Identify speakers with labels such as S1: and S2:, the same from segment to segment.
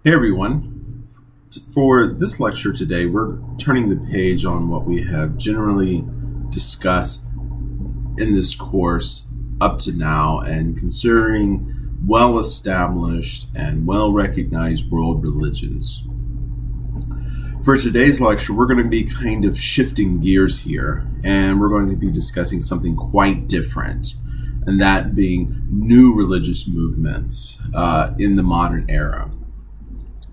S1: Hey everyone. For this lecture today, we're turning the page on what we have generally discussed in this course up to now and considering well-established and well-recognized world religions. For today's lecture, we're going to be kind of shifting gears here, and we're going to be discussing something quite different, and that being new religious movements in the modern era.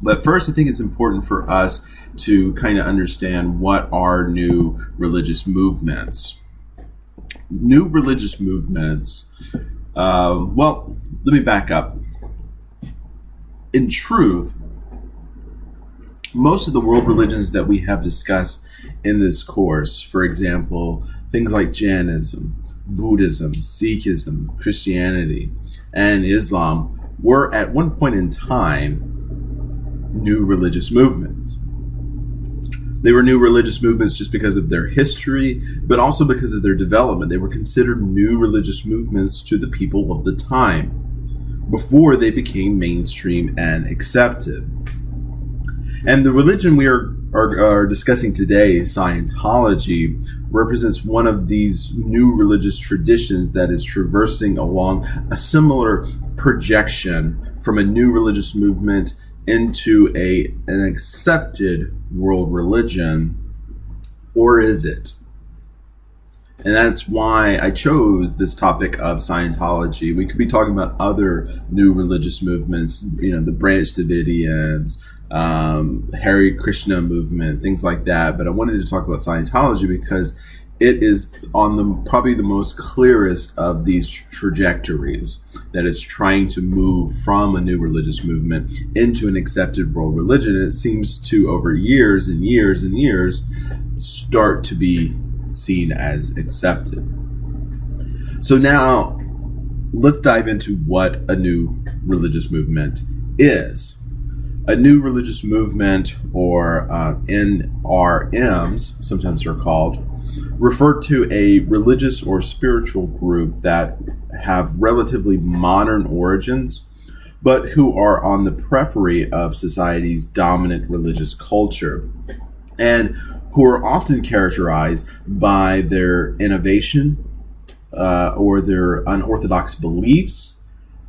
S1: But first, I think it's important for us to kind of understand what are new religious movements. New religious movements, well, let me back up. In truth, most of the world religions that we have discussed in this course, for example, things like Jainism, Buddhism, Sikhism, Christianity, and Islam, were at one point in time new religious movements. They were new religious movements just because of their history, but also because of their development. They were considered new religious movements to the people of the time before they became mainstream and accepted. And the religion we are discussing today, Scientology, represents one of these new religious traditions that is traversing along a similar projection from a new religious movement into an accepted world religion, or is it? And that's why I chose this topic of Scientology. We could be talking about other new religious movements, the Branch Davidians, Hare Krishna movement, things like that. But I wanted to talk about Scientology because it is on probably the most clearest of these trajectories that is trying to move from a new religious movement into an accepted world religion. And it seems to, over years and years and years, start to be seen as accepted. So now, let's dive into what a new religious movement is. A new religious movement, or NRMs, sometimes they're called, refer to a religious or spiritual group that have relatively modern origins, but who are on the periphery of society's dominant religious culture, and who are often characterized by their innovation or their unorthodox beliefs,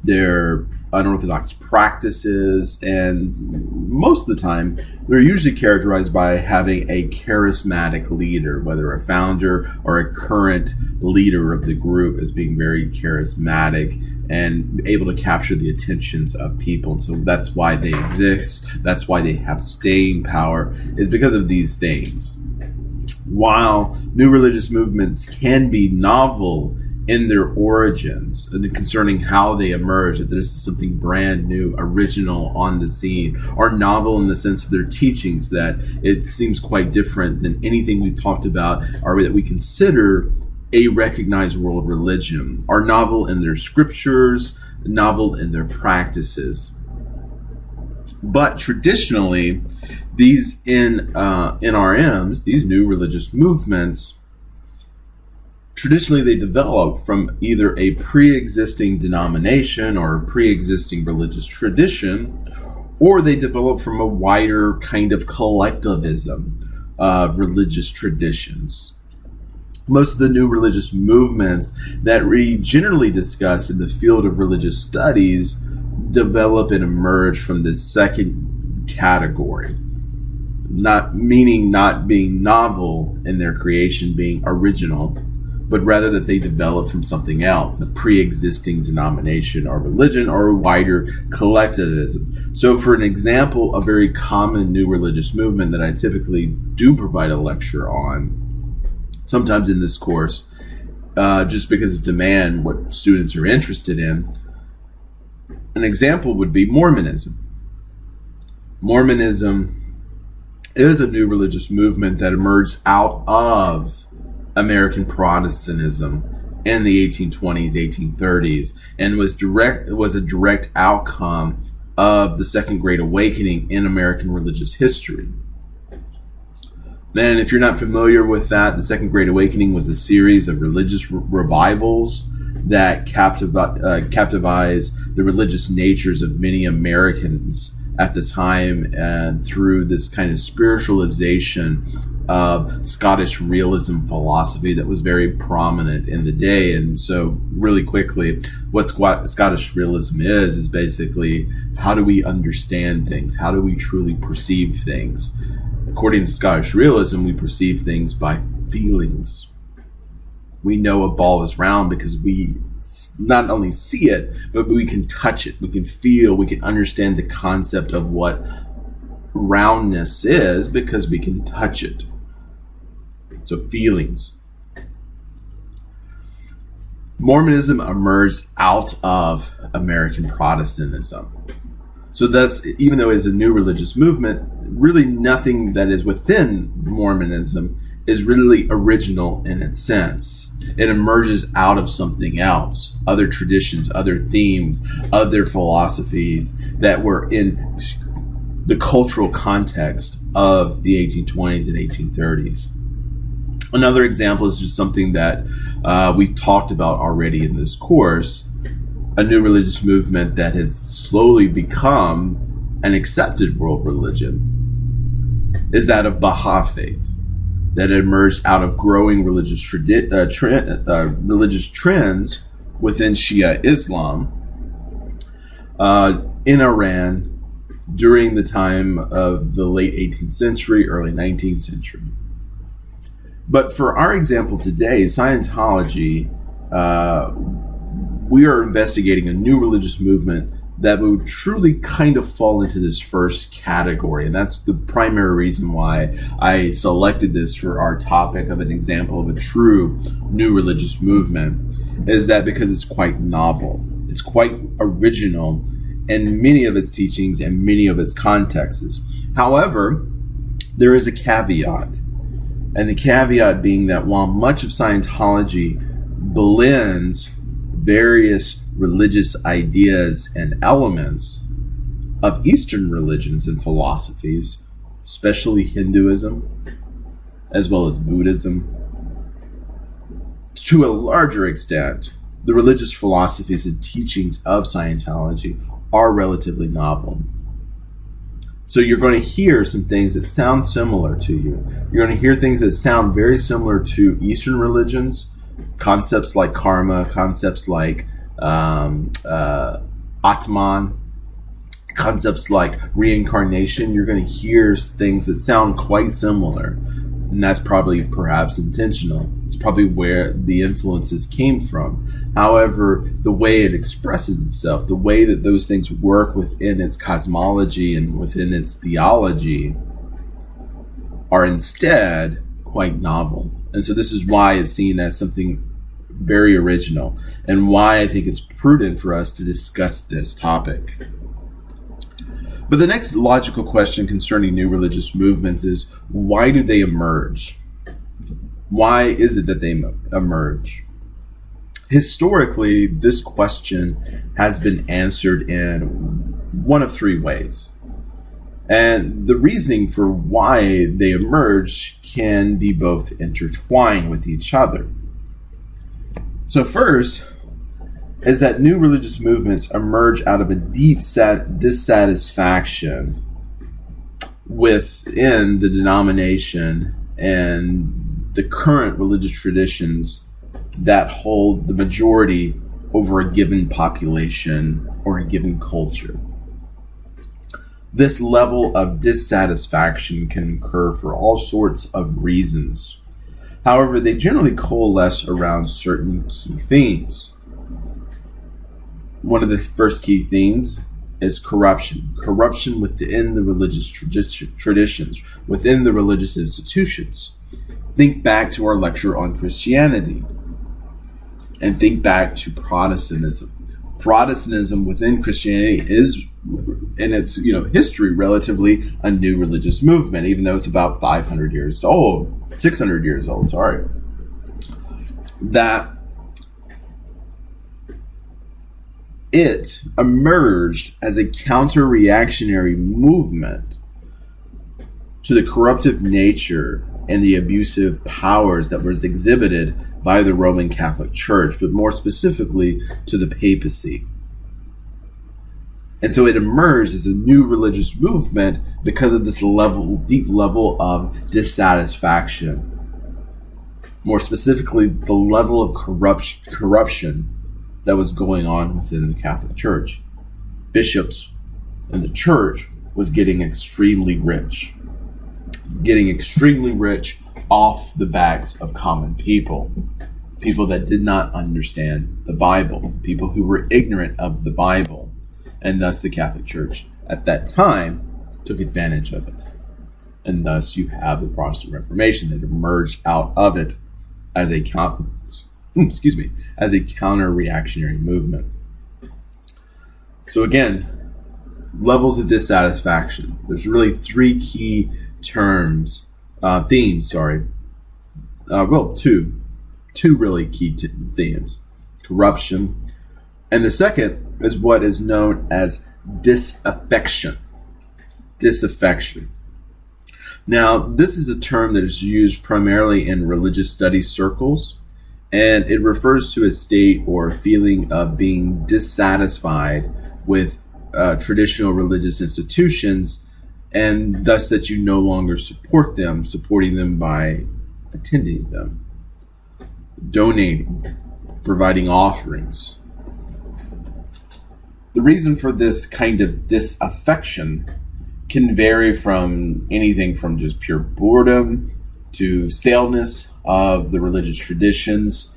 S1: their unorthodox practices, and most of the time they're usually characterized by having a charismatic leader, whether a founder or a current leader of the group, as being very charismatic and able to capture the attentions of people. And so that's why they exist, that's why they have staying power, is because of these things. While new religious movements can be novel in their origins and concerning how they emerge, that this is something brand new, original on the scene, or novel in the sense of their teachings, that it seems quite different than anything we've talked about or that we consider a recognized world religion, are novel in their scriptures, novel in their practices. But traditionally, these NRMs, these new religious movements, traditionally, they develop from either a pre-existing denomination or a pre-existing religious tradition, or they develop from a wider kind of collectivism of religious traditions. Most of the new religious movements that we generally discuss in the field of religious studies develop and emerge from this second category. Not being novel in their creation, being original, but rather that they develop from something else, a pre-existing denomination or religion or a wider collectivism. So for an example, a very common new religious movement that I typically do provide a lecture on, sometimes in this course, just because of demand, what students are interested in, an example would be Mormonism. Mormonism is a new religious movement that emerged out of American Protestantism in the 1820s, 1830s, and was a direct outcome of the Second Great Awakening in American religious history. Then, if you're not familiar with that, the Second Great Awakening was a series of religious revivals that captivized the religious natures of many Americans at the time, and through this kind of spiritualization of Scottish realism philosophy that was very prominent in the day. And so really quickly, what Scottish realism is basically, how do we understand things? How do we truly perceive things? According to Scottish realism, we perceive things by feelings. We know a ball is round because we not only see it, but we can touch it, we can feel, we can understand the concept of what roundness is because we can touch it. So feelings. Mormonism emerged out of American Protestantism. So thus, even though it's a new religious movement, really nothing that is within Mormonism is really original in its sense. It emerges out of something else, other traditions, other themes, other philosophies that were in the cultural context of the 1820s and 1830s. Another example is just something that we've talked about already in this course, a new religious movement that has slowly become an accepted world religion is that of Baha'i faith, that emerged out of growing religious trends within Shia Islam in Iran during the time of the late 18th century, early 19th century. But for our example today, Scientology, we are investigating a new religious movement that would truly kind of fall into this first category. And that's the primary reason why I selected this for our topic of an example of a true new religious movement, is that because it's quite novel, it's quite original in many of its teachings and many of its contexts. However, there is a caveat. And the caveat being that while much of Scientology blends various religious ideas and elements of Eastern religions and philosophies, especially Hinduism, as well as Buddhism, to a larger extent, the religious philosophies and teachings of Scientology are relatively novel. So you're going to hear some things that sound similar to you. You're going to hear things that sound very similar to Eastern religions, concepts like karma, concepts like Atman, concepts like reincarnation. You're going to hear things that sound quite similar. And that's probably perhaps intentional. It's probably where the influences came from. However, the way it expresses itself, the way that those things work within its cosmology and within its theology are instead quite novel. And so this is why it's seen as something very original, and why I think it's prudent for us to discuss this topic. But the next logical question concerning new religious movements is, why do they emerge? Why is it that they emerge? Historically, this question has been answered in one of three ways. And the reasoning for why they emerge can be both intertwined with each other. So first is that new religious movements emerge out of a deep dissatisfaction within the denomination and the current religious traditions that hold the majority over a given population or a given culture. This level of dissatisfaction can occur for all sorts of reasons. However, they generally coalesce around certain key themes. One of the first key themes is corruption. Corruption within the religious traditions, within the religious institutions. Think back to our lecture on Christianity, and think back to Protestantism. Protestantism within Christianity is, in its history, relatively a new religious movement, even though it's about 500 years old, 600 years old, sorry. That it emerged as a counter-reactionary movement to the corruptive nature and the abusive powers that was exhibited by the Roman Catholic Church, but more specifically to the papacy. And so it emerged as a new religious movement because of this deep level of dissatisfaction. More specifically, the level of corruption that was going on within the Catholic Church. Bishops in the church was getting extremely rich off the backs of common people that did not understand the Bible, people who were ignorant of the Bible. And thus the Catholic Church at that time took advantage of it. And thus you have the Protestant Reformation that emerged out of it as a counter-reactionary movement. So again, levels of dissatisfaction. There's really three key themes. Two really key themes: corruption, and the second is what is known as disaffection. Now, this is a term that is used primarily in religious studies circles, and it refers to a state or feeling of being dissatisfied with traditional religious institutions, and thus that you no longer support them, supporting them by attending them, donating, providing offerings. The reason for this kind of disaffection can vary from anything from just pure boredom to staleness of the religious traditions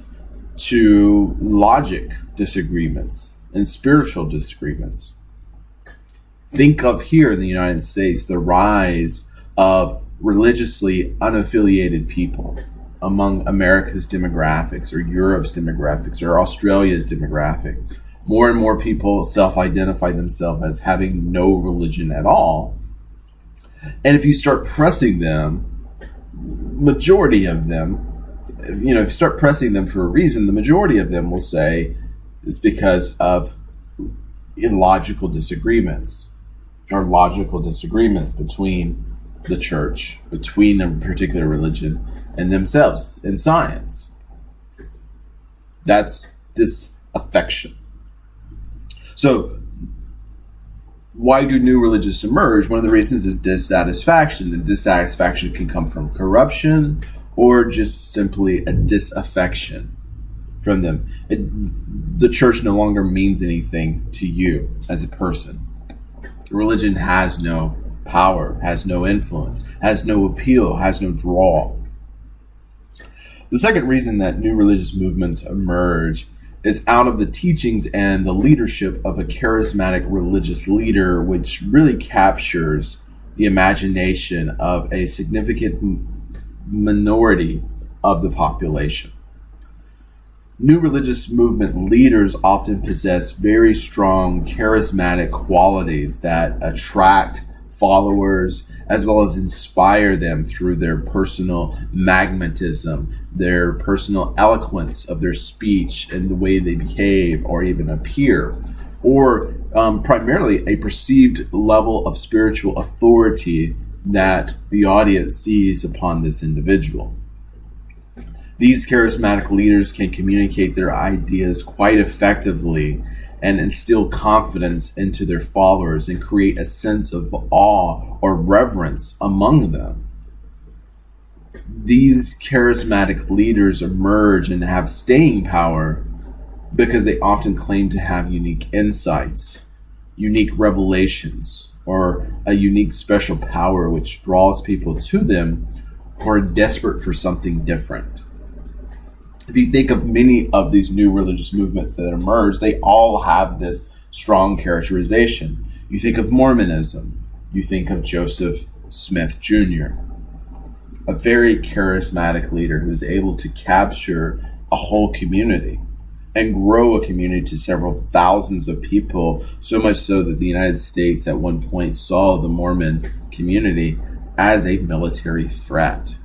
S1: to logic disagreements and spiritual disagreements. Think of here in the United States the rise of religiously unaffiliated people among America's demographics or Europe's demographics or Australia's demographic. More and more people self-identify themselves as having no religion at all. And if you start pressing them, majority of them, if you start pressing them for a reason, the majority of them will say it's because of illogical disagreements or logical disagreements between the church, between a particular religion and themselves in science. That's disaffection. So, why do new religions emerge? One of the reasons is dissatisfaction. And dissatisfaction can come from corruption or just simply a disaffection from them. The church no longer means anything to you as a person. Religion has no power, has no influence, has no appeal, has no draw. The second reason that new religious movements emerge is out of the teachings and the leadership of a charismatic religious leader, which really captures the imagination of a significant minority of the population. New religious movement leaders often possess very strong charismatic qualities that attract followers as well as inspire them through their personal magnetism, their personal eloquence of their speech and the way they behave or even appear, or primarily a perceived level of spiritual authority that the audience sees upon this individual. These charismatic leaders can communicate their ideas quite effectively and instill confidence into their followers and create a sense of awe or reverence among them. These charismatic leaders emerge and have staying power because they often claim to have unique insights, unique revelations, or a unique special power which draws people to them who are desperate for something different. If you think of many of these new religious movements that emerge, they all have this strong characterization. You think of Mormonism, you think of Joseph Smith Jr., a very charismatic leader who is able to capture a whole community and grow a community to several thousands of people, so much so that the United States at one point saw the Mormon community as a military threat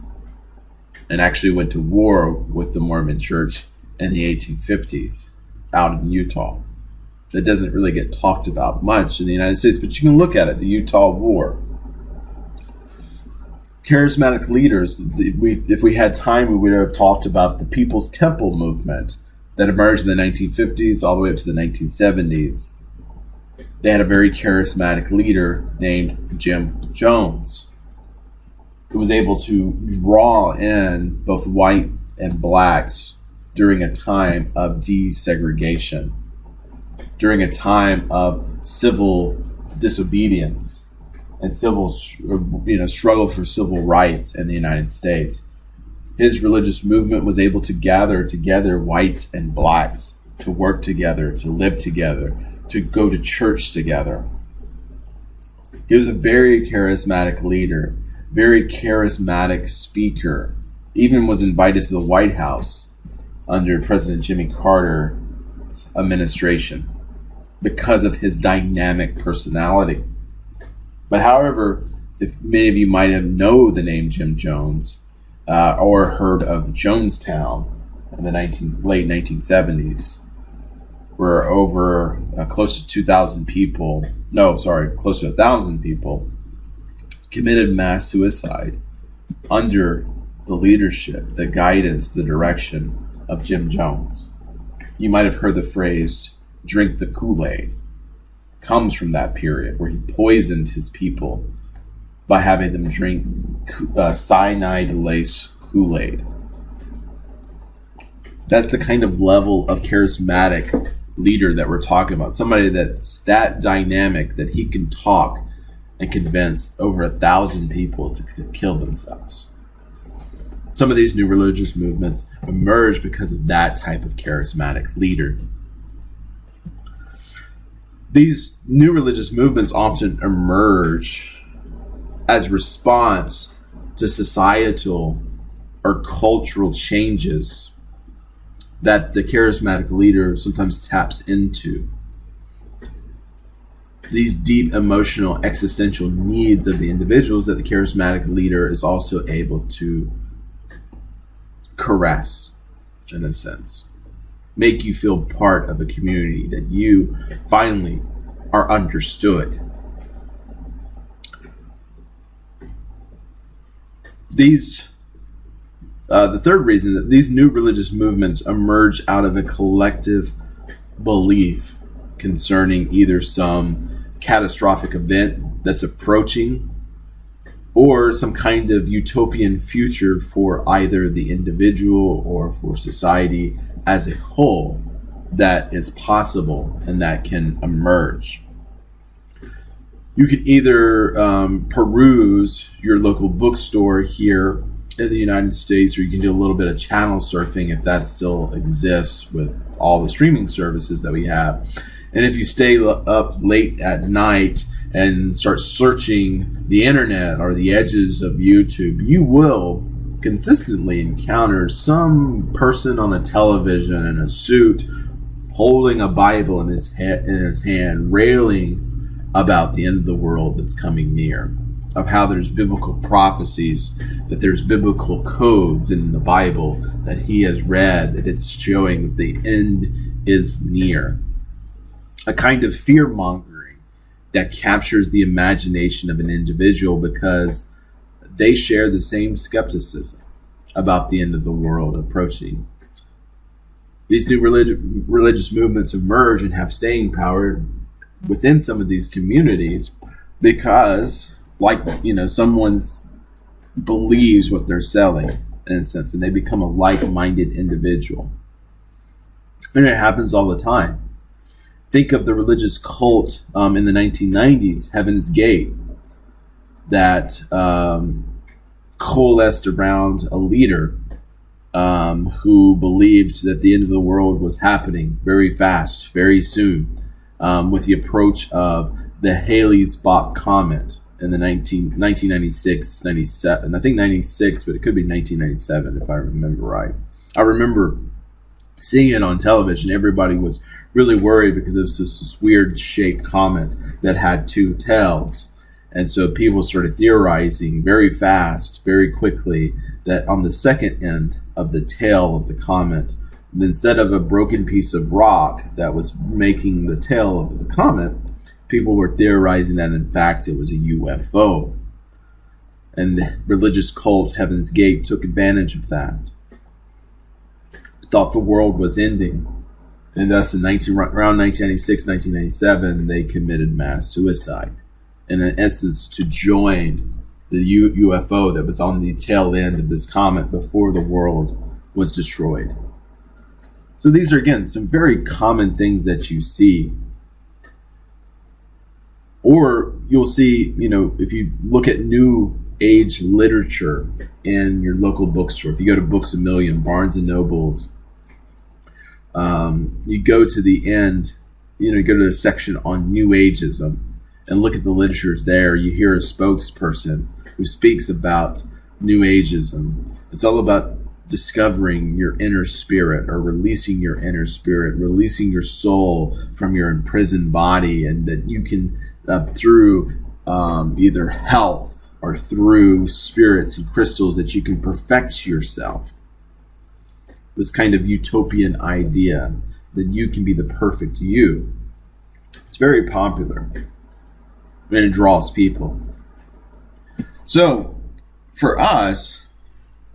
S1: and actually went to war with the Mormon Church in the 1850s out in Utah. That doesn't really get talked about much in the United States, but you can look at it, the Utah War. Charismatic leaders, if we had time, we would have talked about the People's Temple movement that emerged in the 1950s all the way up to the 1970s. they had a very charismatic leader named Jim Jones, who was able to draw in both whites and blacks during a time of desegregation, during a time of civil disobedience and struggle for civil rights in the United States. His religious movement was able to gather together whites and blacks to work together, to live together, to go to church together. He was a very charismatic leader, very charismatic speaker, even was invited to the White House under President Jimmy Carter's administration because of his dynamic personality. But however, if many of you might have known the name Jim Jones or heard of Jonestown in the late 1970s, where over close to 1,000 people committed mass suicide under the leadership, the guidance, the direction of Jim Jones. You might have heard the phrase, drink the Kool-Aid. It comes from that period where he poisoned his people by having them drink cyanide-laced Kool-Aid. That's the kind of level of charismatic leader that we're talking about. Somebody that's that dynamic that he can talk and convince over 1,000 people to kill themselves. Some of these new religious movements emerge because of that type of charismatic leader. These new religious movements often emerge as response to societal or cultural changes that the charismatic leader sometimes taps into. These deep emotional existential needs of the individuals that the charismatic leader is also able to caress, in a sense, make you feel part of a community, that you finally are understood. The third reason that these new religious movements emerge out of a collective belief concerning either some catastrophic event that's approaching or some kind of utopian future for either the individual or for society as a whole that is possible and that can emerge. You can either peruse your local bookstore here in the United States, or you can do a little bit of channel surfing if that still exists with all the streaming services that we have. And if you stay up late at night and start searching the internet or the edges of YouTube, you will consistently encounter some person on a television in a suit holding a Bible in his hand, railing about the end of the world that's coming near, of how there's biblical prophecies, that there's biblical codes in the Bible that he has read, that it's showing that the end is near. A kind of fear-mongering that captures the imagination of an individual because they share the same skepticism about the end of the world approaching. These new religious movements emerge and have staying power within some of these communities because, someone believes what they're selling, in a sense, and they become a like-minded individual. And it happens all the time. Think of the religious cult in the 1990s, Heaven's Gate, that coalesced around a leader who believed that the end of the world was happening very fast, very soon, with the approach of the Halley-Bopp comet in the 1996, 97, I think 96, but it could be 1997 if I remember right. I remember seeing it on television. Everybody was really worried because it was this weird shaped comet that had two tails. And so people started theorizing very fast, very quickly, that on the second end of the tail of the comet, instead of a broken piece of rock that was making the tail of the comet, people were theorizing that in fact it was a UFO. And the religious cult Heaven's Gate took advantage of that. Thought the world was ending. And thus, around 1996, 1997, they committed mass suicide in an essence to join the UFO that was on the tail end of this comet before the world was destroyed. So these are, again, some very common things that you see. Or you'll see, if you look at New Age literature in your local bookstore, if you go to Books A Million, Barnes and Nobles, you go to the end, you go to the section on New Ageism and look at the literatures there. You hear a spokesperson who speaks about New Ageism. It's all about discovering your inner spirit, or releasing your inner spirit, releasing your soul from your imprisoned body, and that you can, through either health or through spirits and crystals, that you can perfect yourself. This kind of utopian idea that you can be the perfect you. It's very popular, and it draws people. So, for us,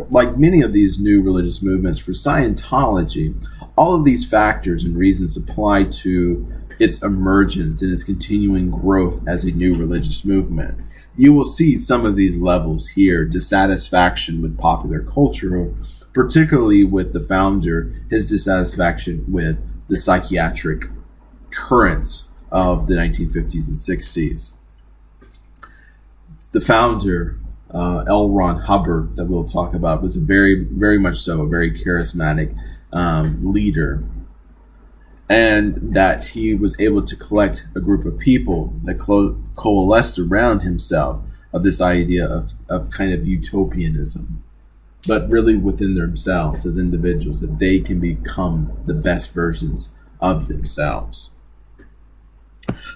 S1: like many of these new religious movements, for Scientology, all of these factors and reasons apply to its emergence and its continuing growth as a new religious movement. You will see some of these levels here: dissatisfaction with popular culture, particularly with the founder, his dissatisfaction with the psychiatric currents of the 1950s and 60s. The founder, L. Ron Hubbard, that we'll talk about, was a very, very much so a very charismatic leader, and that he was able to collect a group of people that coalesced around himself of this idea of kind of utopianism, but really within themselves as individuals, that they can become the best versions of themselves.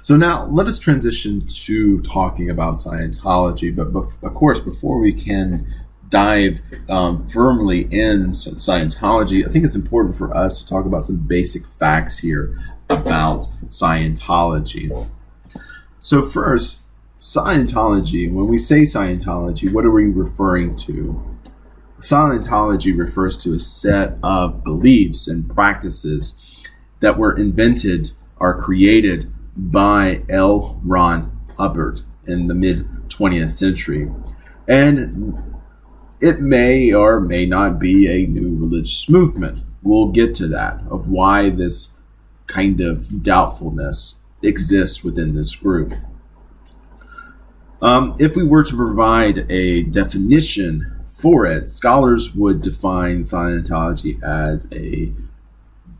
S1: So now let us transition to talking about Scientology. But of course, before we can dive firmly in Scientology, I think it's important for us to talk about some basic facts here about Scientology. So first, Scientology, when we say Scientology, what are we referring to? Scientology refers to a set of beliefs and practices that were invented or created by L. Ron Hubbard in the mid-20th century. And it may or may not be a new religious movement. We'll get to that, of why this kind of doubtfulness exists within this group. If we were to provide a definition for it, scholars would define Scientology as a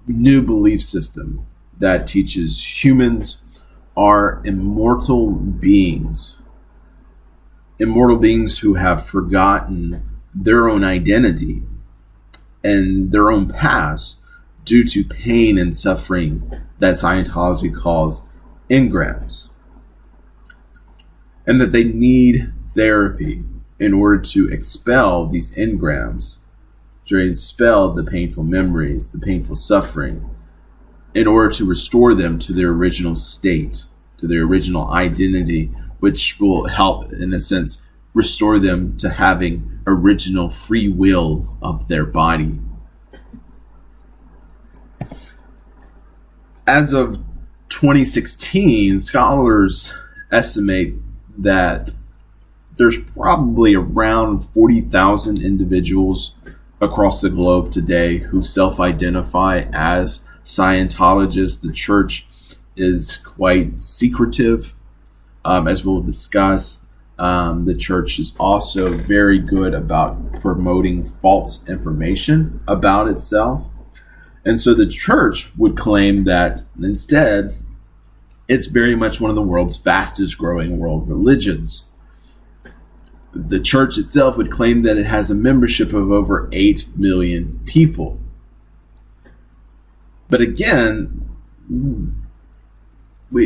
S1: new belief system that teaches humans are immortal beings who have forgotten their own identity and their own past due to pain and suffering that Scientology calls engrams, and that they need therapy in order to expel these engrams, to expel the painful memories, the painful suffering, in order to restore them to their original state, to their original identity, which will help, in a sense, restore them to having original free will of their body. As of 2016, scholars estimate that there's probably around 40,000 individuals across the globe today who self-identify as Scientologists. The church is quite secretive, as we'll discuss. The church is also very good about promoting false information about itself. And so the church would claim that instead, it's very much one of the world's fastest growing world religions. The church itself would claim that it has a membership of over 8 million people. But again, we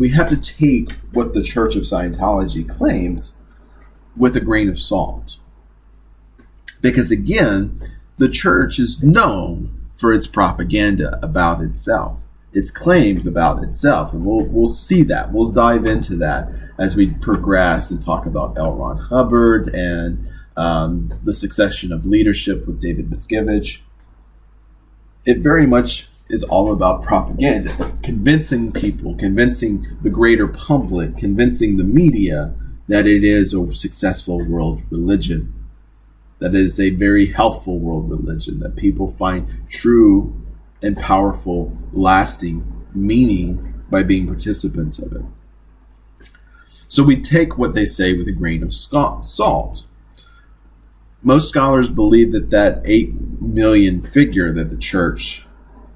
S1: have to take what the Church of Scientology claims with a grain of salt. Because again, the church is known for its propaganda about itself, its claims about itself. And we'll see that. We'll dive into that as we progress and talk about L. Ron Hubbard and the succession of leadership with David Miscavige. It very much is all about propaganda, convincing people, convincing the greater public, convincing the media that it is a successful world religion, that it is a very helpful world religion, that people find true and powerful, lasting meaning by being participants of it. So we take what they say with a grain of salt. Most scholars believe that 8 million figure that the church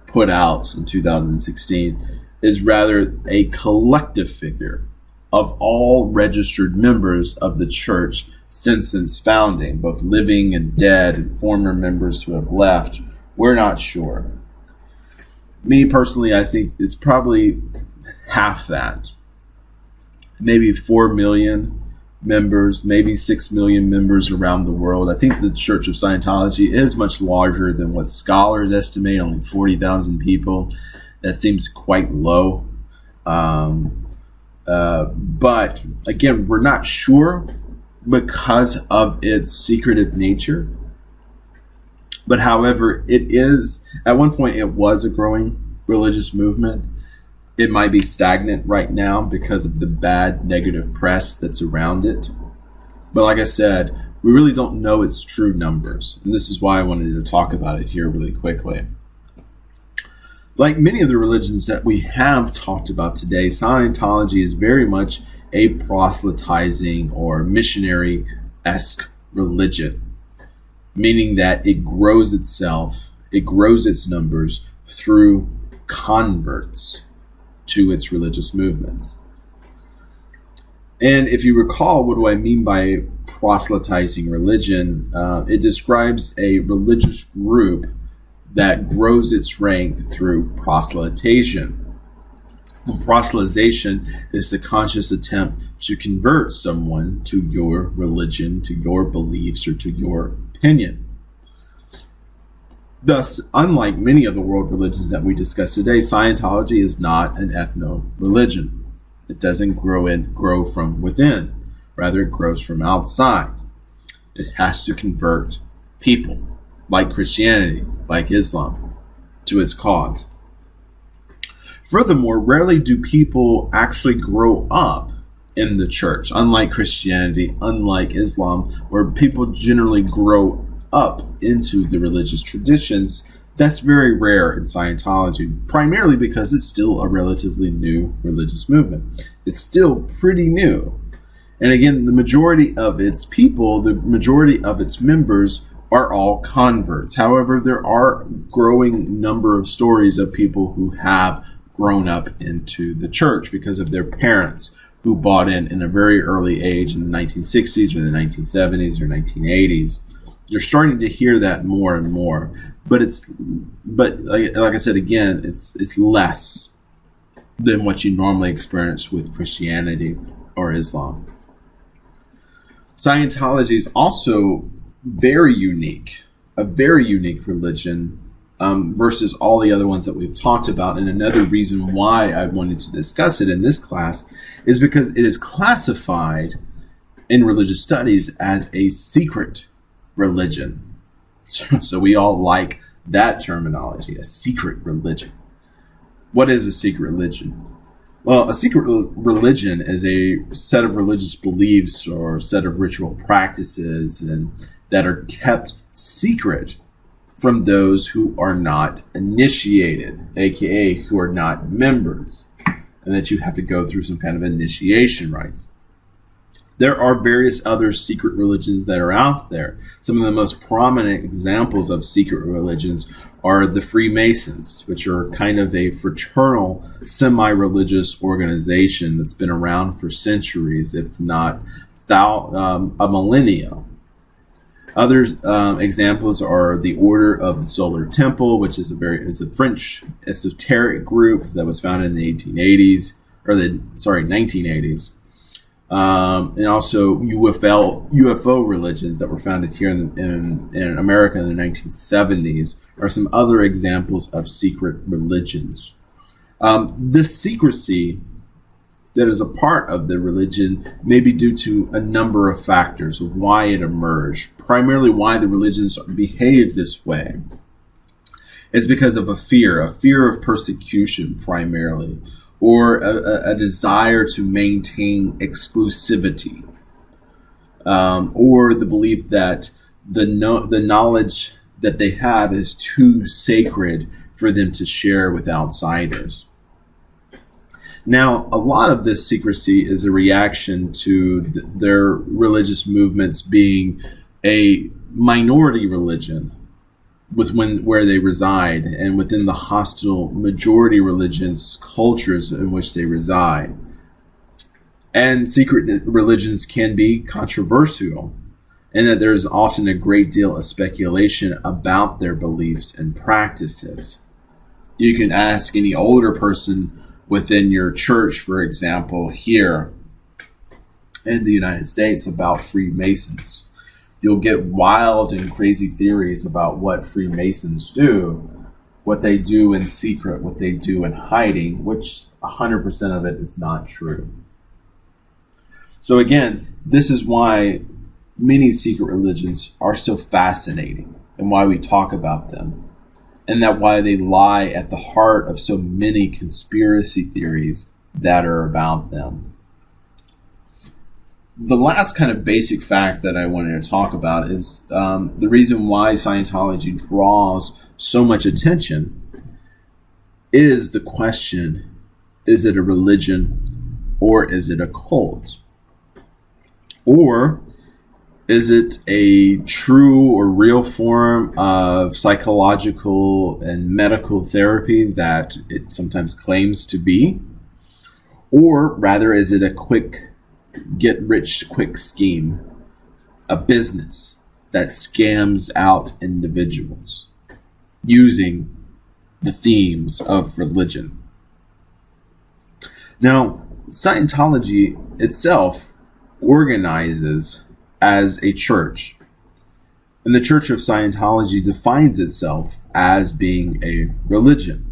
S1: put out in 2016 is rather a collective figure of all registered members of the church since its founding, both living and dead and former members who have left. We're not sure. Me personally, I think it's probably half that. Maybe 4 million members, maybe 6 million members around the world. I think the Church of Scientology is much larger than what scholars estimate, only 40,000 people. That seems quite low. But again, we're not sure because of its secretive nature. But however, it is, at one point it was a growing religious movement. It might be stagnant right now because of the bad negative press that's around it. But like I said, we really don't know its true numbers. And this is why I wanted to talk about it here really quickly. Like many of the religions that we have talked about today, Scientology is very much a proselytizing or missionary-esque religion, meaning that it grows itself, it grows its numbers through converts to its religious movements. And if you recall, what do I mean by proselytizing religion? It describes a religious group that grows its rank through proselytization. And proselytization is the conscious attempt to convert someone to your religion, to your beliefs, or to your opinion. Thus, unlike many of the world religions that we discuss today, Scientology is not an ethno-religion. It doesn't grow from within. Rather, it grows from outside. It has to convert people, like Christianity, like Islam, to its cause. Furthermore, rarely do people actually grow up in the church, unlike Christianity, unlike Islam, where people generally grow up into the religious traditions. That's very rare in Scientology, primarily because it's still a relatively new religious movement. It's still pretty new. And again, the majority of its people, the majority of its members are all converts. However, there are a growing number of stories of people who have grown up into the church because of their parents who bought in a very early age in the 1960s or the 1970s or 1980s. You're starting to hear that more and more, but like I said again, it's less than what you normally experience with Christianity or Islam. Scientology is also very unique, a very unique religion versus all the other ones that we've talked about. And another reason why I wanted to discuss it in this class is because it is classified in religious studies as a secret religion. So we all like that terminology, a secret religion. What is a secret religion? Well, a secret religion is a set of religious beliefs or set of ritual practices that are kept secret from those who are not initiated, aka who are not members, and that you have to go through some kind of initiation rites. There are various other secret religions that are out there. Some of the most prominent examples of secret religions are the Freemasons, which are kind of a fraternal, semi-religious organization that's been around for centuries, if not a millennia. Other examples are the Order of the Solar Temple, which is a French esoteric group that was founded in the 1980s. And also UFO religions that were founded here in America in the 1970s are some other examples of secret religions. This secrecy that is a part of the religion may be due to a number of factors of why it emerged, primarily why the religions behave this way. It's because of a fear of persecution primarily, or a desire to maintain exclusivity, or the belief that the knowledge that they have is too sacred for them to share with outsiders. Now, a lot of this secrecy is a reaction to their religious movements being a minority religion where they reside, and within the hostile majority religions cultures in which they reside. And secret religions can be controversial, and that there's often a great deal of speculation about their beliefs and practices. You can ask any older person within your church, for example, here in the United States, about Freemasons. You'll get wild and crazy theories about what Freemasons do, what they do in secret, what they do in hiding, which 100% of it is not true. So again, this is why many secret religions are so fascinating, and why we talk about them, and that why they lie at the heart of so many conspiracy theories that are about them. The last kind of basic fact that I wanted to talk about is the reason why Scientology draws so much attention is the question, is it a religion or is it a cult? Or is it a true or real form of psychological and medical therapy that it sometimes claims to be? Or rather, is it a quick get-rich-quick scheme, a business that scams out individuals using the themes of religion? Now, Scientology itself organizes as a church, and the Church of Scientology defines itself as being a religion.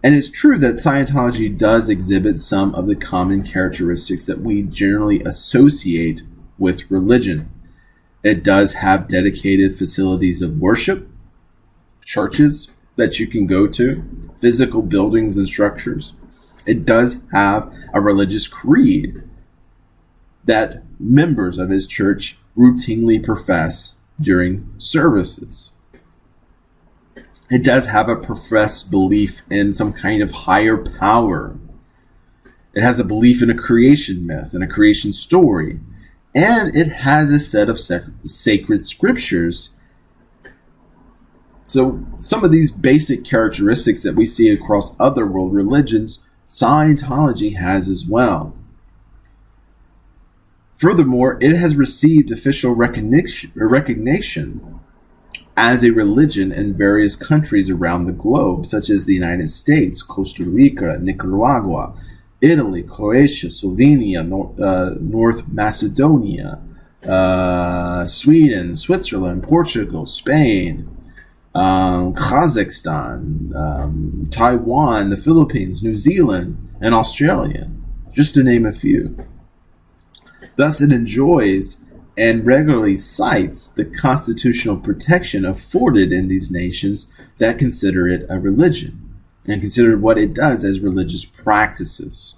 S1: And it's true that Scientology does exhibit some of the common characteristics that we generally associate with religion. It does have dedicated facilities of worship, churches that you can go to, physical buildings and structures. It does have a religious creed that members of his church routinely profess during services. It does have a professed belief in some kind of higher power. It has a belief in a creation myth and a creation story. And it has a set of sacred scriptures. So some of these basic characteristics that we see across other world religions, Scientology has as well. Furthermore, it has received official recognition as a religion in various countries around the globe, such as the United States, Costa Rica, Nicaragua, Italy, Croatia, Slovenia, North Macedonia, Sweden, Switzerland, Portugal, Spain, Kazakhstan, Taiwan, the Philippines, New Zealand, and Australia, just to name a few. Thus, it enjoys and regularly cites the constitutional protection afforded in these nations that consider it a religion and consider what it does as religious practices.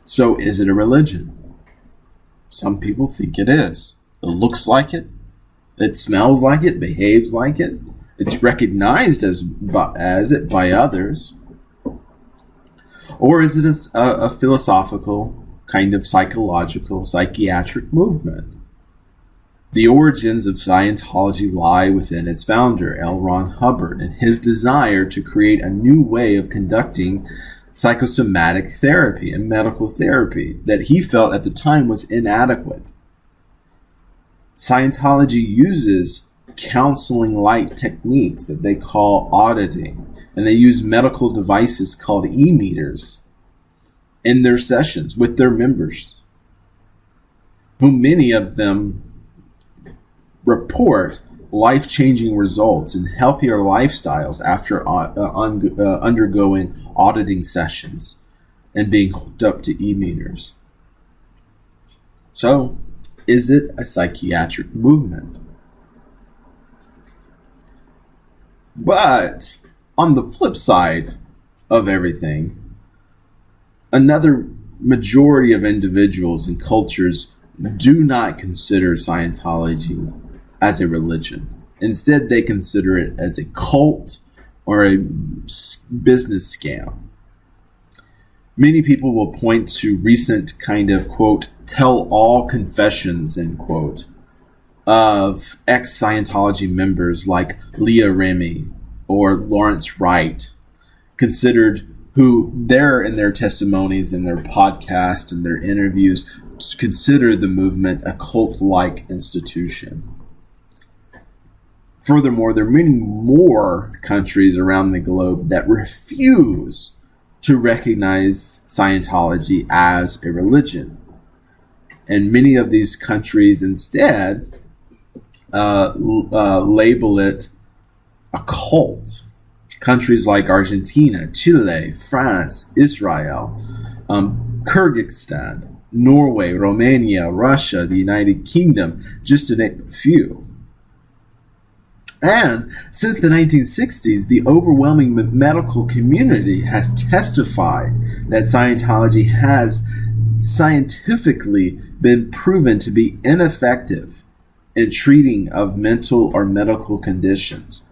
S1: So, is it a religion? Some people think it is. It looks like it. It smells like it, behaves like it. It's recognized as it by others. Or is it a philosophical, kind of psychological, psychiatric movement? The origins of Scientology lie within its founder, L. Ron Hubbard, and his desire to create a new way of conducting psychosomatic therapy and medical therapy that he felt at the time was inadequate. Scientology uses counseling-like techniques that they call auditing, and they use medical devices called e-meters in their sessions with their members, whom many of them report life-changing results and healthier lifestyles after undergoing auditing sessions and being hooked up to e-meters. So, is it a psychiatric movement? But on the flip side of everything, another majority of individuals and cultures do not consider Scientology as a religion. Instead, they consider it as a cult or a business scam. Many people will point to recent kind of, quote, tell-all confessions, end quote, of ex-Scientology members like Leah Remini or Lawrence Wright, considered who in their testimonies, in their podcast, and their interviews, consider the movement a cult-like institution. Furthermore, there are many more countries around the globe that refuse to recognize Scientology as a religion. And many of these countries instead label it a cult. Countries like Argentina, Chile, France, Israel, Kyrgyzstan, Norway, Romania, Russia, the United Kingdom, just to name a few. And since the 1960s, the overwhelming medical community has testified that Scientology has scientifically been proven to be ineffective in treating of mental or medical conditions.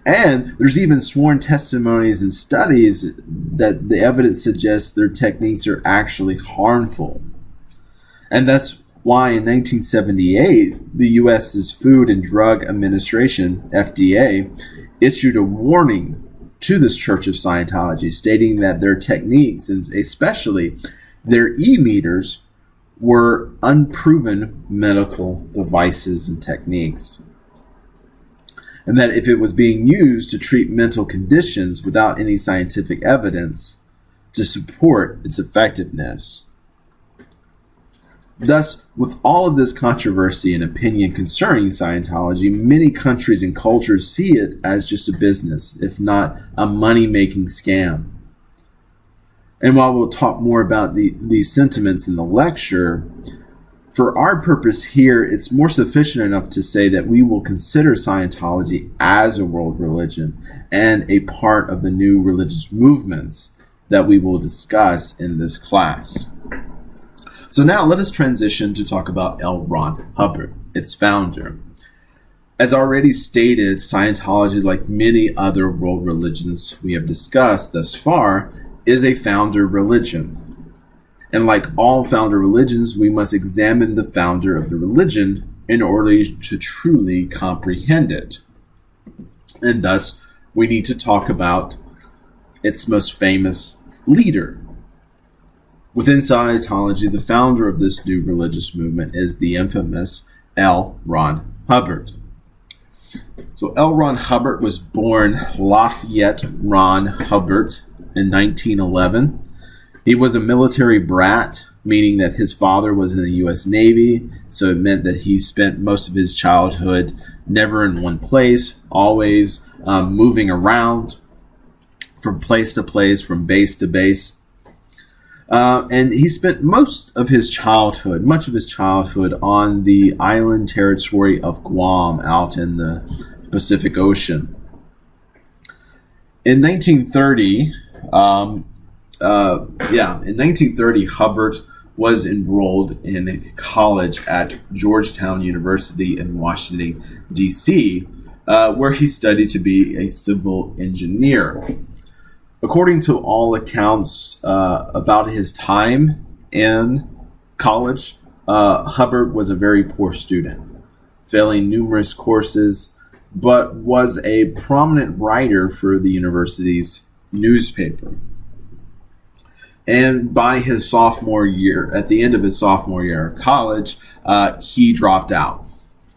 S1: And there's even sworn testimonies and studies that the evidence suggests their techniques are actually harmful. And that's why in 1978, the U.S.'s Food and Drug Administration, FDA, issued a warning to this Church of Scientology, stating that their techniques, and especially their e-meters, were unproven medical devices and techniques. And that if it was being used to treat mental conditions without any scientific evidence to support its effectiveness. Thus, with all of this controversy and opinion concerning Scientology, many countries and cultures see it as just a business, if not a money-making scam. And while we'll talk more about these sentiments in the lecture, for our purpose here, it's more sufficient enough to say that we will consider Scientology as a world religion and a part of the new religious movements that we will discuss in this class. So now let us transition to talk about L. Ron Hubbard, its founder. As already stated, Scientology, like many other world religions we have discussed thus far, is a founder religion. And like all founder religions, we must examine the founder of the religion in order to truly comprehend it. And thus, we need to talk about its most famous leader. Within Scientology, the founder of this new religious movement is the infamous L. Ron Hubbard. So L. Ron Hubbard was born Lafayette Ron Hubbard in 1911. He was a military brat, meaning that his father was in the U.S. Navy, so it meant that he spent most of his childhood never in one place, always moving around from place to place, from base to base. And he spent much of his childhood on the island territory of Guam out in the Pacific Ocean. In 1930, Hubbard was enrolled in college at Georgetown University in Washington, D.C., where he studied to be a civil engineer. According to all accounts about his time in college, Hubbard was a very poor student, failing numerous courses, but was a prominent writer for the university's newspaper. And by his sophomore year, at the end of his sophomore year of college, he dropped out.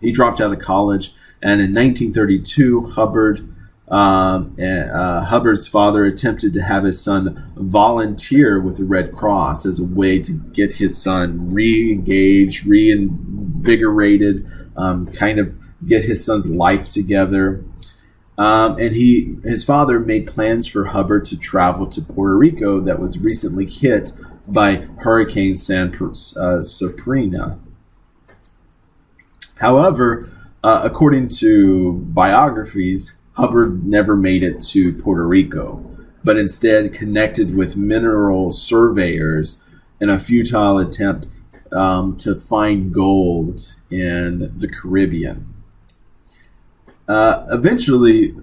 S1: He dropped out of college, and in 1932, Hubbard's father attempted to have his son volunteer with the Red Cross as a way to get his son re-engaged, reinvigorated, kind of get his son's life together. And his father made plans for Hubbard to travel to Puerto Rico that was recently hit by Hurricane Sabrina. However, according to biographies, Hubbard never made it to Puerto Rico, but instead connected with mineral surveyors in a futile attempt to find gold in the Caribbean. Eventually,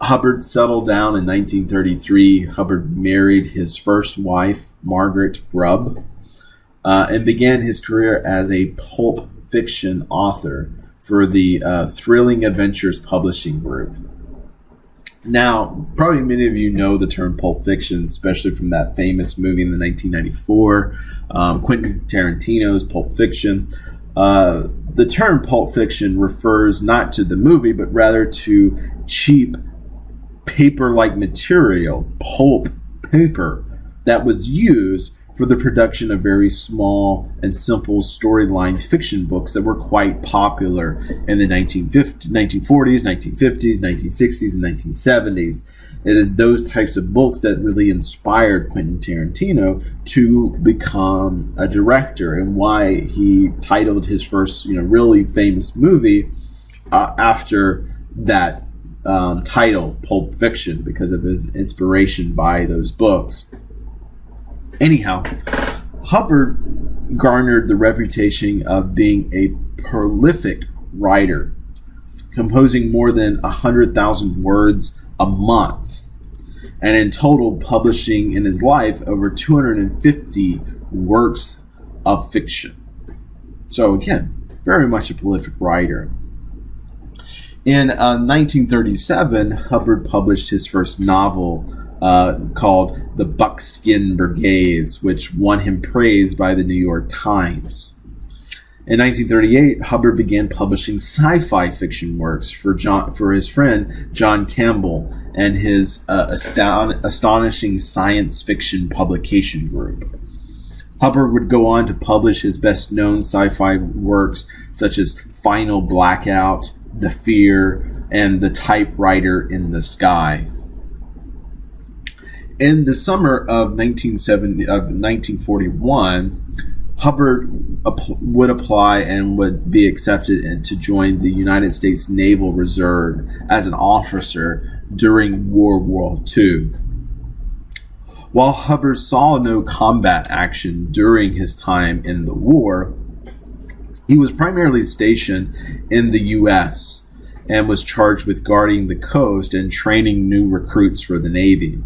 S1: Hubbard settled down in 1933. Hubbard married his first wife, Margaret Grubb, and began his career as a pulp fiction author for the Thrilling Adventures Publishing Group. Now, probably many of you know the term pulp fiction, especially from that famous movie in the 1994, Quentin Tarantino's Pulp Fiction. The term pulp fiction refers not to the movie, but rather to cheap paper-like material, pulp paper, that was used for the production of very small and simple storyline fiction books that were quite popular in the 1940s, 1950s, 1960s, and 1970s. It is those types of books that really inspired Quentin Tarantino to become a director, and why he titled his first, really famous movie after that title, Pulp Fiction, because of his inspiration by those books. Anyhow, Hubbard garnered the reputation of being a prolific writer, composing more than 100,000 words a month, and in total publishing in his life over 250 works of fiction. So again, very much a prolific writer. In 1937, Hubbard published his first novel called The Buckskin Brigades, which won him praise by the New York Times. In 1938, Hubbard began publishing sci-fi fiction works for his friend John Campbell and his astonishing science fiction publication group. Hubbard would go on to publish his best-known sci-fi works such as Final Blackout, The Fear, and The Typewriter in the Sky. In the summer of 1941, Hubbard would apply and would be accepted to join the United States Naval Reserve as an officer during World War II. While Hubbard saw no combat action during his time in the war, he was primarily stationed in the U.S. and was charged with guarding the coast and training new recruits for the Navy.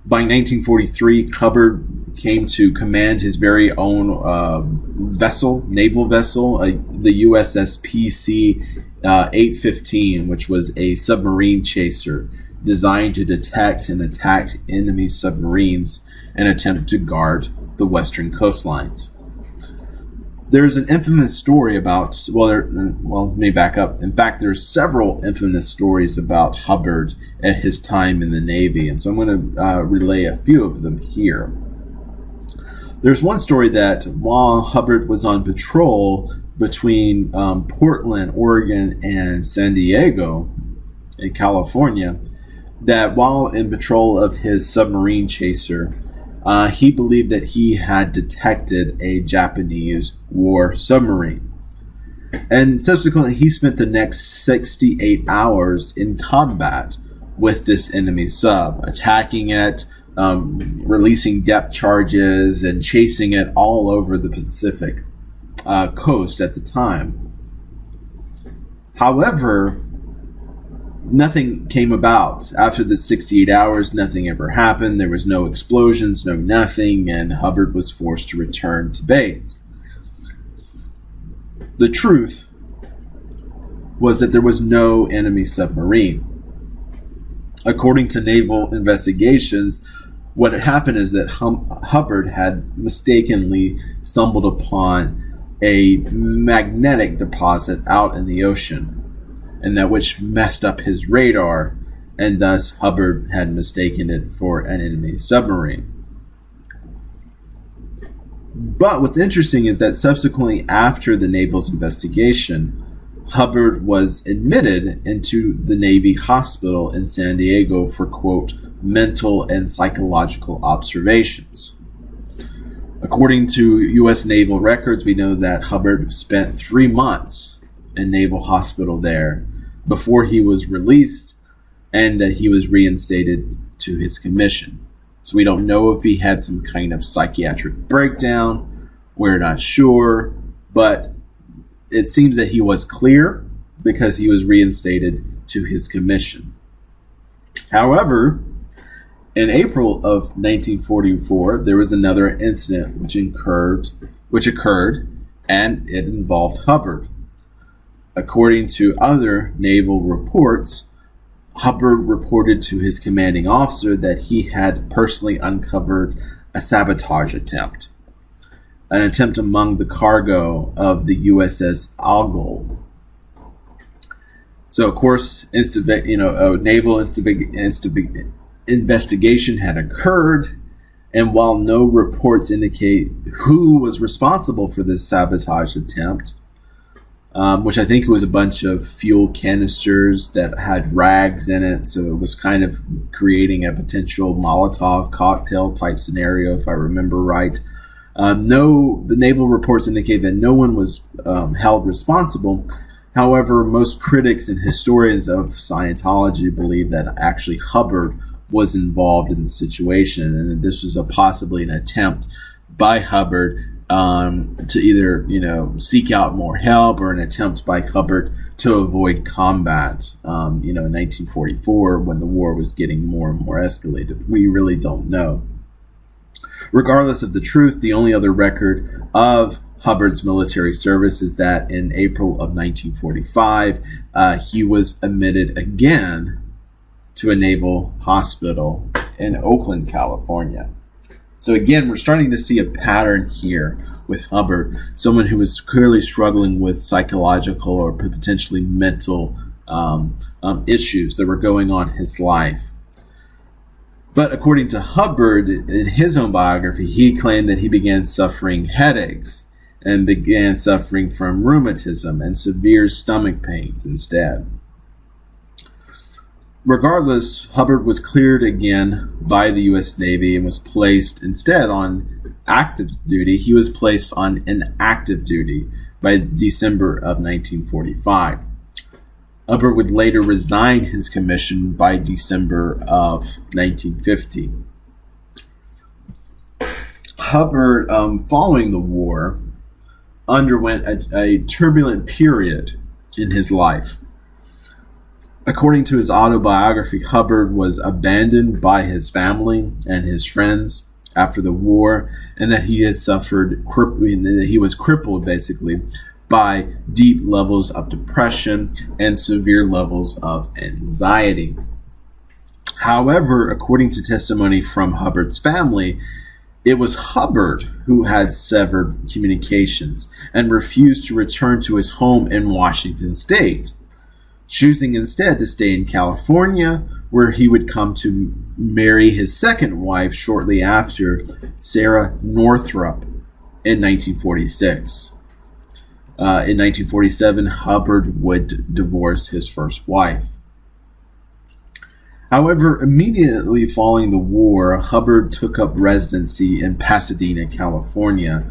S1: By 1943, Hubbard came to command his very own naval vessel, the USS PC-815, which was a submarine chaser designed to detect and attack enemy submarines and attempt to guard the western coastlines. There's an infamous story about, let me back up. In fact, there's several infamous stories about Hubbard at his time in the Navy, and so I'm going to relay a few of them here. There's one story that while Hubbard was on patrol between Portland, Oregon, and San Diego in California, that while in patrol of his submarine chaser, he believed that he had detected a Japanese war submarine. And subsequently, he spent the next 68 hours in combat with this enemy sub, attacking it, releasing depth charges, and chasing it all over the Pacific coast at the time. However, nothing came about. After the 68 hours, nothing ever happened. There was no explosions, no nothing, and Hubbard was forced to return to base. The truth was that there was no enemy submarine. According to naval investigations, what had happened is that Hubbard had mistakenly stumbled upon a magnetic deposit out in the ocean, and that which messed up his radar, and thus Hubbard had mistaken it for an enemy submarine. But what's interesting is that subsequently, after the Naval's investigation, Hubbard was admitted into the Navy hospital in San Diego for, quote, mental and psychological observations. According to U.S. Naval records, we know that Hubbard spent 3 months in Naval Hospital there before he was released and that he was reinstated to his commission. So we don't know if he had some kind of psychiatric breakdown. We're not sure, but it seems that he was clear because he was reinstated to his commission. However, in April of 1944, there was another incident which occurred, and it involved Hubbard. According to other naval reports, Hubbard reported to his commanding officer that he had personally uncovered a sabotage attempt, an attempt among the cargo of the USS Algol. So, of course, a naval investigation had occurred, and while no reports indicate who was responsible for this sabotage attempt, which I think was a bunch of fuel canisters that had rags in it, so it was kind of creating a potential Molotov cocktail type scenario, if I remember right. The naval reports indicate that no one was held responsible. However, most critics and historians of Scientology believe that actually Hubbard was involved in the situation, and that this was possibly an attempt by Hubbard to either seek out more help, or an attempt by Hubbard to avoid combat. In 1944, when the war was getting more and more escalated, we really don't know. Regardless of the truth, the only other record of Hubbard's military service is that in April of 1945, he was admitted again to a naval hospital in Oakland, California. So again, we're starting to see a pattern here with Hubbard, someone who was clearly struggling with psychological or potentially mental issues that were going on in his life. But according to Hubbard, in his own biography, he claimed that he began suffering headaches and began suffering from rheumatism and severe stomach pains instead. Regardless, Hubbard was cleared again by the U.S. Navy and was placed instead on active duty. He was placed on inactive duty by December of 1945. Hubbard would later resign his commission by December of 1950. Hubbard, following the war, underwent a turbulent period in his life. According to his autobiography, Hubbard was abandoned by his family and his friends after the war, and that he had that he was crippled basically by deep levels of depression and severe levels of anxiety. However, according to testimony from Hubbard's family, it was Hubbard who had severed communications and refused to return to his home in Washington State, choosing instead to stay in California, where he would come to marry his second wife shortly after, Sarah Northrup, in 1946. In 1947, Hubbard would divorce his first wife. However, immediately following the war, Hubbard took up residency in Pasadena, California,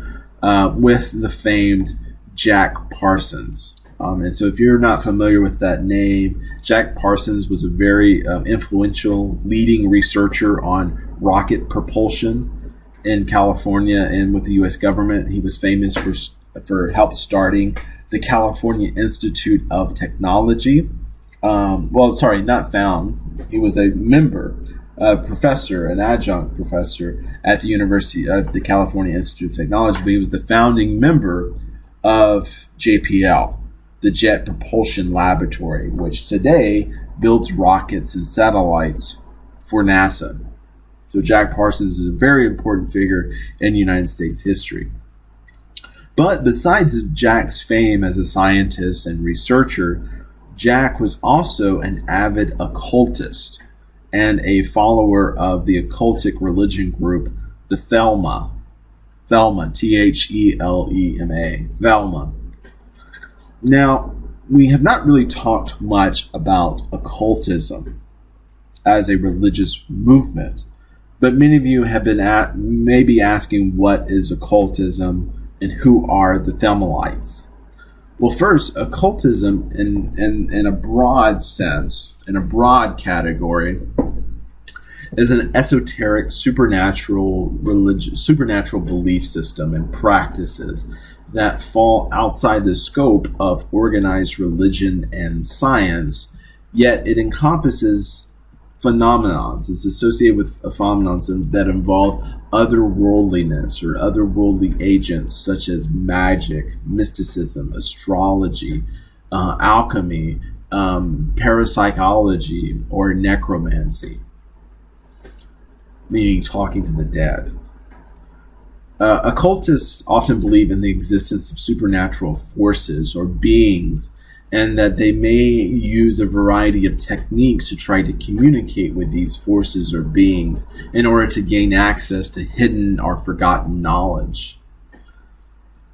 S1: with the famed Jack Parsons. And so if you're not familiar with that name, Jack Parsons was a very influential leading researcher on rocket propulsion in California and with the U.S. government. He was famous for help starting the California Institute of Technology. He was a member, professor, an adjunct professor at the University of the California Institute of Technology, but he was the founding member of JPL, the Jet Propulsion Laboratory, which today builds rockets and satellites for NASA. So Jack Parsons is a very important figure in United States history. But besides Jack's fame as a scientist and researcher, Jack was also an avid occultist and a follower of the occultic religion group, the Thelema, Thelema, Thelema. Now, we have not really talked much about occultism as a religious movement, but many of you have been maybe asking what is occultism and who are the Thelemites. Well, first, occultism in a broad sense in a broad category, is an esoteric supernatural belief system and practices that fall outside the scope of organized religion and science, yet it encompasses phenomenons. It's associated with phenomena that involve otherworldliness or otherworldly agents such as magic, mysticism, astrology, alchemy, parapsychology, or necromancy, meaning talking to the dead. Occultists often believe in the existence of supernatural forces or beings, and that they may use a variety of techniques to try to communicate with these forces or beings in order to gain access to hidden or forgotten knowledge.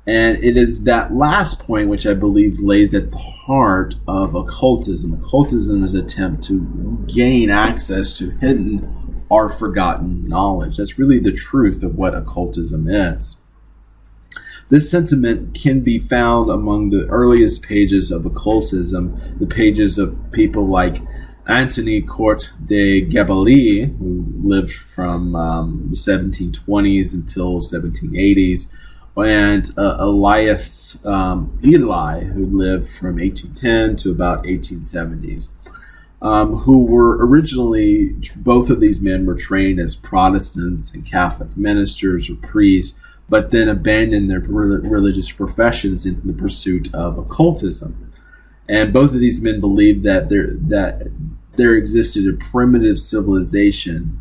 S1: And it is that last point which I believe lays at the heart of occultism. Occultism is an attempt to gain access to hidden or forgotten knowledge. That's really the truth of what occultism is. This sentiment can be found among the earliest pages of occultism, the pages of people like Anthony Court de Gabalis, who lived from the 1720s until 1780s, and Elias Eli, who lived from 1810 to about 1870s. Who were originally, both of these men were trained as Protestants and Catholic ministers or priests, but then abandoned their religious professions in the pursuit of occultism. And both of these men believed that there existed a primitive civilization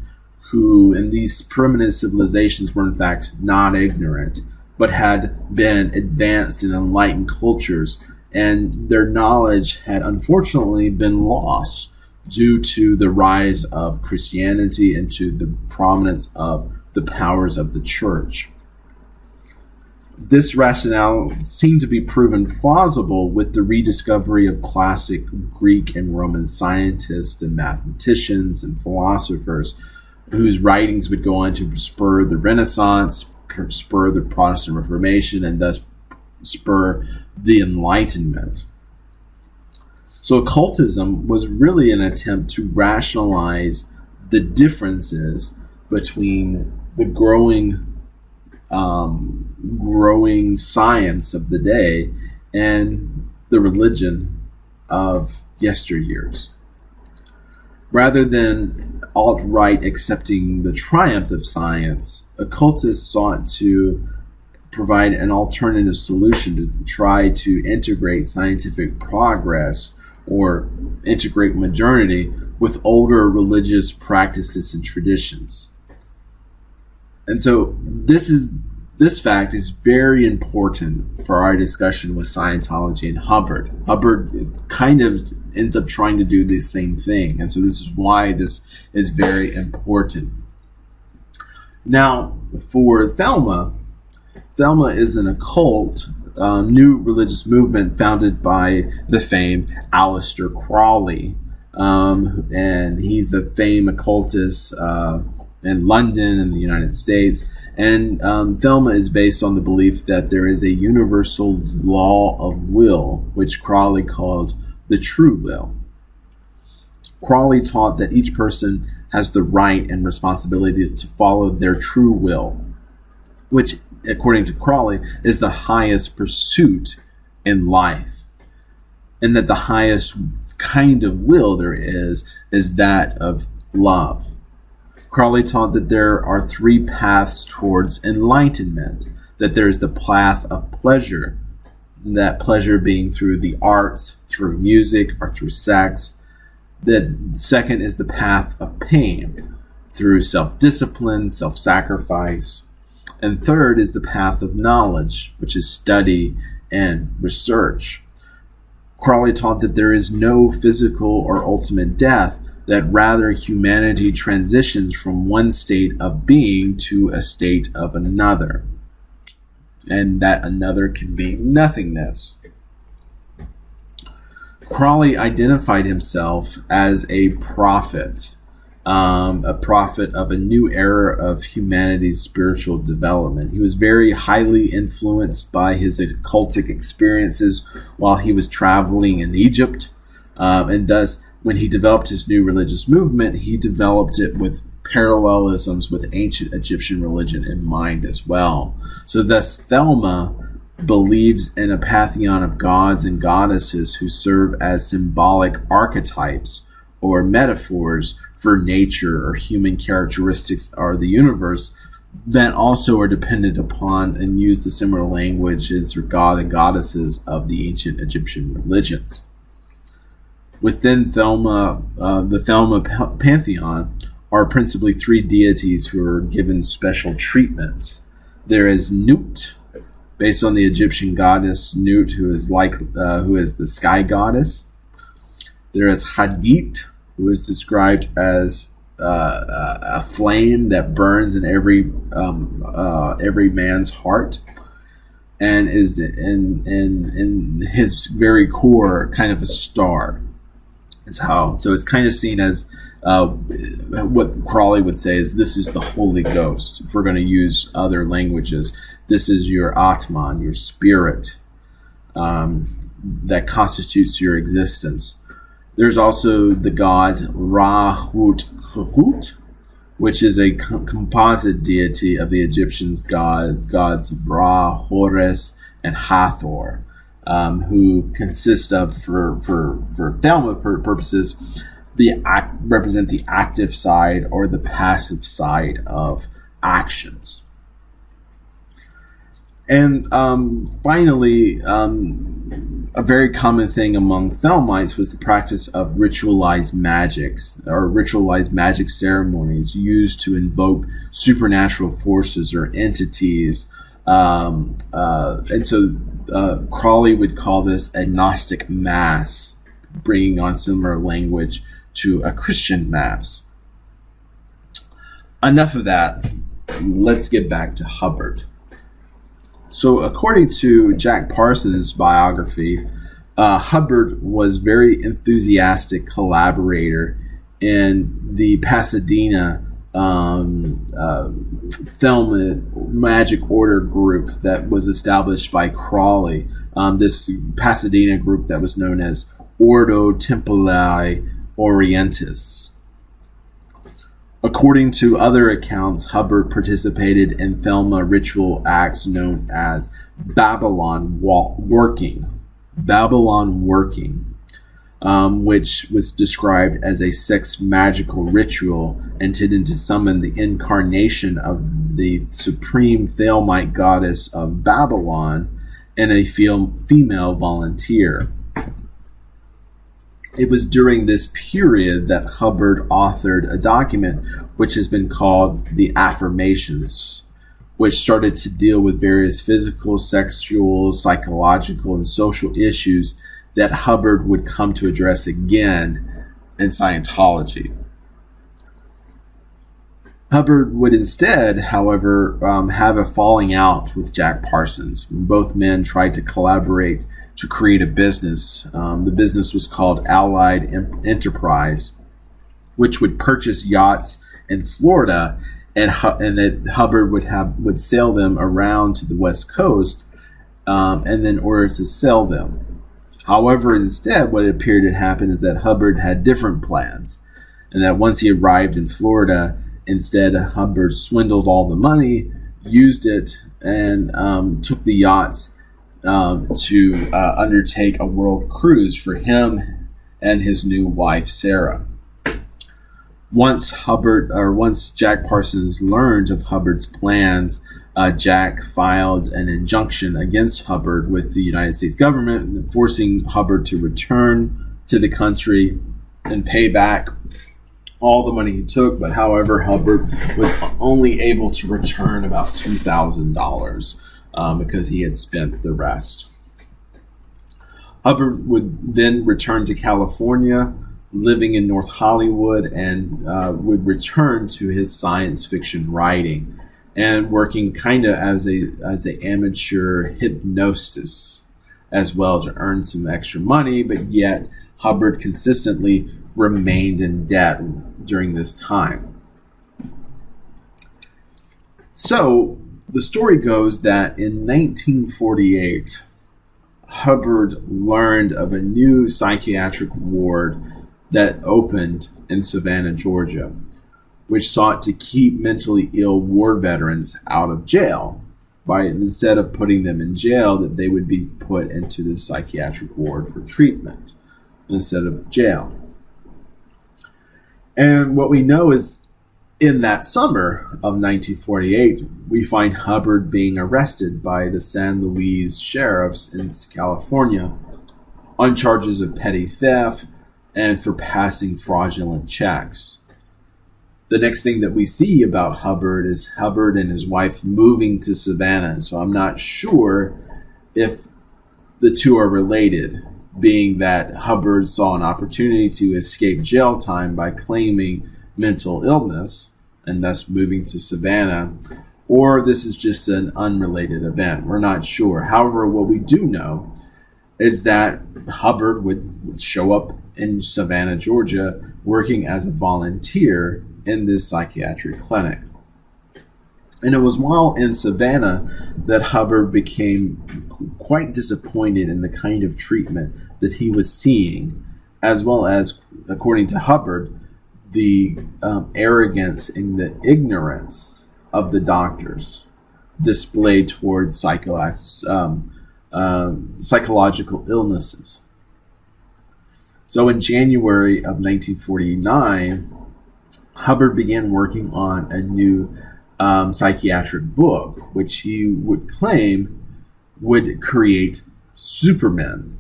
S1: and these primitive civilizations were in fact not ignorant, but had been advanced and enlightened cultures, and their knowledge had unfortunately been lost due to the rise of Christianity and to the prominence of the powers of the church. This rationale seemed to be proven plausible with the rediscovery of classic Greek and Roman scientists and mathematicians and philosophers whose writings would go on to spur the Renaissance, spur the Protestant Reformation, and thus spur the Enlightenment. So occultism was really an attempt to rationalize the differences between the growing science of the day and the religion of yesteryears. Rather than outright accepting the triumph of science, occultists sought to provide an alternative solution to try to integrate scientific progress or integrate modernity with older religious practices and traditions. And so this fact is very important for our discussion with Scientology and Hubbard. Hubbard kind of ends up trying to do the same thing, and so this is why this is very important. Now, for Thelma is an occult, new religious movement founded by the famed Aleister Crowley, and he's a famed occultist in London in the United States. And Thelma is based on the belief that there is a universal law of will, which Crowley called the true will. Crowley taught that each person has the right and responsibility to follow their true will, which, according to Crowley, is the highest pursuit in life, and that the highest kind of will there is that of love. Crowley taught that there are three paths towards enlightenment, that there is the path of pleasure, that pleasure being through the arts, through music, or through sex. The second is the path of pain, through self-discipline, self-sacrifice. And third is the path of knowledge, which is study and research. Crowley taught that there is no physical or ultimate death, that rather humanity transitions from one state of being to a state of another, and that another can be nothingness. Crowley identified himself as a prophet of a new era of humanity's spiritual development. He was very highly influenced by his occultic experiences while he was traveling in Egypt, and thus when he developed his new religious movement, he developed it with parallelisms with ancient Egyptian religion in mind as well. So thus Thelma believes in a pantheon of gods and goddesses who serve as symbolic archetypes or metaphors for nature or human characteristics or the universe that also are dependent upon and use the similar languages or god and goddesses of the ancient Egyptian religions. Within Thelma, the Thelma pantheon are principally three deities who are given special treatment. There is Nut, based on the Egyptian goddess Nut, who is the sky goddess. There is Hadit, who is described as a flame that burns in every man's heart, and is in his very core kind of a star. So it's kind of seen as what Crawley would say is this is the Holy Ghost. If we're going to use other languages, this is your Atman, your spirit that constitutes your existence. There's also the god Ra-Hut, which is a composite deity of the Egyptians gods of Ra, Horus, and Hathor, who consist of, for Thelma purposes, represent the active side or the passive side of actions. And finally, a very common thing among Thelmites was the practice of ritualized magics or ritualized magic ceremonies used to invoke supernatural forces or entities. And so Crawley would call this a Gnostic Mass, bringing on similar language to a Christian Mass. Enough of that. Let's get back to Hubbard. So according to Jack Parsons' biography, Hubbard was very enthusiastic collaborator in the Pasadena Thelma Magic Order group that was established by Crawley. This Pasadena group that was known as Ordo Templi Orientis. According to other accounts, Hubbard participated in Thelma ritual acts known as Babylon working, which was described as a sex magical ritual intended to summon the incarnation of the supreme Thelmite goddess of Babylon and a female volunteer. It was during this period that Hubbard authored a document which has been called the Affirmations, which started to deal with various physical, sexual, psychological, and social issues that Hubbard would come to address again in Scientology. Hubbard would instead, however, have a falling out with Jack Parsons. Both men tried to collaborate to create a business. The business was called Allied Enterprise, which would purchase yachts in Florida, and that Hubbard would sail them around to the West Coast, and then in order to sell them. However, instead, what appeared to happen is that Hubbard had different plans, and that once he arrived in Florida, instead Hubbard swindled all the money, used it, and took the yachts to undertake a world cruise for him and his new wife, Sarah. Once Jack Parsons learned of Hubbard's plans, Jack filed an injunction against Hubbard with the United States government, forcing Hubbard to return to the country and pay back all the money he took. But however, Hubbard was only able to return about $2,000 because he had spent the rest. Hubbard would then return to California, living in North Hollywood, and would return to his science fiction writing and working kind of as a amateur hypnotist as well to earn some extra money. But yet Hubbard consistently remained in debt during this time. So the story goes that in 1948, Hubbard learned of a new psychiatric ward that opened in Savannah, Georgia, which sought to keep mentally ill war veterans out of jail by, instead of putting them in jail, that they would be put into the psychiatric ward for treatment instead of jail. And what we know is in that summer of 1948, we find Hubbard being arrested by the San Luis sheriffs in California on charges of petty theft and for passing fraudulent checks. The next thing that we see about Hubbard is Hubbard and his wife moving to Savannah. So I'm not sure if the two are related, being that Hubbard saw an opportunity to escape jail time by claiming mental illness and thus moving to Savannah, or this is just an unrelated event. We're not sure. However, what we do know is that Hubbard would show up in Savannah, Georgia, working as a volunteer in this psychiatric clinic. And it was while in Savannah that Hubbard became quite disappointed in the kind of treatment that he was seeing, as well as, according to Hubbard, the arrogance and the ignorance of the doctors displayed towards psychological illnesses. So in January of 1949, Hubbard began working on a new psychiatric book, which he would claim would create supermen.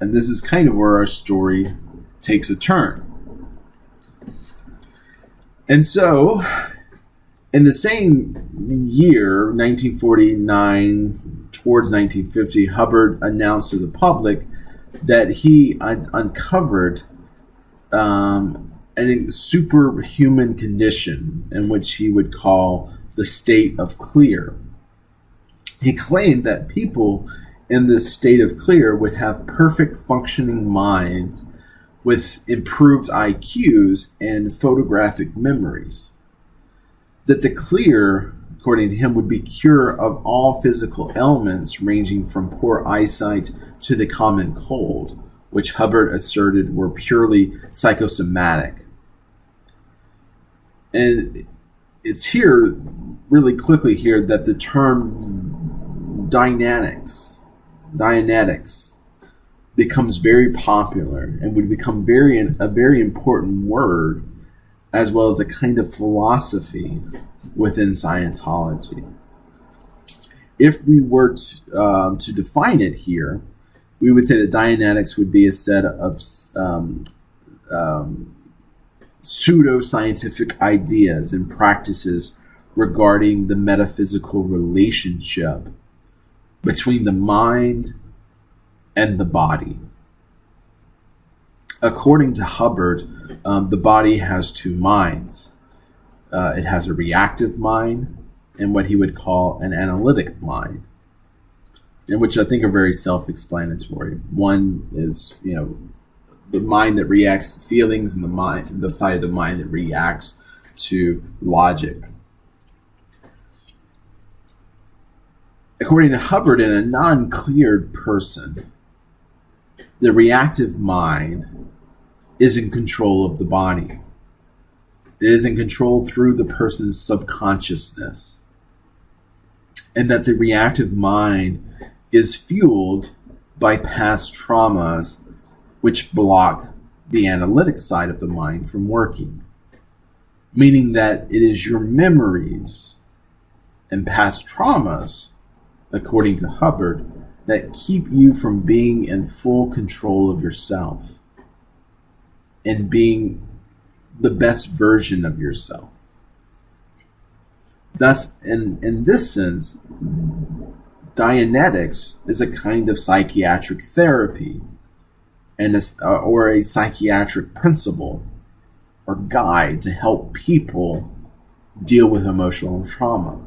S1: And this is kind of where our story takes a turn. And so, in the same year, 1949, towards 1950, Hubbard announced to the public that he uncovered a superhuman condition in which he would call the state of clear. He claimed that people in this state of clear would have perfect functioning minds with improved IQs and photographic memories. That the clear, according to him, would be cure of all physical ailments ranging from poor eyesight to the common cold, which Hubbard asserted were purely psychosomatic. And it's here, really quickly here, that the term Dianetics becomes very popular and would become a very important word, as well as a kind of philosophy within Scientology. If we were to define it here, we would say that Dianetics would be a set of pseudo-scientific ideas and practices regarding the metaphysical relationship between the mind and the body. According to Hubbard, the body has two minds. It has a reactive mind and what he would call an analytic mind, and which I think are very self-explanatory. One is, the mind that reacts to feelings, and the side of the mind that reacts to logic. According to Hubbard, in a non-cleared person, the reactive mind is in control of the body. It is in control through the person's subconsciousness. And that the reactive mind is fueled by past traumas, which block the analytic side of the mind from working. Meaning that it is your memories and past traumas, according to Hubbard, that keep you from being in full control of yourself and being the best version of yourself. Thus, in this sense, Dianetics is a kind of psychiatric therapy or a psychiatric principle or guide to help people deal with emotional trauma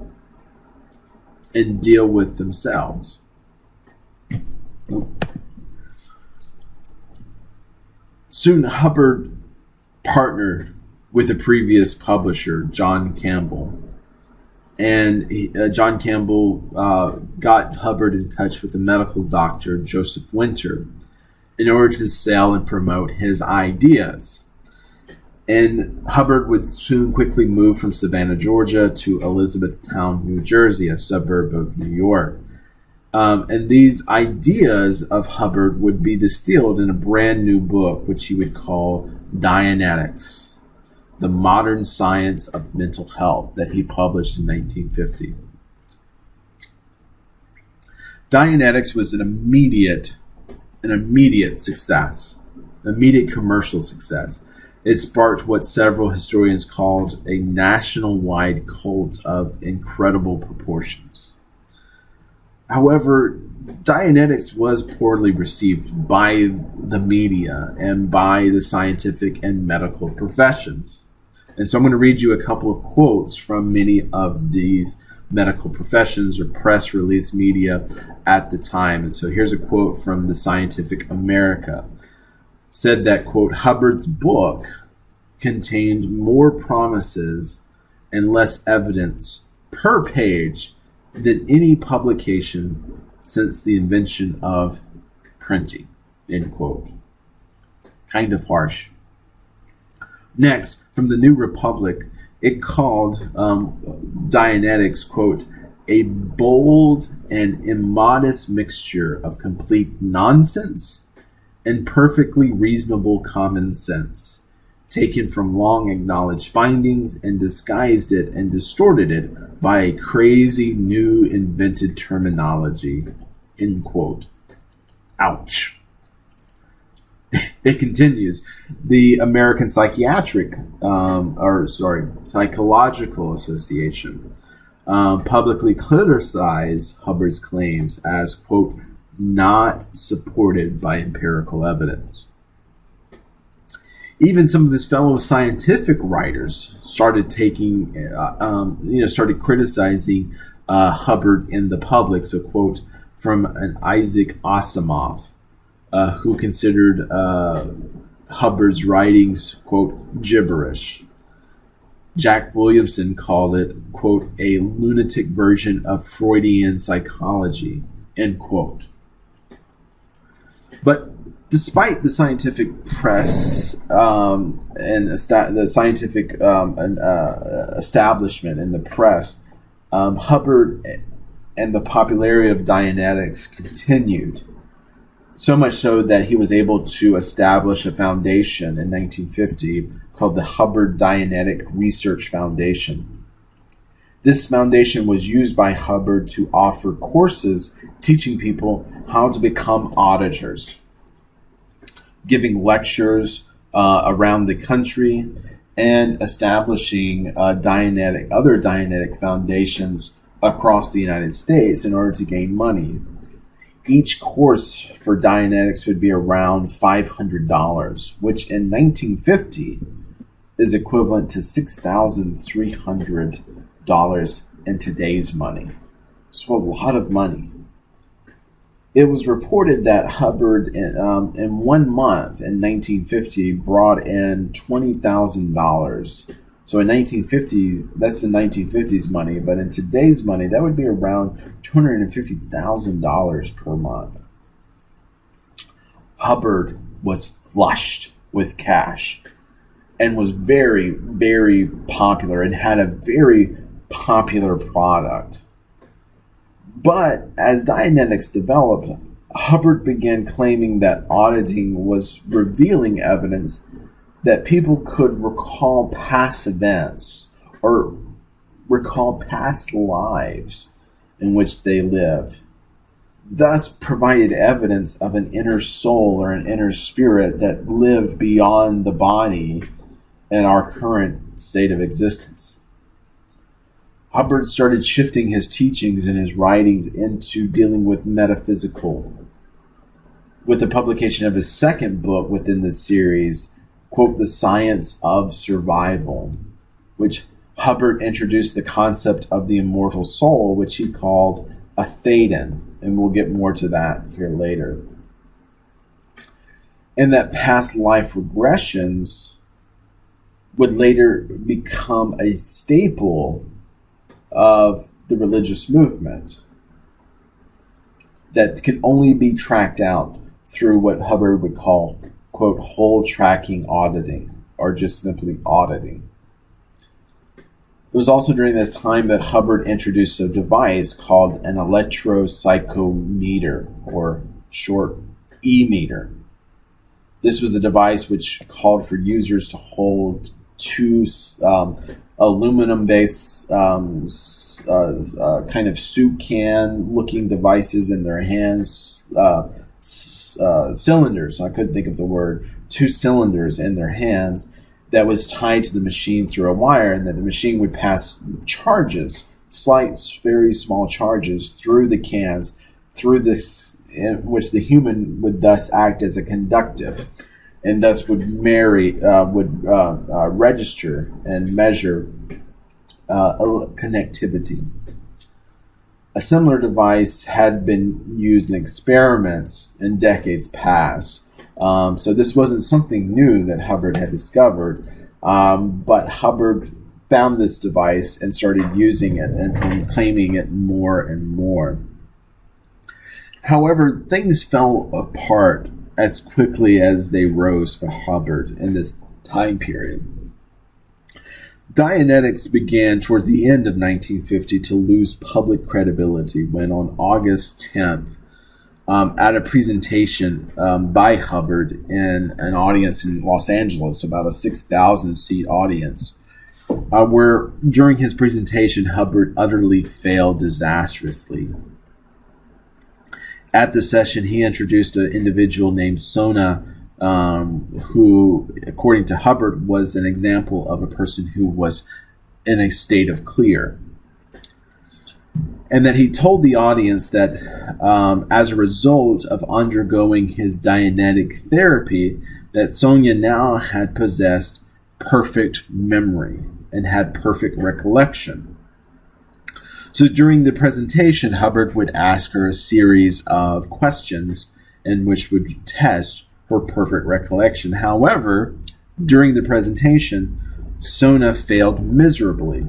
S1: and deal with themselves. Soon Hubbard partnered with a previous publisher, John Campbell. And John Campbell got Hubbard in touch with a medical doctor, Joseph Winter. in order to sell and promote his ideas. And Hubbard would soon quickly move from Savannah, Georgia to Elizabethtown, New Jersey, a suburb of New York. And these ideas of Hubbard would be distilled in a brand new book, which he would call Dianetics, the Modern Science of Mental Health, that he published in 1950. Dianetics was an immediate success, immediate commercial success. It sparked what several historians called a national-wide cult of incredible proportions. However, Dianetics was poorly received by the media and by the scientific and medical professions. And so I'm going to read you a couple of quotes from many of these medical professions or press release media at the time. And so here's a quote from the Scientific America. Said that, quote, Hubbard's book contained more promises and less evidence per page than any publication since the invention of printing, end quote. Kind of harsh. Next, from the New Republic, it called Dianetics, quote, a bold and immodest mixture of complete nonsense and perfectly reasonable common sense, taken from long acknowledged findings and disguised it and distorted it by a crazy new invented terminology, end quote. Ouch. It continues. The American Psychological Association publicly criticized Hubbard's claims as, quote, not supported by empirical evidence. Even some of his fellow scientific writers started started criticizing Hubbard in the public. So, quote from an Isaac Asimov, who considered Hubbard's writings, quote, gibberish. Jack Williamson called it, quote, a lunatic version of Freudian psychology, end quote. But despite the scientific press and the scientific establishment and the press, Hubbard and the popularity of Dianetics continued. So much so that he was able to establish a foundation in 1950 called the Hubbard Dianetic Research Foundation. This foundation was used by Hubbard to offer courses teaching people how to become auditors, giving lectures around the country, and establishing other Dianetic foundations across the United States in order to gain money. Each course for Dianetics would be around $500, which in 1950 is equivalent to $6,300 in today's money. So a lot of money. It was reported that Hubbard, in 1 month in 1950, brought in $20,000. So in 1950s, that's the 1950s money, but in today's money, that would be around $250,000 per month. Hubbard was flushed with cash and was very, very popular and had a very popular product. But as Dianetics developed, Hubbard began claiming that auditing was revealing evidence that people could recall past events or recall past lives in which they live, thus provided evidence of an inner soul or an inner spirit that lived beyond the body and our current state of existence. Hubbard started shifting his teachings and his writings into dealing with metaphysical. With the publication of his second book within this series, quote, The Science of Survival, which Hubbard introduced the concept of the immortal soul, which he called a thetan, and we'll get more to that here later. And that past life regressions would later become a staple of the religious movement that can only be tracked out through what Hubbard would call, quote, whole tracking auditing, or just simply auditing. It was also during this time that Hubbard introduced a device called an electropsychometer, or short E-meter. This was a device which called for users to hold two aluminum-based kind of soup can-looking devices in their hands, cylinders. I couldn't think of the word. 2 cylinders in their hands that was tied to the machine through a wire, and that the machine would pass charges, slight, very small charges, through the cans, through this, in which the human would thus act as a conductive, and thus would register and measure connectivity. A similar device had been used in experiments in decades past. So this wasn't something new that Hubbard had discovered, but Hubbard found this device and started using it and claiming it more and more. However, things fell apart as quickly as they rose for Hubbard in this time period. Dianetics began towards the end of 1950 to lose public credibility when on August 10th, at a presentation by Hubbard in an audience in Los Angeles, about a 6,000-seat audience, where during his presentation, Hubbard utterly failed disastrously. At the session, he introduced an individual named Sona, who, according to Hubbard, was an example of a person who was in a state of clear. And that he told the audience that as a result of undergoing his Dianetic therapy, that Sonia now had possessed perfect memory and had perfect recollection. So during the presentation, Hubbard would ask her a series of questions in which would test her perfect recollection. However, during the presentation, Sona failed miserably,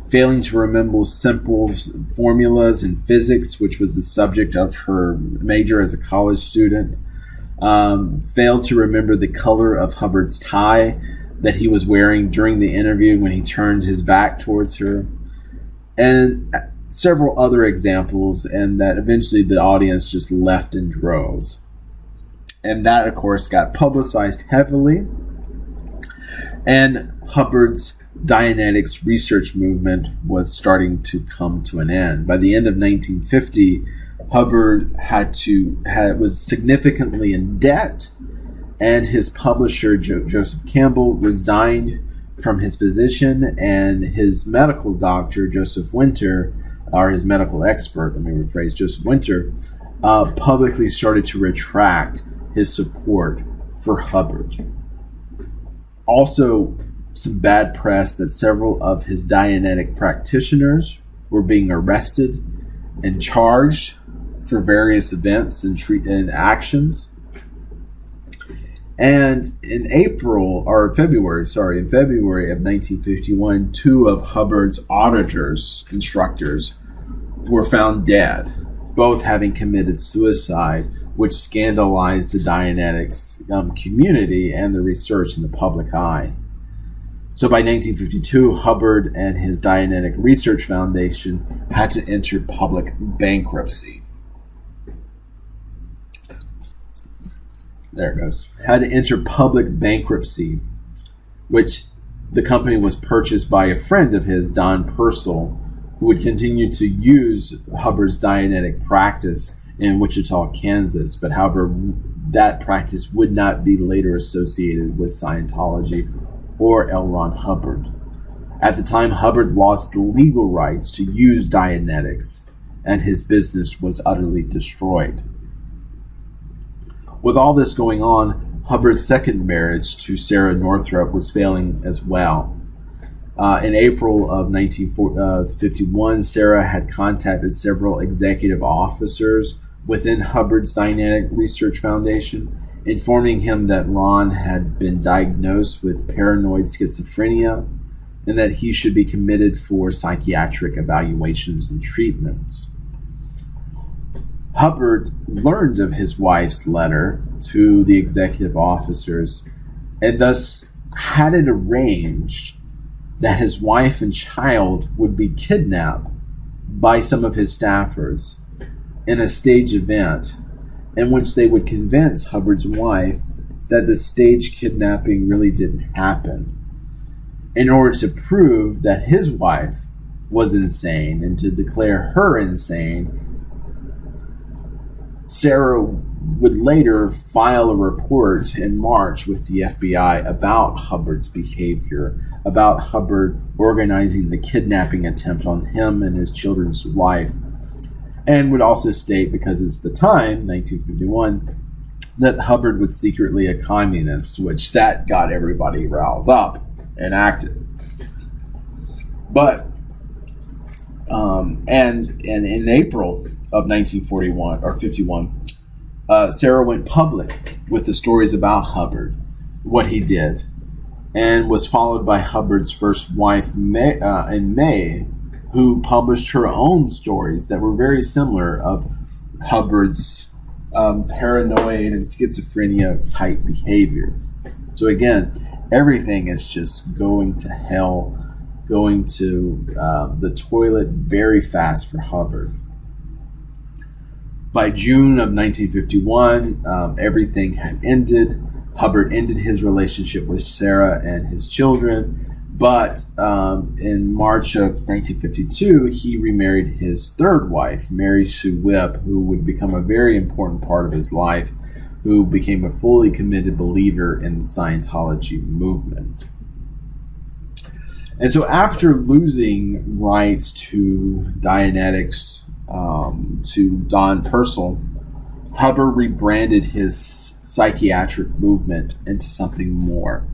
S1: failing to remember simple formulas in physics, which was the subject of her major as a college student, failed to remember the color of Hubbard's tie that he was wearing during the interview when he turned his back towards her, and several other examples, and that eventually the audience just left in droves. And that, of course, got publicized heavily, and Hubbard's Dianetics research movement was starting to come to an end. By the end of 1950, Hubbard was significantly in debt, and his publisher, Joseph Campbell, resigned from his position, and his medical doctor, Joseph Winter, or his medical expert, let me rephrase, Joseph Winter, publicly started to retract his support for Hubbard. Also, some bad press that several of his Dianetic practitioners were being arrested and charged for various events and actions. And in February of 1951, 2 of Hubbard's instructors, were found dead, both having committed suicide, which scandalized the Dianetics community and the research in the public eye. So by 1952, Hubbard and his Dianetic Research Foundation had to enter public bankruptcy. There it goes. Had to enter public bankruptcy, which the company was purchased by a friend of his, Don Purcell, who would continue to use Hubbard's Dianetic practice in Wichita, Kansas. But however, that practice would not be later associated with Scientology or L. Ron Hubbard. At the time, Hubbard lost the legal rights to use Dianetics, and his business was utterly destroyed. With all this going on, Hubbard's second marriage to Sarah Northrup was failing as well. In April of 1951, Sarah had contacted several executive officers within Hubbard's Dianetic Research Foundation, informing him that Ron had been diagnosed with paranoid schizophrenia and that he should be committed for psychiatric evaluations and treatments. Hubbard learned of his wife's letter to the executive officers and thus had it arranged that his wife and child would be kidnapped by some of his staffers in a stage event in which they would convince Hubbard's wife that the stage kidnapping really didn't happen, in order to prove that his wife was insane and to declare her insane. Sarah would later file a report in March with the FBI about Hubbard's behavior, about Hubbard organizing the kidnapping attempt on him and his children's life, and would also state, because it's the time, 1951, that Hubbard was secretly a communist, which that got everybody riled up and active. But and in April of 1941 or 51, Sarah went public with the stories about Hubbard, what he did, and was followed by Hubbard's first wife in May, who published her own stories that were very similar of Hubbard's paranoid and schizophrenia type behaviors. So again, everything is just going to hell, going to the toilet very fast for Hubbard. By June of 1951, everything had ended. Hubbard ended his relationship with Sarah and his children, but in March of 1952, he remarried his third wife, Mary Sue Whipp, who would become a very important part of his life, who became a fully committed believer in the Scientology movement. And so after losing rights to Dianetics to Don Purcell, Hubbard rebranded his psychiatric movement into something more.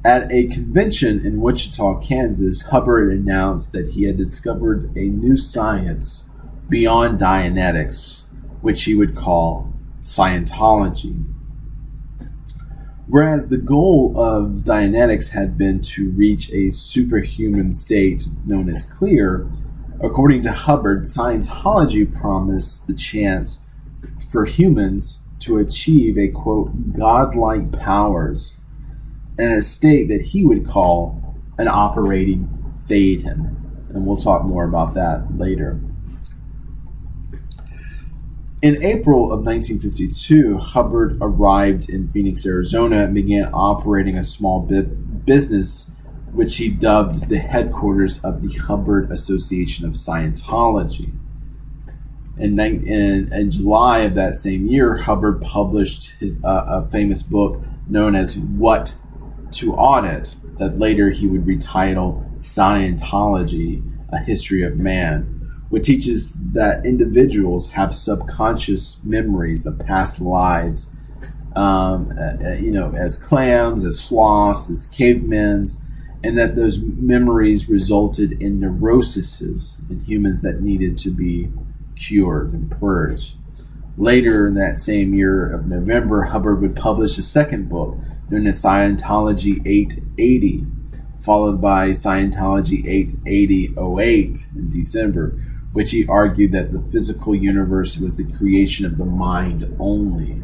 S1: At a convention in Wichita, Kansas, Hubbard announced that he had discovered a new science beyond Dianetics, which he would call Scientology. Whereas the goal of Dianetics had been to reach a superhuman state known as clear, according to Hubbard, Scientology promised the chance for humans to achieve a, quote, godlike powers in a state that he would call an operating thetan. And we'll talk more about that later. In April of 1952, Hubbard arrived in Phoenix, Arizona, and began operating a small business which he dubbed the headquarters of the Hubbard Association of Scientology. In July of that same year, Hubbard published a famous book known as What to Audit, that later he would retitle Scientology, A History of Man, which teaches that individuals have subconscious memories of past lives, as clams, as sloths, as cavemen, and that those memories resulted in neuroses in humans that needed to be cured and purged. Later in that same year of November, Hubbard would publish a second book known as Scientology 880, followed by Scientology 880-08 in December, which he argued that the physical universe was the creation of the mind only.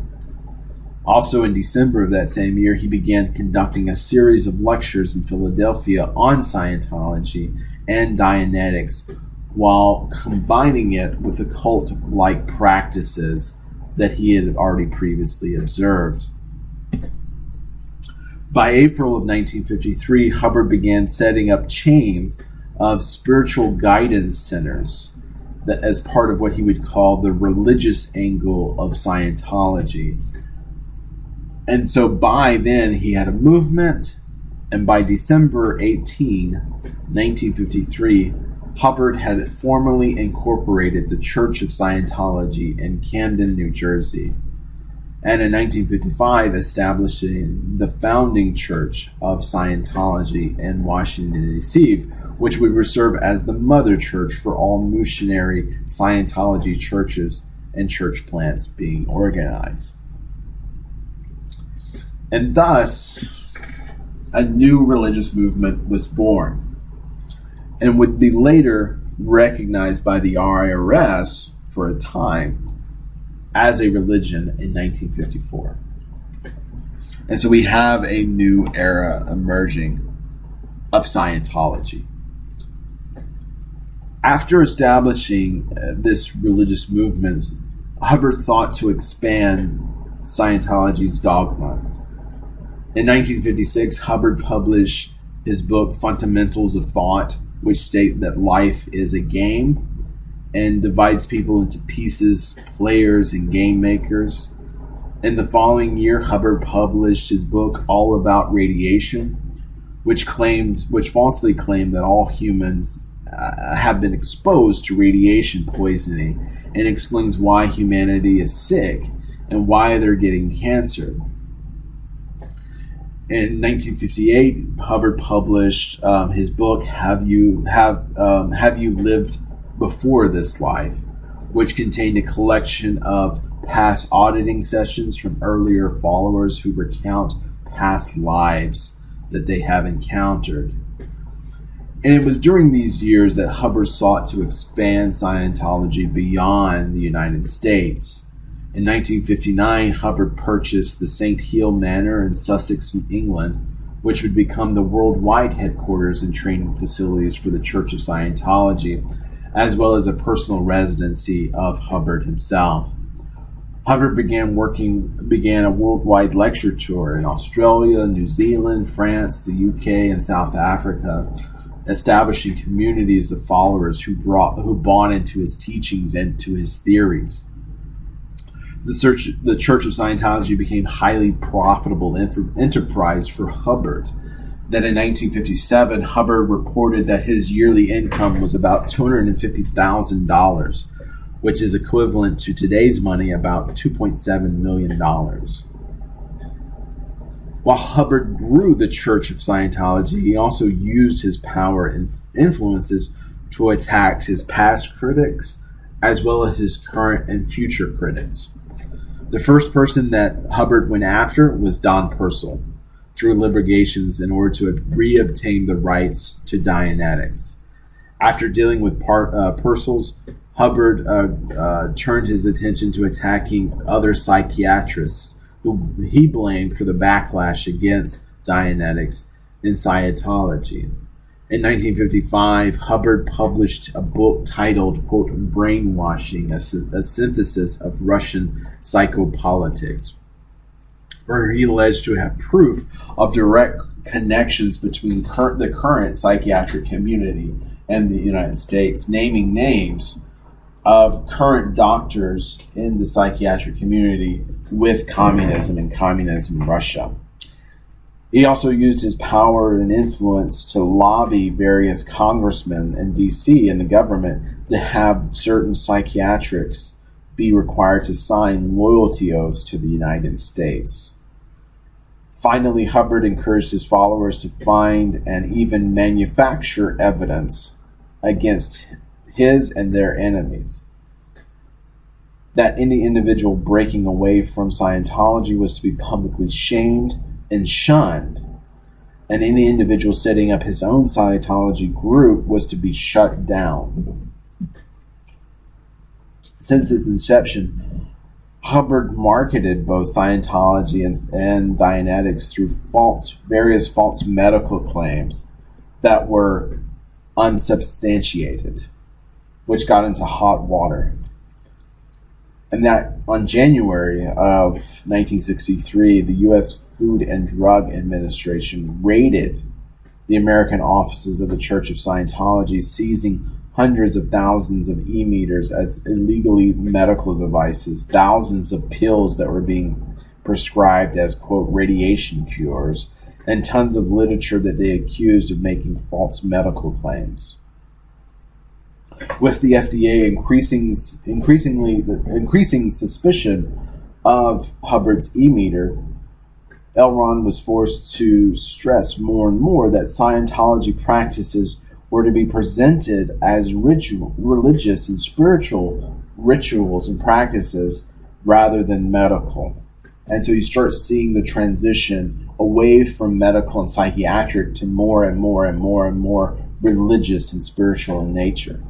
S1: Also in December of that same year, he began conducting a series of lectures in Philadelphia on Scientology and Dianetics, while combining it with occult-like practices that he had already previously observed. By April of 1953, Hubbard began setting up chains of spiritual guidance centers that as part of what he would call the religious angle of Scientology. And so by then he had a movement, and by December 18, 1953, Hubbard had formally incorporated the Church of Scientology in Camden, New Jersey, and in 1955 establishing the founding Church of Scientology in Washington, D.C., which would serve as the mother church for all missionary Scientology churches and church plants being organized. And thus, a new religious movement was born, and would be later recognized by the IRS for a time as a religion in 1954. And so we have a new era emerging of Scientology. After establishing this religious movement, Hubbard sought to expand Scientology's dogma. In 1956, Hubbard published his book Fundamentals of Thought, which state that life is a game and divides people into pieces, players, and game makers. In the following year, Hubbard published his book All About Radiation, which falsely claimed that all humans have been exposed to radiation poisoning, and explains why humanity is sick and why they're getting cancer. In 1958, Hubbard published his book Have You Lived Before This Life, which contained a collection of past auditing sessions from earlier followers who recount past lives that they have encountered. And it was during these years that Hubbard sought to expand Scientology beyond the United States. In 1959, Hubbard purchased the St. Hill Manor in Sussex, England, which would become the worldwide headquarters and training facilities for the Church of Scientology, as well as a personal residency of Hubbard himself. Hubbard began a worldwide lecture tour in Australia, New Zealand, France, the UK, and South Africa, establishing communities of followers who bought into his teachings and to his theories. The Church of Scientology became a highly profitable enterprise for Hubbard. Then in 1957, Hubbard reported that his yearly income was about $250,000, which is equivalent to today's money about $2.7 million. While Hubbard grew the Church of Scientology, he also used his power and influences to attack his past critics as well as his current and future critics. The first person that Hubbard went after was Don Purcell through litigations in order to reobtain the rights to Dianetics. After dealing with Purcell's, Hubbard turned his attention to attacking other psychiatrists who he blamed for the backlash against Dianetics in Scientology. In 1955, Hubbard published a book titled, quote, Brainwashing, a synthesis of Russian psychopolitics, where he alleged to have proof of direct connections between the current psychiatric community and the United States, naming names of current doctors in the psychiatric community with communism and communism Russia. He also used his power and influence to lobby various congressmen in D.C. and the government to have certain psychiatrists be required to sign loyalty oaths to the United States. Finally, Hubbard encouraged his followers to find and even manufacture evidence against his and their enemies, that any individual breaking away from Scientology was to be publicly shamed and shunned, and any individual setting up his own Scientology group was to be shut down. Since its inception, Hubbard marketed both Scientology and Dianetics through various false medical claims that were unsubstantiated, which got into hot water. And that on January of 1963, the U.S. Food and Drug Administration raided the American offices of the Church of Scientology, seizing hundreds of thousands of e-meters as illegally medical devices, thousands of pills that were being prescribed as, quote, radiation cures, and tons of literature that they accused of making false medical claims. With the FDA increasing suspicion of Hubbard's e-meter, L. Ron was forced to stress more and more that Scientology practices were to be presented as religious and spiritual rituals and practices rather than medical. And so you start seeing the transition away from medical and psychiatric to more and more and more and more religious and spiritual in nature.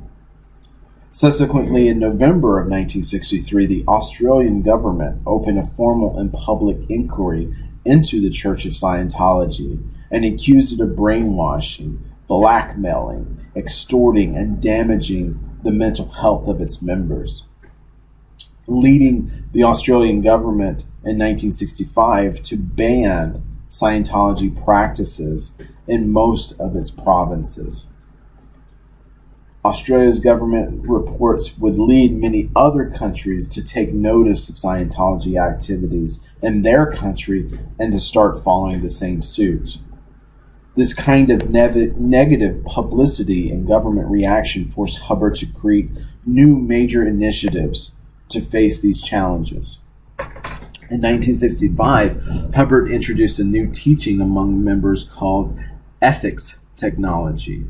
S1: Subsequently, in November of 1963, the Australian government opened a formal and public inquiry into the Church of Scientology and accused it of brainwashing, blackmailing, extorting, and damaging the mental health of its members, leading the Australian government in 1965 to ban Scientology practices in most of its provinces. Australia's government reports would lead many other countries to take notice of Scientology activities in their country and to start following the same suit. This kind of negative publicity and government reaction forced Hubbard to create new major initiatives to face these challenges. In 1965, Hubbard introduced a new teaching among members called ethics technology,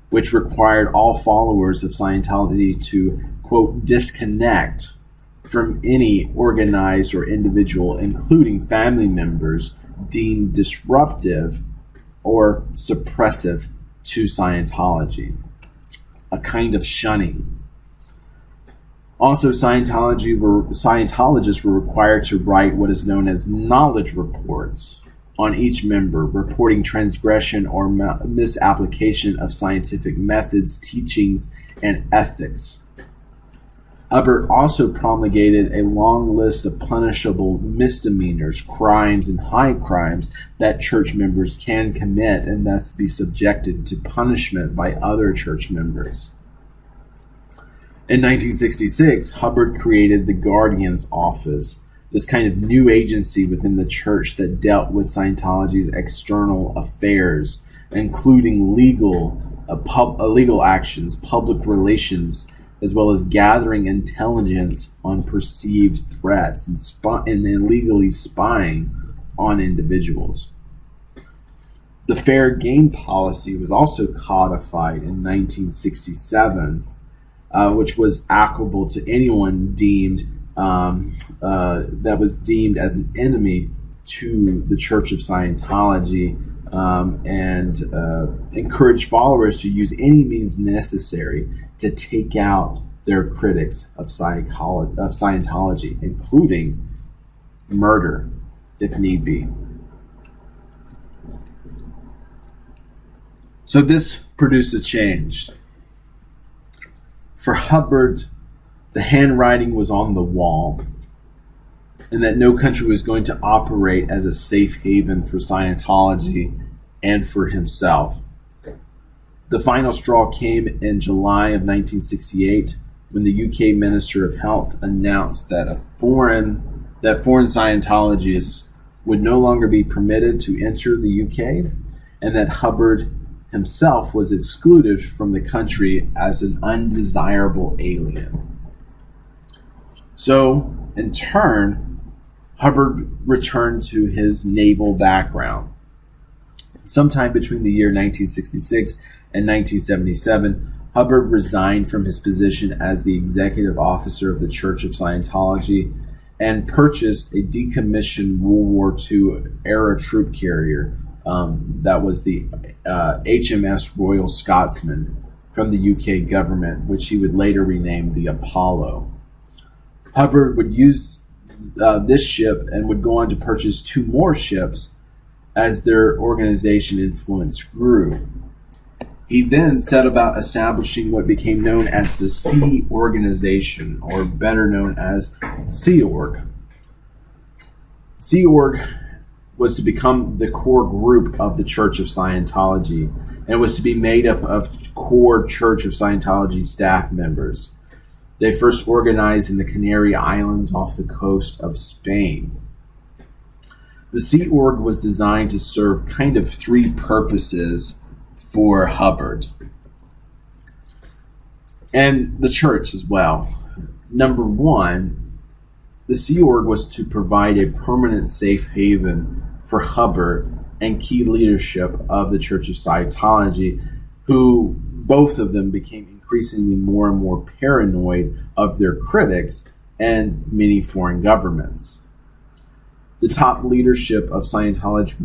S1: which required all followers of Scientology to, quote, disconnect from any organized or individual, including family members, deemed disruptive or suppressive to Scientology, a kind of shunning. Also, Scientologists were required to write what is known as knowledge reports on each member, reporting transgression or misapplication of scientific methods, teachings, and ethics. Hubbard also promulgated a long list of punishable misdemeanors, crimes, and high crimes that church members can commit and thus be subjected to punishment by other church members. In 1966, Hubbard created the Guardian's Office, this kind of new agency within the church that dealt with Scientology's external affairs, including legal actions, public relations, as well as gathering intelligence on perceived threats and illegally spying on individuals. The fair game policy was also codified in 1967, which was applicable to anyone that was deemed as an enemy to the Church of Scientology, and encouraged followers to use any means necessary to take out their critics of Scientology, including murder, if need be. So this produced a change. For Hubbard, the handwriting was on the wall, and that no country was going to operate as a safe haven for Scientology and for himself. The final straw came in July of 1968 when the UK Minister of Health announced that foreign Scientologists would no longer be permitted to enter the UK, and that Hubbard himself was excluded from the country as an undesirable alien. So, in turn, Hubbard returned to his naval background. Sometime between the year 1966 and 1977, Hubbard resigned from his position as the executive officer of the Church of Scientology and purchased a decommissioned World War II era troop carrier that was the HMS Royal Scotsman from the UK government, which he would later rename the Apollo. Hubbard would use this ship and would go on to purchase 2 more ships as their organization influence grew. He then set about establishing what became known as the Sea Organization, or better known as Sea Org. Sea Org was to become the core group of the Church of Scientology, and was to be made up of core Church of Scientology staff members. They first organized in the Canary Islands off the coast of Spain. The Sea Org was designed to serve kind of 3 purposes for Hubbard and the church as well. Number 1, the Sea Org was to provide a permanent safe haven for Hubbard and key leadership of the Church of Scientology, who both of them became increasingly more and more paranoid of their critics and many foreign governments. The top leadership of Scientology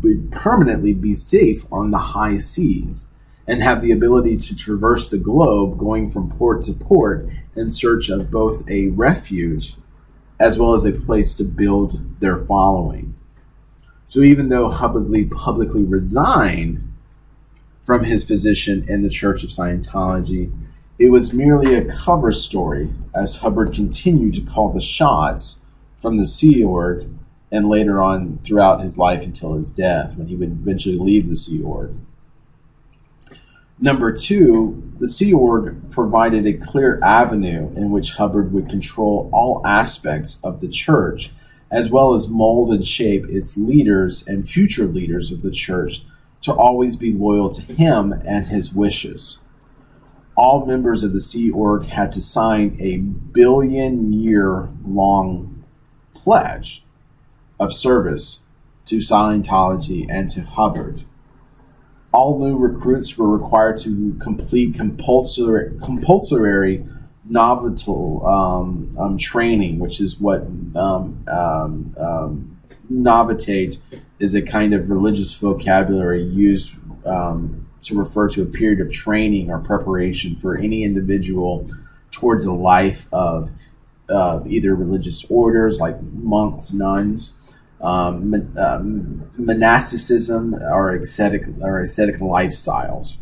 S1: would permanently be safe on the high seas, and have the ability to traverse the globe, going from port to port in search of both a refuge as well as a place to build their following. So even though Hubbard publicly resigned from his position in the Church of Scientology, it was merely a cover story, as Hubbard continued to call the shots from the Sea Org, and later on throughout his life until his death, when he would eventually leave the Sea Org. Number two, the Sea Org provided a clear avenue in which Hubbard would control all aspects of the church, as well as mold and shape its leaders and future leaders of the church to always be loyal to him and his wishes. All members of the Sea Org had to sign a billion-year-long pledge of service to Scientology and to Hubbard. All new recruits were required to complete compulsory novital training, which is what novitate is a kind of religious vocabulary used to refer to a period of training or preparation for any individual towards a life of either religious orders like monks, nuns, monasticism, or ascetic lifestyles.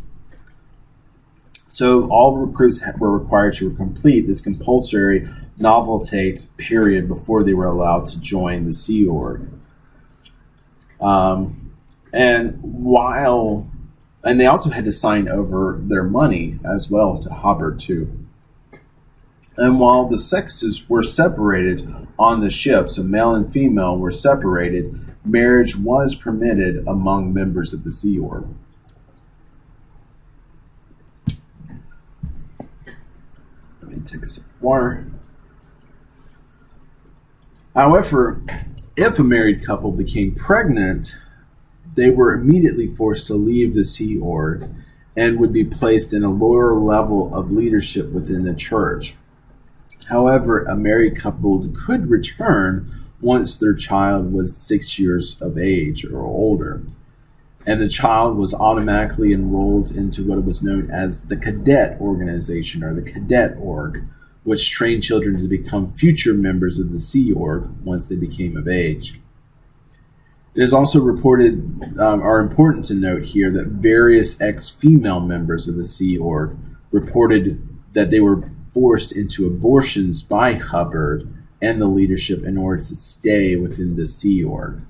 S1: So all recruits were required to complete this compulsory novitate period before they were allowed to join the Sea Org. And they also had to sign over their money as well to Hubbard too. And while the sexes were separated on the ship, so male and female were separated, marriage was permitted among members of the Sea Org. Let me take a sip of water. However, if a married couple became pregnant, they were immediately forced to leave the Sea Org and would be placed in a lower level of leadership within the church. However, a married couple could return once their child was 6 years of age or older, and the child was automatically enrolled into what was known as the cadet organization, or the cadet org, which trained children to become future members of the Sea Org once they became of age. It is also reported, or important to note here, that various ex-female members of the Sea Org reported that they were forced into abortions by Hubbard and the leadership in order to stay within the Sea Org.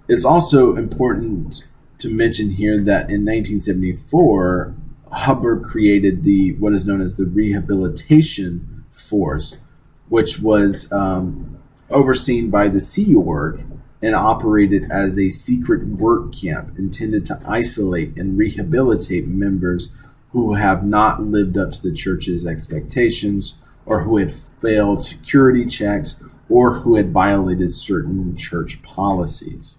S1: It's also important to mention here that in 1974, Hubbard created what is known as the Rehabilitation Force, which was overseen by the Sea Org and operated as a secret work camp intended to isolate and rehabilitate members who have not lived up to the church's expectations, or who had failed security checks, or who had violated certain church policies.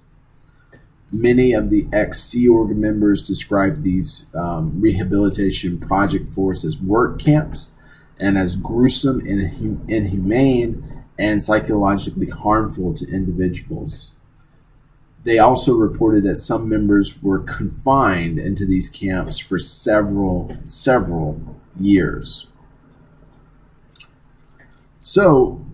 S1: Many of the ex-Sea Org members described these rehabilitation project force as work camps and as gruesome and inhumane and psychologically harmful to individuals. They also reported that some members were confined into these camps for several years. So,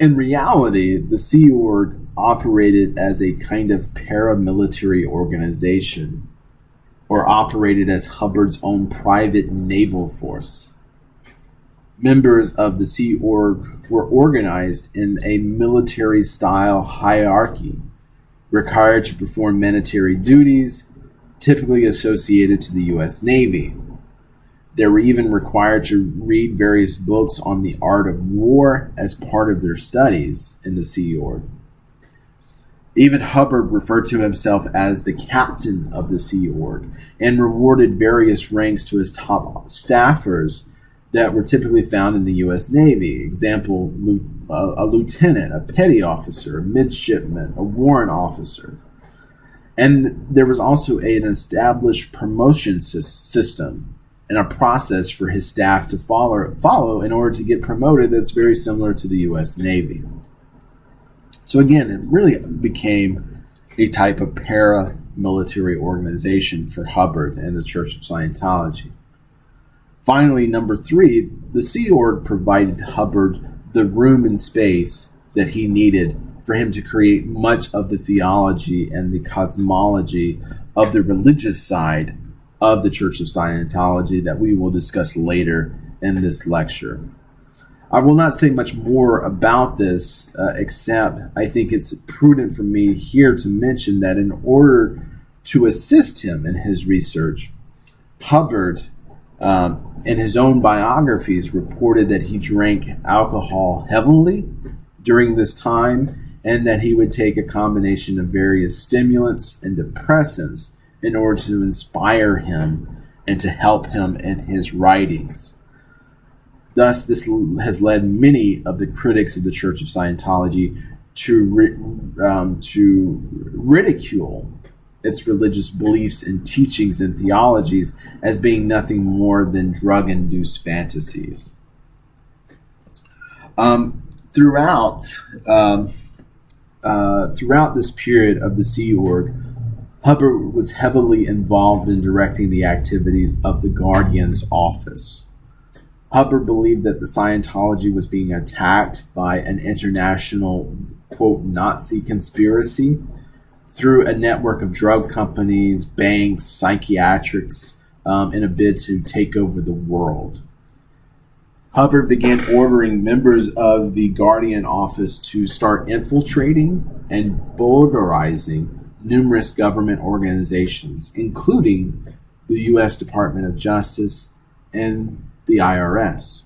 S1: in reality, the Sea Org operated as a kind of paramilitary organization, or operated as Hubbard's own private naval force. Members of the Sea Org were organized in a military-style hierarchy, required to perform military duties, typically associated to the U.S. Navy. They were even required to read various books on the art of war as part of their studies in the Sea Org. Even Hubbard referred to himself as the captain of the Sea Org and rewarded various ranks to his top staffers that were typically found in the U.S. Navy. Example, a lieutenant, a petty officer, a midshipman, a warrant officer. And there was also an established promotion system and a process for his staff to follow in order to get promoted that's very similar to the U.S. Navy. So again, it really became a type of military organization for Hubbard and the Church of Scientology. Finally, number 3, the Sea Org provided Hubbard the room and space that he needed for him to create much of the theology and the cosmology of the religious side of the Church of Scientology that we will discuss later in this lecture. I will not say much more about this, except I think it's prudent for me here to mention that in order to assist him in his research, Hubbard, in his own biographies, reported that he drank alcohol heavily during this time, and that he would take a combination of various stimulants and depressants in order to inspire him and to help him in his writings. Thus, this has led many of the critics of the Church of Scientology to ridicule its religious beliefs and teachings and theologies as being nothing more than drug-induced fantasies. Throughout this period of the Sea Org, Hubbard was heavily involved in directing the activities of the Guardian's office. Hubbard believed that the Scientology was being attacked by an international, quote, Nazi conspiracy through a network of drug companies, banks, psychiatrics, in a bid to take over the world. Hubbard began ordering members of the Guardian office to start infiltrating and bulgarizing numerous government organizations, including the U.S. Department of Justice and the IRS.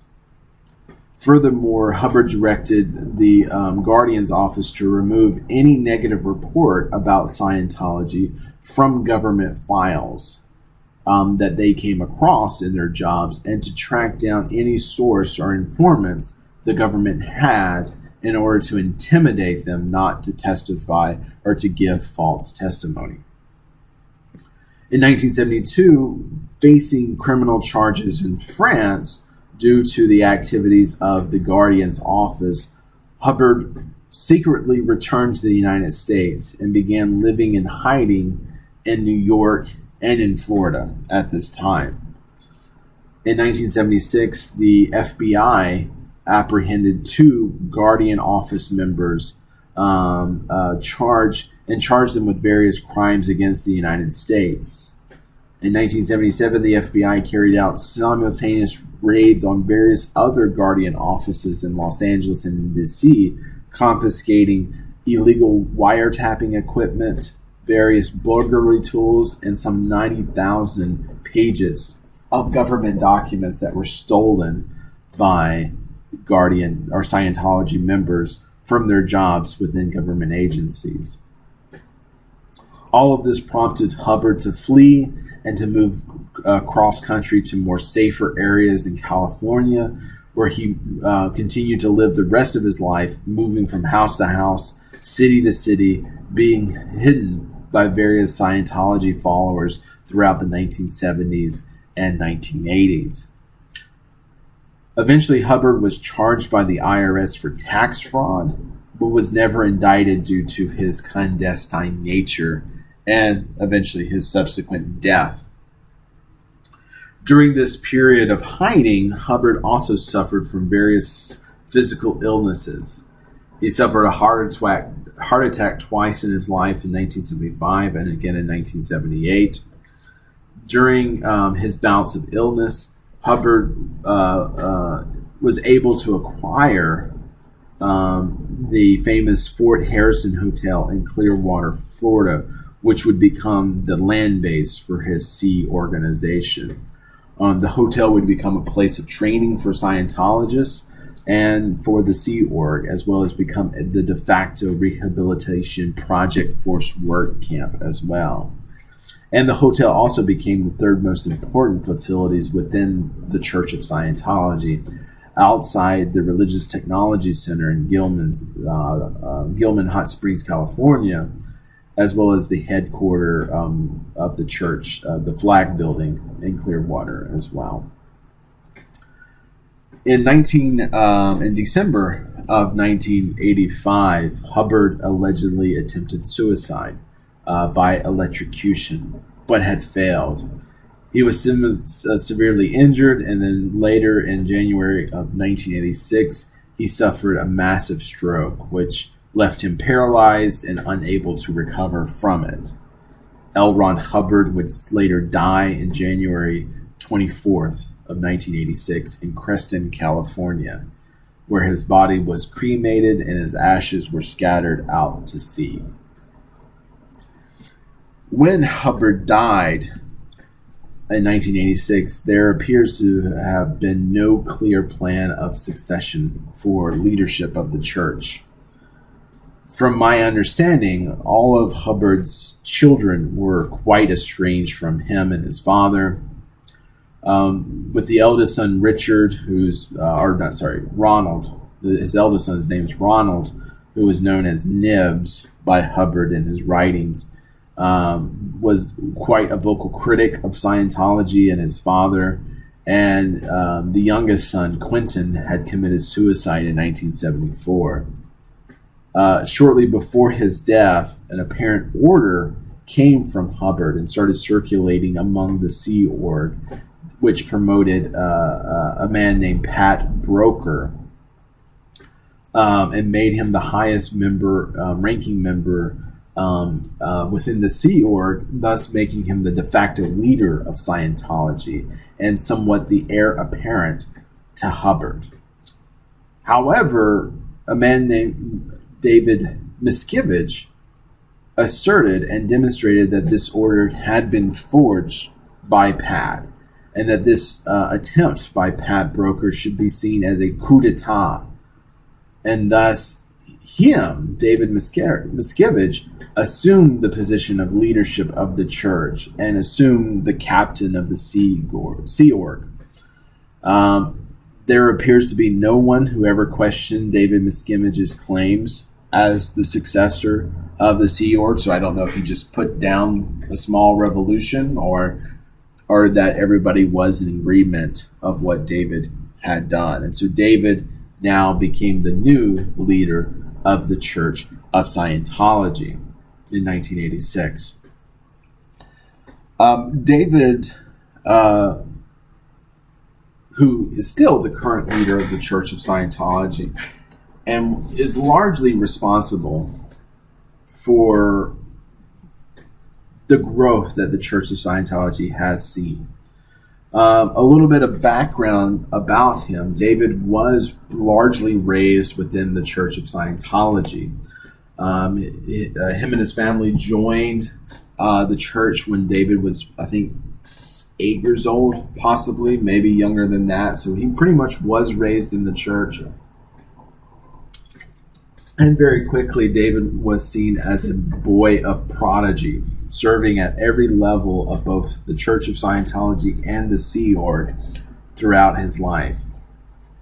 S1: Furthermore, Hubbard directed the Guardian's office to remove any negative report about Scientology from government files that they came across in their jobs, and to track down any source or informants the government had in order to intimidate them not to testify or to give false testimony. In 1972, facing criminal charges in France due to the activities of the Guardian's office, Hubbard secretly returned to the United States and began living in hiding in New York and in Florida at this time. In 1976, the FBI apprehended 2 Guardian office members, charged them with various crimes against the United States. In 1977, the FBI carried out simultaneous raids on various other Guardian offices in Los Angeles and D.C., confiscating illegal wiretapping equipment, various burglary tools, and some 90,000 pages of government documents that were stolen by Guardian or Scientology members from their jobs within government agencies. All of this prompted Hubbard to flee and to move cross country to more safer areas in California, where he continued to live the rest of his life, moving from house to house, city to city, being hidden by various Scientology followers throughout the 1970s and 1980s. Eventually, Hubbard was charged by the IRS for tax fraud, but was never indicted due to his clandestine nature and eventually his subsequent death. During this period of hiding, Hubbard also suffered from various physical illnesses. He suffered a heart attack twice in his life in 1975 and again in 1978. During his bouts of illness, Hubbard was able to acquire the famous Fort Harrison Hotel in Clearwater, Florida, which would become the land base for his Sea organization. The hotel would become a place of training for Scientologists and for the Sea Org, as well as become the de facto rehabilitation project force work camp as well. And the hotel also became the third most important facilities within the Church of Scientology, outside the Religious Technology Center in Gilman, Hot Springs, California, as well as the headquarters of the church, the Flag Building in Clearwater as well. In December of 1985, Hubbard allegedly attempted suicide, by electrocution, but had failed. He was severely injured, and then later in January of 1986, he suffered a massive stroke, which left him paralyzed and unable to recover from it. L. Ron Hubbard would later die in January 24th of 1986 in Creston, California, where his body was cremated and his ashes were scattered out to sea. When Hubbard died in 1986, there appears to have been no clear plan of succession for leadership of the church. From my understanding, all of Hubbard's children were quite estranged from him and his father. With the eldest son, Richard, Ronald. His eldest son's name is Ronald, who was known as Nibs by Hubbard in his writings, was quite a vocal critic of Scientology and his father. And the youngest son, Quentin, had committed suicide in 1974. Shortly before his death, an apparent order came from Hubbard and started circulating among the Sea Org, which promoted a man named Pat Broker and made him the highest ranking member within the Sea Org, thus making him the de facto leader of Scientology and somewhat the heir apparent to Hubbard. However, a man named David Miscavige asserted and demonstrated that this order had been forged by Pat, and that this attempt by Pat Broker should be seen as a coup d'etat. And thus, David Miscavige, assumed the position of leadership of the church and assumed the captain of the Sea Org. There appears to be no one who ever questioned David Miscavige's claims as the successor of the Sea Org, so I don't know if he just put down a small revolution or that everybody was in agreement of what David had done. And so David now became the new leader of the Church of Scientology in 1986. David, who is still the current leader of the Church of Scientology and is largely responsible for the growth that the Church of Scientology has seen. A little bit of background about him. David was largely raised within the Church of Scientology. Him and his family joined the church when David was, I think, 8 years old, possibly, maybe younger than that. So he pretty much was raised in the church. And very quickly, David was seen as a boy of prodigy, serving at every level of both the Church of Scientology and the Sea Org throughout his life.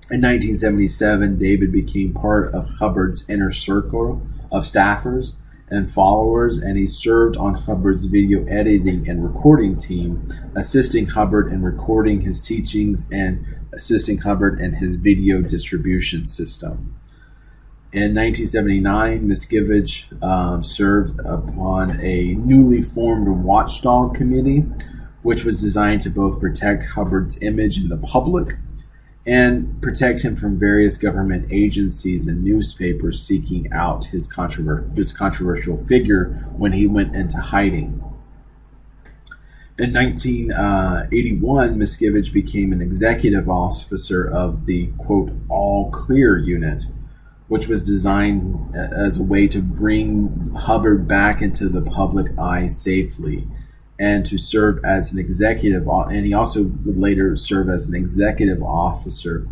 S1: In 1977, David became part of Hubbard's inner circle of staffers and followers, and he served on Hubbard's video editing and recording team, assisting Hubbard in recording his teachings and assisting Hubbard in his video distribution system. In 1979, Miscavige served upon a newly formed watchdog committee, which was designed to both protect Hubbard's image in the public and protect him from various government agencies and newspapers seeking out this controversial figure when he went into hiding. In 1981, Miscavige became an executive officer of the, quote, All Clear Unit, which was designed as a way to bring Hubbard back into the public eye safely and to serve as an executive. And he also would later serve as an executive officer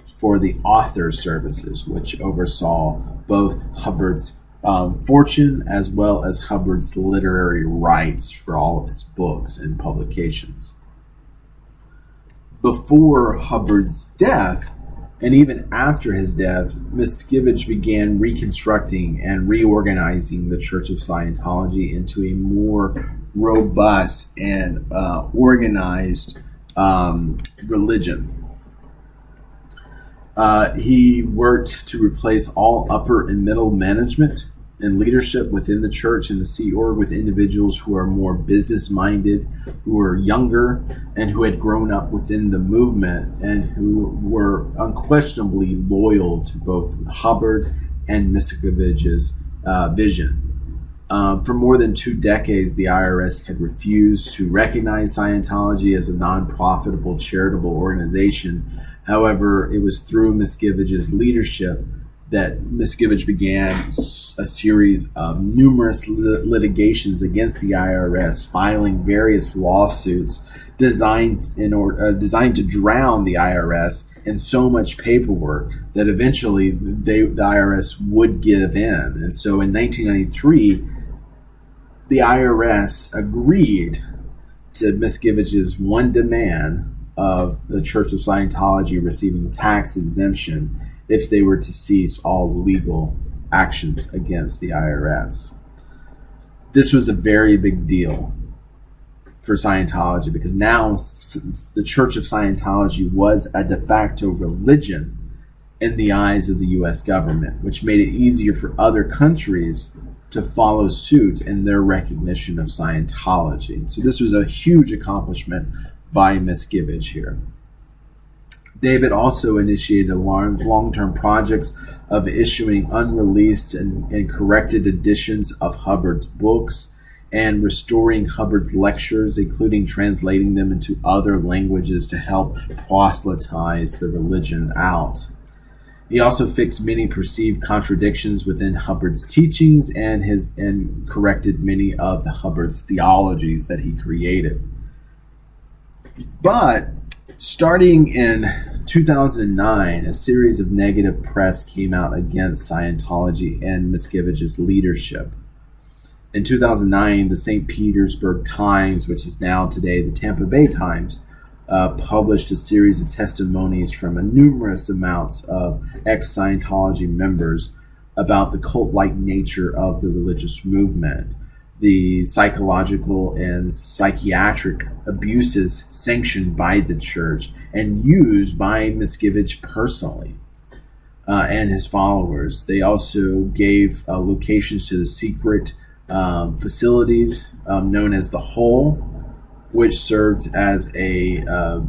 S1: for the author services, which oversaw both Hubbard's fortune as well as Hubbard's literary rights for all of his books and publications. Before Hubbard's death, and even after his death, Miscavige began reconstructing and reorganizing the Church of Scientology into a more robust and organized religion. He worked to replace all upper and middle management and leadership within the church and the Sea Org with individuals who are more business-minded, who are younger, and who had grown up within the movement, and who were unquestionably loyal to both Hubbard and Miscavige's vision. For more than 2 decades, the IRS had refused to recognize Scientology as a non-profitable charitable organization. However, it was through Miscavige's leadership that Miscavige began a series of numerous litigations against the IRS, filing various lawsuits designed to drown the IRS in so much paperwork that eventually the IRS would give in. And so in 1993, the IRS agreed to Miscavige's one demand of the Church of Scientology receiving tax exemption if they were to cease all legal actions against the IRS. This was a very big deal for Scientology because now the Church of Scientology was a de facto religion in the eyes of the U.S. government, which made it easier for other countries to follow suit in their recognition of Scientology. So this was a huge accomplishment by Miscavige here. David also initiated long-term projects of issuing unreleased and corrected editions of Hubbard's books and restoring Hubbard's lectures, including translating them into other languages to help proselytize the religion out. He also fixed many perceived contradictions within Hubbard's teachings and corrected many of the Hubbard's theologies that he created. But starting in 2009, a series of negative press came out against Scientology and Miscavige's leadership. In 2009, the St. Petersburg Times, which is now today the Tampa Bay Times, published a series of testimonies from numerous amounts of ex-Scientology members about the cult-like nature of the religious movement, the psychological and psychiatric abuses sanctioned by the church and used by Miscavige personally and his followers. They also gave locations to the secret facilities known as the Hole, which served as a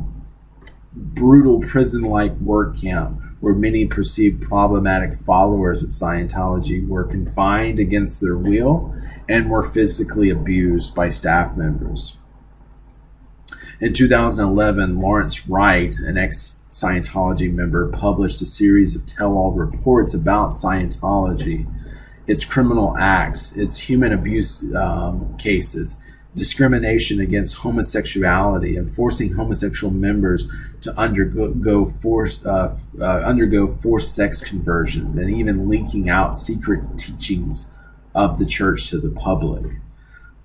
S1: brutal prison-like work camp where many perceived problematic followers of Scientology were confined against their will and were physically abused by staff members. In 2011, Lawrence Wright, an ex-Scientology member, published a series of tell-all reports about Scientology, its criminal acts, its human abuse cases, discrimination against homosexuality, and forcing homosexual members to undergo forced sex conversions, and even leaking out secret teachings of the church to the public.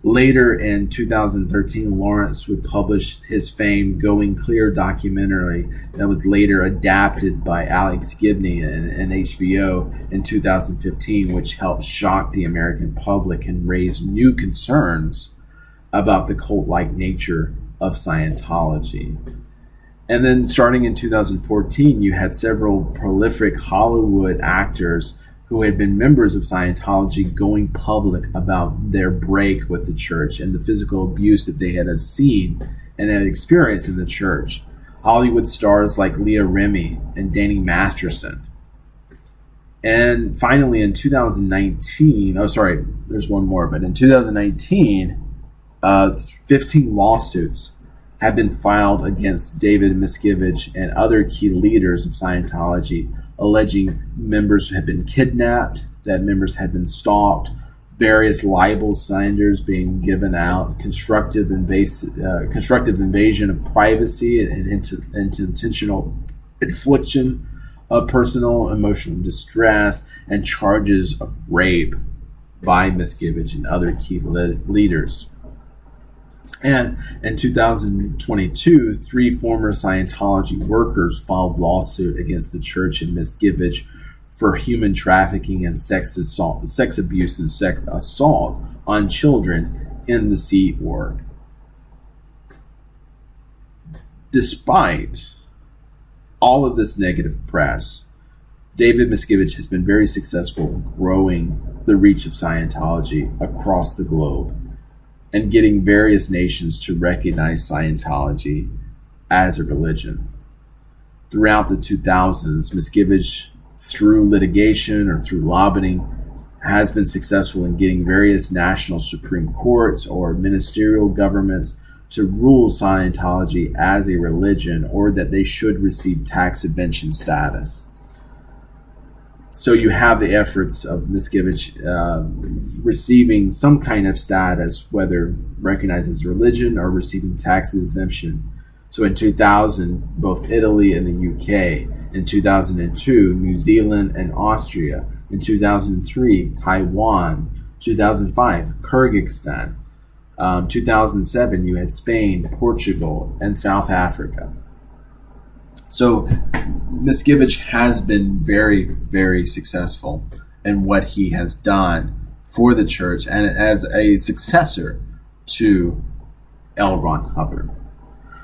S1: Later in 2013, Lawrence would publish his famed Going Clear documentary that was later adapted by Alex Gibney and HBO in 2015, which helped shock the American public and raise new concerns about the cult-like nature of Scientology. And then starting in 2014, you had several prolific Hollywood actors who had been members of Scientology going public about their break with the church and the physical abuse that they had seen and had experienced in the church. Hollywood stars like Leah Remini and Danny Masterson. And finally in 2019, there's one more, but in 2019, 15 lawsuits have been filed against David Miscavige and other key leaders of Scientology, alleging members had been kidnapped, that members had been stalked, various libel slanders being given out, constructive invasion of privacy and intentional infliction of personal emotional distress, and charges of rape by Miscavige and other key leaders. And in 2022, 3 former Scientology workers filed lawsuit against the church and Miscavige for human trafficking and sex abuse and sex assault on children in the Sea Org. Despite all of this negative press, David Miscavige has been very successful in growing the reach of Scientology across the globe and getting various nations to recognize Scientology as a religion. Throughout the 2000s, Miscavige, through litigation or through lobbying, has been successful in getting various national Supreme Courts or ministerial governments to rule Scientology as a religion, or that they should receive tax exemption status. So you have the efforts of Miscavige receiving some kind of status, whether recognized as religion or receiving tax exemption. So in 2000, both Italy and the UK. In 2002, New Zealand and Austria. In 2003, Taiwan. 2005, Kyrgyzstan. 2007, you had Spain, Portugal, and South Africa. So Miscavige has been very, very successful in what he has done for the church and as a successor to L. Ron Hubbard.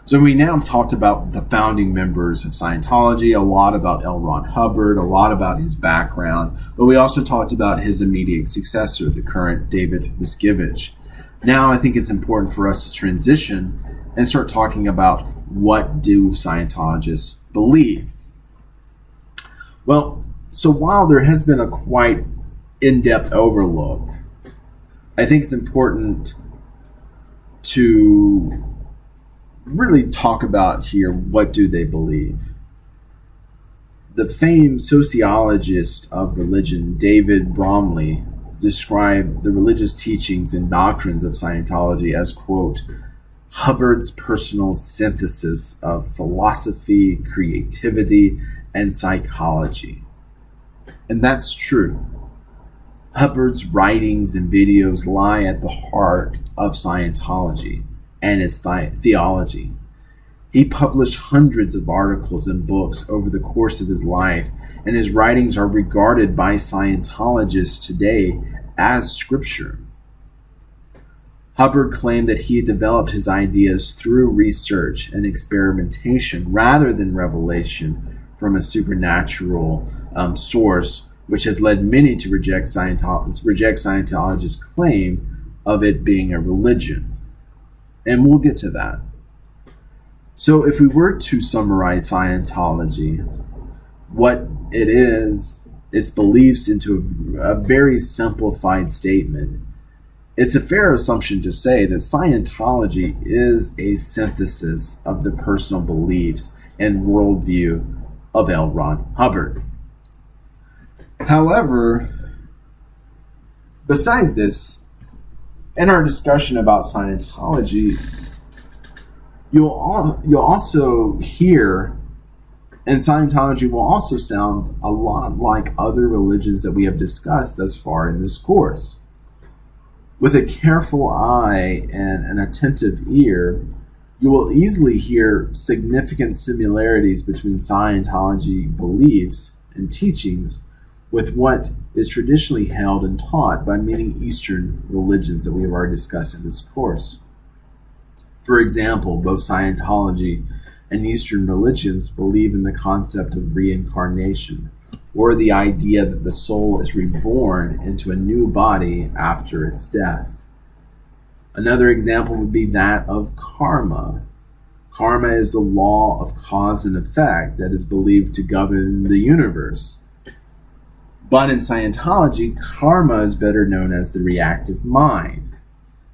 S1: So we now have talked about the founding members of Scientology, a lot about L. Ron Hubbard, a lot about his background, but we also talked about his immediate successor, the current David Miscavige. Now I think it's important for us to transition and start talking about what do Scientologists believe. Well, so while there has been a quite in-depth overlook, I think it's important to really talk about here, what do they believe? The famed sociologist of religion, David Bromley, described the religious teachings and doctrines of Scientology as, quote, Hubbard's personal synthesis of philosophy, creativity, and psychology. And that's true. Hubbard's writings and videos lie at the heart of Scientology and its theology. He published hundreds of articles and books over the course of his life, and his writings are regarded by Scientologists today as scripture. Hubbard claimed that he had developed his ideas through research and experimentation rather than revelation from a supernatural source, which has led many to reject Scientology's claim of it being a religion. And we'll get to that. So if we were to summarize Scientology, what it is, its beliefs into a very simplified statement, it's a fair assumption to say that Scientology is a synthesis of the personal beliefs and worldview of L. Ron Hubbard. However, besides this, in our discussion about Scientology, you'll also hear, and Scientology will also sound a lot like other religions that we have discussed thus far in this course. With a careful eye and an attentive ear, you will easily hear significant similarities between Scientology beliefs and teachings with what is traditionally held and taught by many Eastern religions that we have already discussed in this course. For example, both Scientology and Eastern religions believe in the concept of reincarnation, or the idea that the soul is reborn into a new body after its death. Another example would be that of karma. Karma is the law of cause and effect that is believed to govern the universe. But in Scientology, karma is better known as the reactive mind,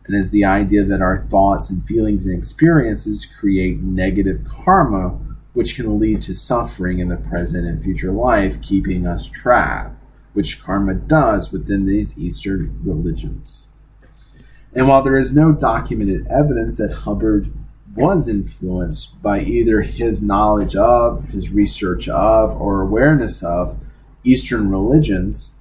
S1: and is the idea that our thoughts and feelings and experiences create negative karma, which can lead to suffering in the present and future life, keeping us trapped, which karma does within these Eastern religions. And while there is no documented evidence that Hubbard was influenced by either his knowledge of, his research of, or awareness of Eastern religions,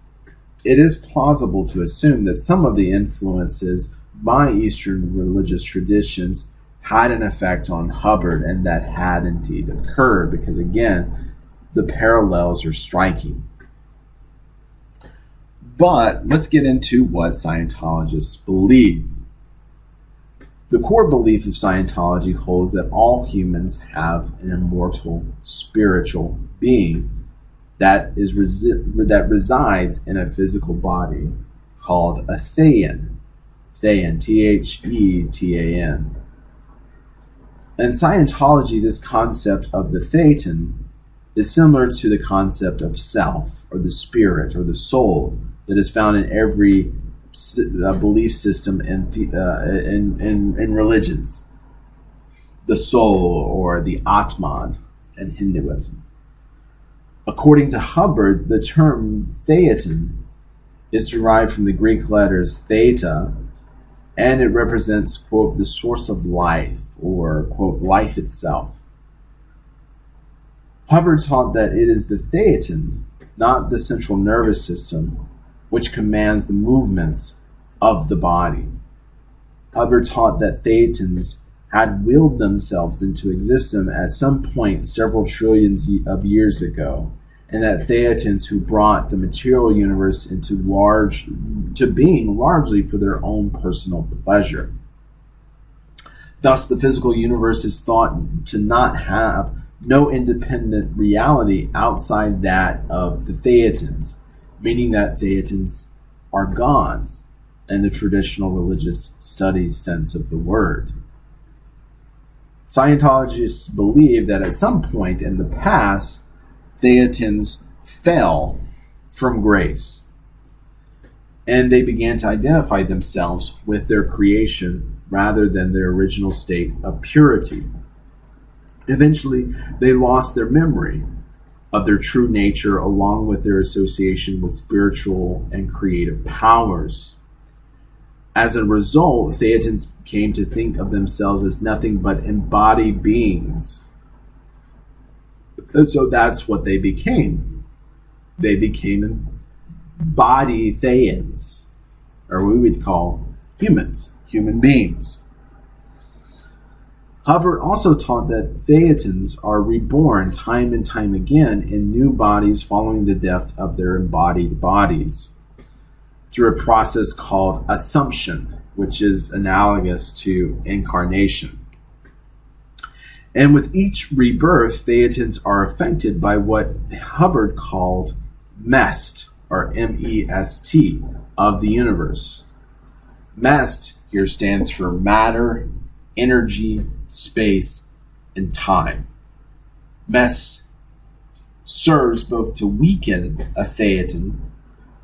S1: it is plausible to assume that some of the influences by Eastern religious traditions had an effect on Hubbard, and that had indeed occurred, because again, the parallels are striking. But let's get into what Scientologists believe. The core belief of Scientology holds that all humans have an immortal spiritual being that resides in a physical body called a thean. Thean, Thetan. In Scientology, this concept of the thetan is similar to the concept of self, or the spirit, or the soul that is found in every belief system in religions. The soul, or the Atman, in Hinduism. According to Hubbard, the term thetan is derived from the Greek letters theta, and it represents, quote, the source of life, or, quote, life itself. Hubbard taught that it is the thetan, not the central nervous system, which commands the movements of the body. Hubbard taught that thetans had willed themselves into existence at some point several trillions of years ago, and that theatans who brought the material universe into being largely for their own personal pleasure. Thus, the physical universe is thought to not have no independent reality outside that of the theatans, meaning that theatans are gods in the traditional religious studies sense of the word. Scientologists believe that at some point in the past, theatans fell from grace, and they began to identify themselves with their creation rather than their original state of purity. Eventually, they lost their memory of their true nature along with their association with spiritual and creative powers. As a result, theatans came to think of themselves as nothing but embodied beings. And so that's what they became. They became body theans, or we would call human beings. Hubbard also taught that theatans are reborn time and time again in new bodies following the death of their embodied bodies through a process called assumption, which is analogous to incarnation. And with each rebirth, theatans are affected by what Hubbard called MEST, or M-E-S-T, of the universe. MEST here stands for matter, energy, space, and time. MEST serves both to weaken a theatan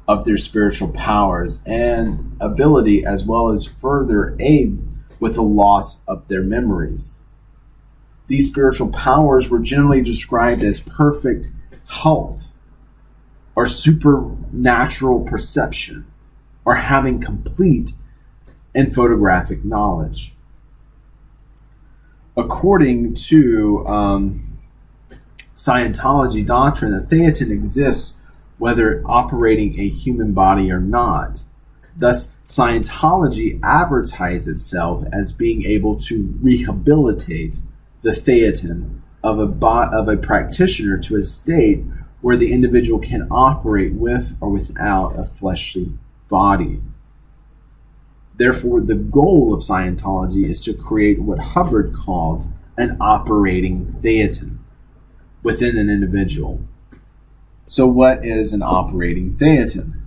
S1: of their spiritual powers and ability, as well as further aid with the loss of their memories. These spiritual powers were generally described as perfect health, or supernatural perception, or having complete and photographic knowledge. According to Scientology doctrine, a theatan exists whether operating a human body or not. Thus, Scientology advertised itself as being able to rehabilitate the theatan of a practitioner to a state where the individual can operate with or without a fleshly body. Therefore, the goal of Scientology is to create what Hubbard called an operating theatan within an individual. So what is an operating theatan?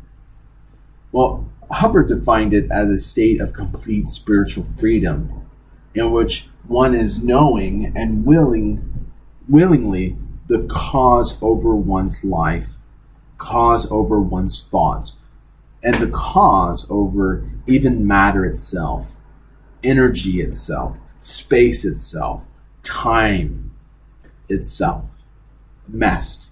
S1: Well, Hubbard defined it as a state of complete spiritual freedom in which one is knowing and willingly the cause over one's life, cause over one's thoughts, and the cause over even matter itself, energy itself, space itself, time itself, MEST.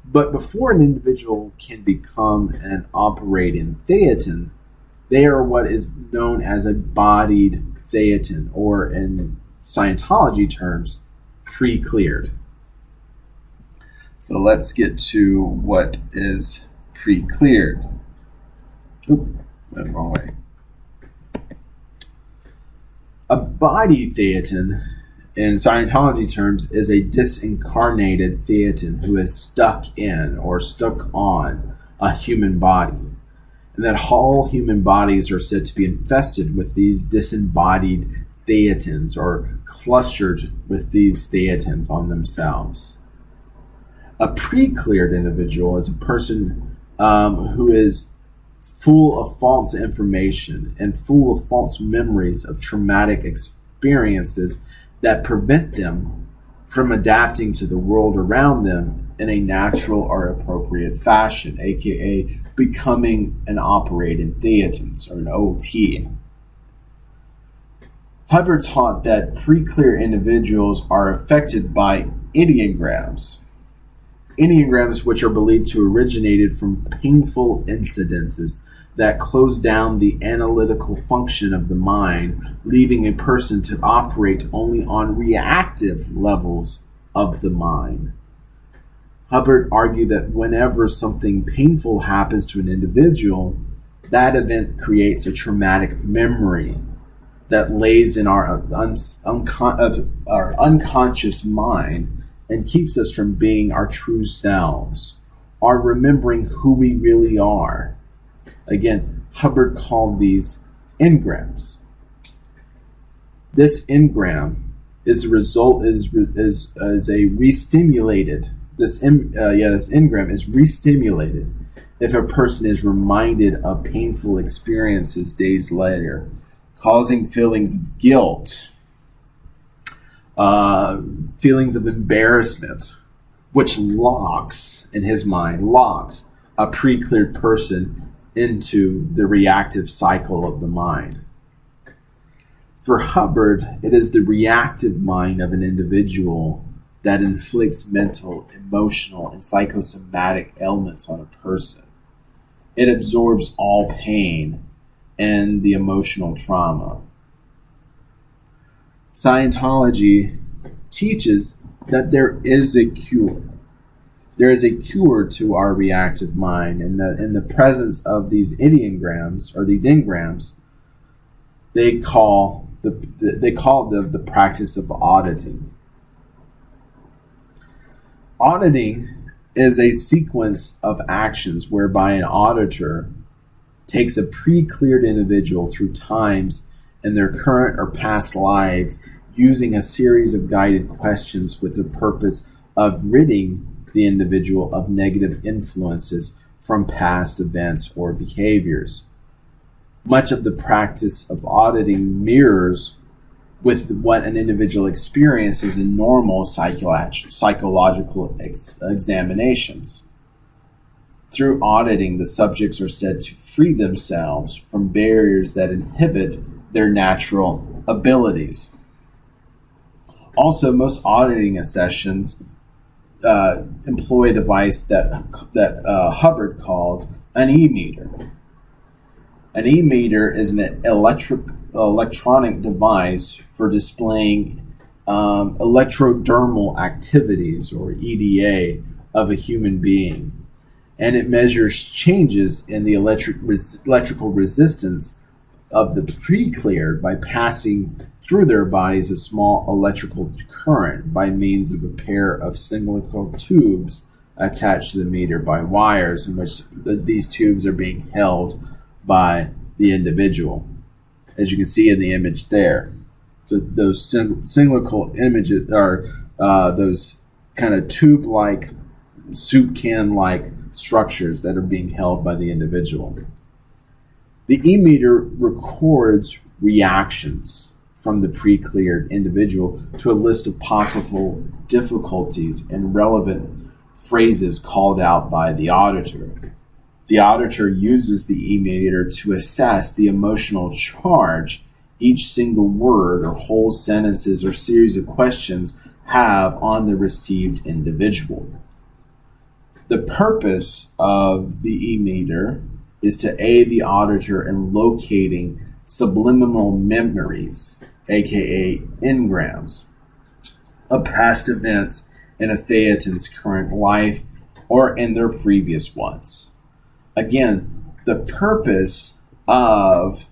S1: But before an individual can become an operating theatan, they are what is known as a bodied theatan, or in Scientology terms, pre-cleared. So let's get to what is pre-cleared. Oop, went the wrong way. A body theatan, in Scientology terms, is a disincarnated theatan who is stuck in or stuck on a human body. And that all human bodies are said to be infested with these disembodied theatans, or clustered with these theatans on themselves. A pre-cleared individual is a person who is full of false information and full of false memories of traumatic experiences that prevent them from adapting to the world around them in a natural or appropriate fashion, aka becoming an operating thetan or an OT. Hubbard taught that pre-clear individuals are affected by Enneagrams. Enneagrams, which are believed to originated from painful incidences that close down the analytical function of the mind, leaving a person to operate only on reactive levels of the mind. Hubbard argued that whenever something painful happens to an individual, that event creates a traumatic memory that lays in our unconscious mind and keeps us from being our true selves, or remembering who we really are. Again, Hubbard called these engrams. This engram is the result is a re-stimulated. This engram is re-stimulated if a person is reminded of painful experiences days later, causing feelings of guilt, feelings of embarrassment, which in his mind, locks a pre-cleared person into the reactive cycle of the mind. For Hubbard, it is the reactive mind of an individual that inflicts mental, emotional, and psychosomatic ailments on a person. It absorbs all pain and the emotional trauma. Scientology teaches that there is a cure. There is a cure to our reactive mind, and that in the presence of these enneagrams or these engrams, they call the practice of auditing. Auditing is a sequence of actions whereby an auditor takes a pre-cleared individual through times in their current or past lives using a series of guided questions with the purpose of ridding the individual of negative influences from past events or behaviors. Much of the practice of auditing mirrors with what an individual experiences in normal psychological examinations. Through auditing, the subjects are said to free themselves from barriers that inhibit their natural abilities. Also, most auditing sessions employ a device that Hubbard called an e-meter. An e-meter is an electronic device for displaying electrodermal activities, or EDA, of a human being, and it measures changes in the electrical resistance of the pre-cleared by passing through their bodies a small electrical current by means of a pair of cylindrical tubes attached to the meter by wires, in which these tubes are being held by the individual. As you can see in the image there, those cylindrical images are those kind of tube-like, soup can-like structures that are being held by the individual. The e-meter records reactions from the pre-cleared individual to a list of possible difficulties and relevant phrases called out by the auditor. The auditor uses the e-meter to assess the emotional charge each single word or whole sentences or series of questions have on the received individual. The purpose of the e-meter is to aid the auditor in locating subliminal memories, aka engrams, of past events in a thetan's current life or in their previous ones. Again, the purpose of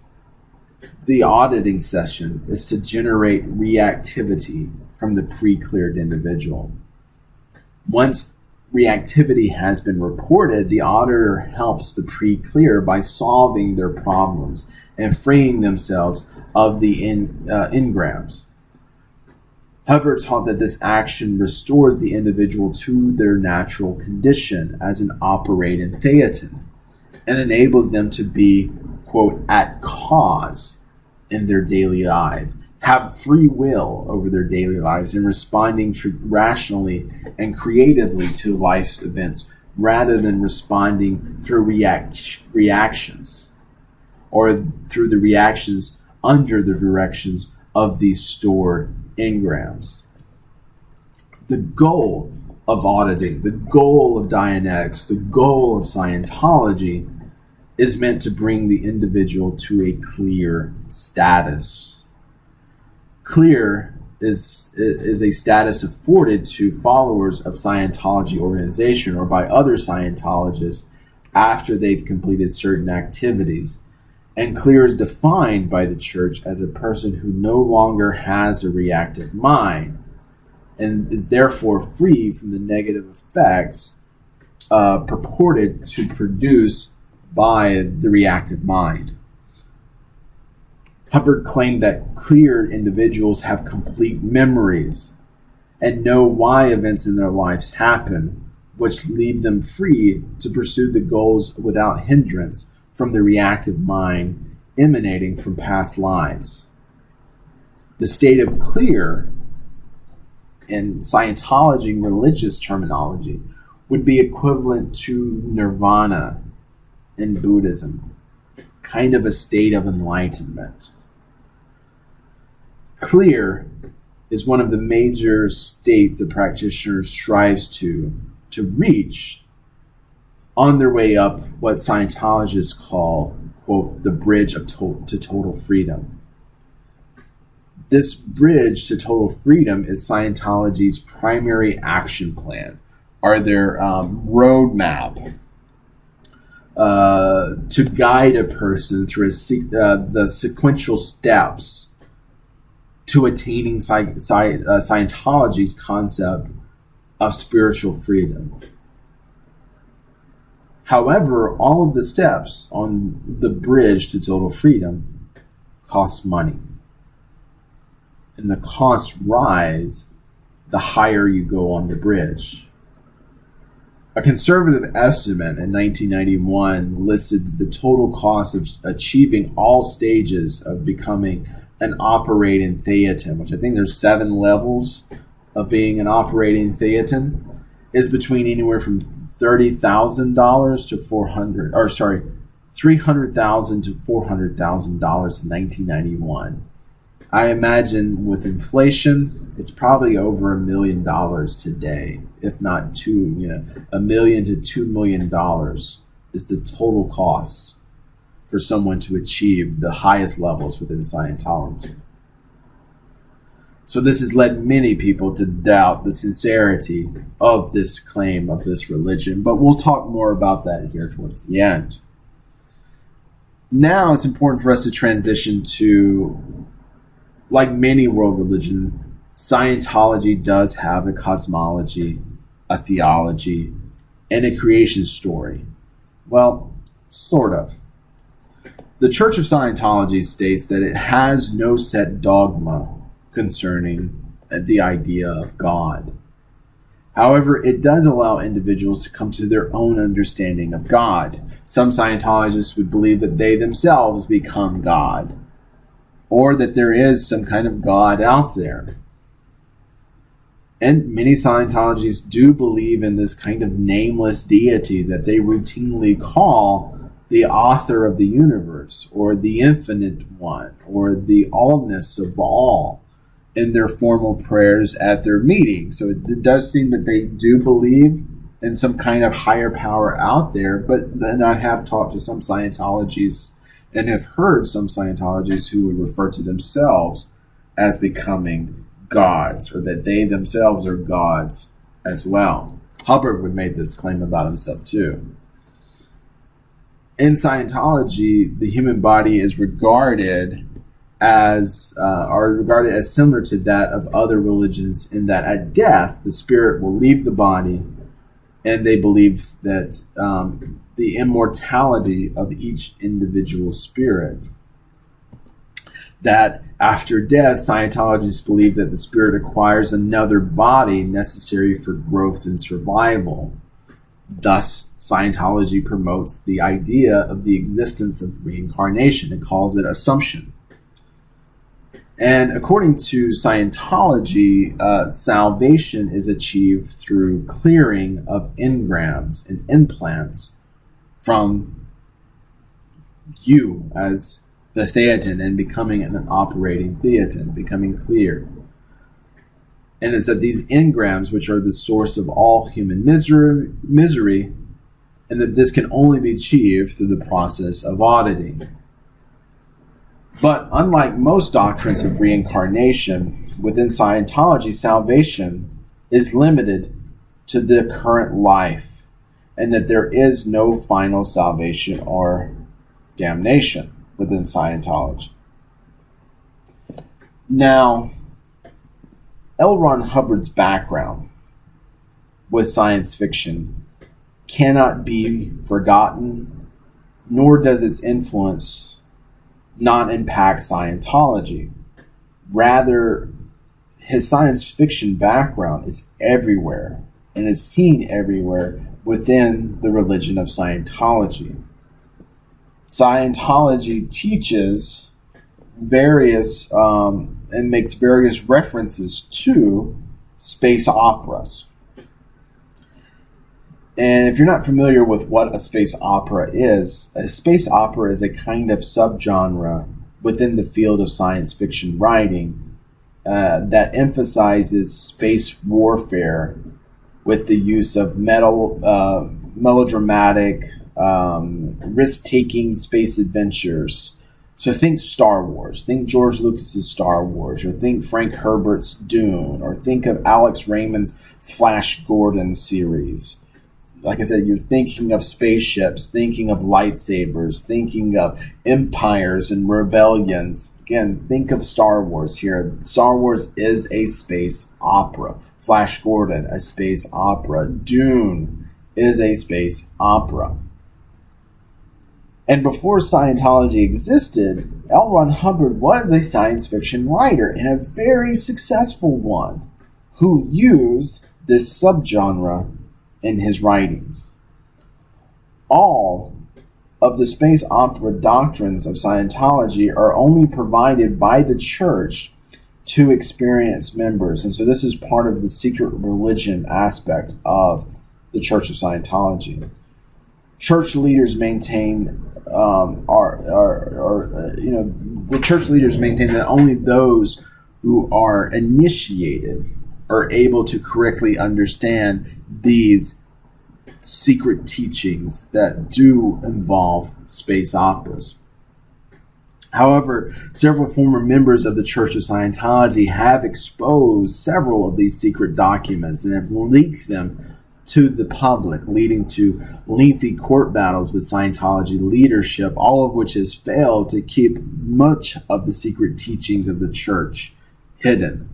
S1: the auditing session is to generate reactivity from the pre-cleared individual. Once reactivity has been reported, the auditor helps the pre-clear by solving their problems and freeing themselves of the engrams. Hubbard taught that this action restores the individual to their natural condition as an operating thetan, and enables them to be, quote, at cause in their daily lives, have free will over their daily lives, and responding rationally and creatively to life's events rather than responding through reactions or through the reactions under the directions of these stored engrams. The goal of auditing, the goal of Dianetics, the goal of Scientology is meant to bring the individual to a clear status. Clear is a status afforded to followers of Scientology organization or by other Scientologists after they've completed certain activities. And clear is defined by the church as a person who no longer has a reactive mind and is therefore free from the negative effects purported to produce by the reactive mind. Hubbard claimed that clear individuals have complete memories and know why events in their lives happen, which leave them free to pursue the goals without hindrance from the reactive mind emanating from past lives. The state of clear, in Scientology religious terminology, would be equivalent to nirvana in Buddhism, kind of a state of enlightenment. Clear is one of the major states a practitioner strives to reach on their way up what Scientologists call, quote, the bridge of to total freedom. This bridge to total freedom is Scientology's primary action plan, or their roadmap to guide a person through the sequential steps to attaining Scientology's concept of spiritual freedom. However, all of the steps on the bridge to total freedom cost money. And the costs rise the higher you go on the bridge. A conservative estimate in 1991 listed the total cost of achieving all stages of becoming an operating thetan, which I think there's 7 levels of being an operating thetan, is between anywhere from $30,000 to $300,000 to $400,000 in 1991. I imagine with inflation, it's probably over $1 million today, if not $1 million to $2 million is the total cost for someone to achieve the highest levels within Scientology. So this has led many people to doubt the sincerity of this claim of this religion, but we'll talk more about that here towards the end. Now it's important for us to transition to, like many world religions, Scientology does have a cosmology, a theology, and a creation story. Well, sort of. The Church of Scientology states that it has no set dogma concerning the idea of God. However, it does allow individuals to come to their own understanding of God. Some Scientologists would believe that they themselves become God, or that there is some kind of God out there. And many Scientologists do believe in this kind of nameless deity that they routinely call the author of the universe, or the infinite one, or the allness of all in their formal prayers at their meetings. So it does seem that they do believe in some kind of higher power out there, but then I have talked to some Scientologists and have heard some Scientologists who would refer to themselves as becoming gods, or that they themselves are gods as well. Hubbard would make this claim about himself too. In Scientology, the human body is regarded as similar to that of other religions, in that at death the spirit will leave the body, and they believe that the immortality of each individual spirit. That after death, Scientologists believe that the spirit acquires another body necessary for growth and survival. Thus, Scientology promotes the idea of the existence of reincarnation and calls it assumption. And according to Scientology, salvation is achieved through clearing of engrams and implants from you as the thetan and becoming an operating thetan, becoming clear. And it's that these engrams, which are the source of all human misery, and that this can only be achieved through the process of auditing. But unlike most doctrines of reincarnation, within Scientology, salvation is limited to the current life, and that there is no final salvation or damnation within Scientology. Now, L. Ron Hubbard's background with science fiction cannot be forgotten, nor does its influence not impact Scientology. Rather, his science fiction background is everywhere and is seen everywhere within the religion of Scientology. Scientology teaches various and makes various references to space operas. And if you're not familiar with what a space opera is a kind of subgenre within the field of science fiction writing that emphasizes space warfare with the use of melodramatic, risk-taking space adventures. So think Star Wars, think George Lucas's Star Wars, or think Frank Herbert's Dune, or think of Alex Raymond's Flash Gordon series. Like I said, you're thinking of spaceships, thinking of lightsabers, thinking of empires and rebellions. Again, think of Star Wars here. Star Wars is a space opera. Flash Gordon, a space opera. Dune is a space opera. And before Scientology existed, L. Ron Hubbard was a science fiction writer, and a very successful one, who used this subgenre in his writings. All of the space opera doctrines of Scientology are only provided by the church to experienced members. And so this is part of the secret religion aspect of the Church of Scientology. Church leaders maintain the church leaders maintain that only those who are initiated are able to correctly understand these secret teachings that do involve space operas. However, several former members of the Church of Scientology have exposed several of these secret documents and have leaked them to the public, leading to lengthy court battles with Scientology leadership, all of which has failed to keep much of the secret teachings of the church hidden.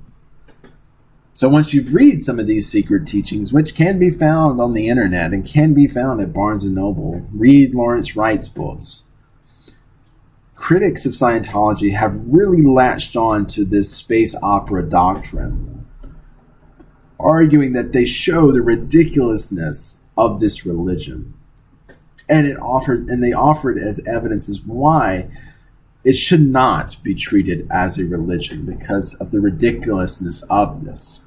S1: So once you've read some of these secret teachings, which can be found on the internet and can be found at Barnes & Noble, read Lawrence Wright's books. Critics of Scientology have really latched on to this space opera doctrine, arguing that they show the ridiculousness of this religion. And they offer it as evidence as why it should not be treated as a religion because of the ridiculousness of this.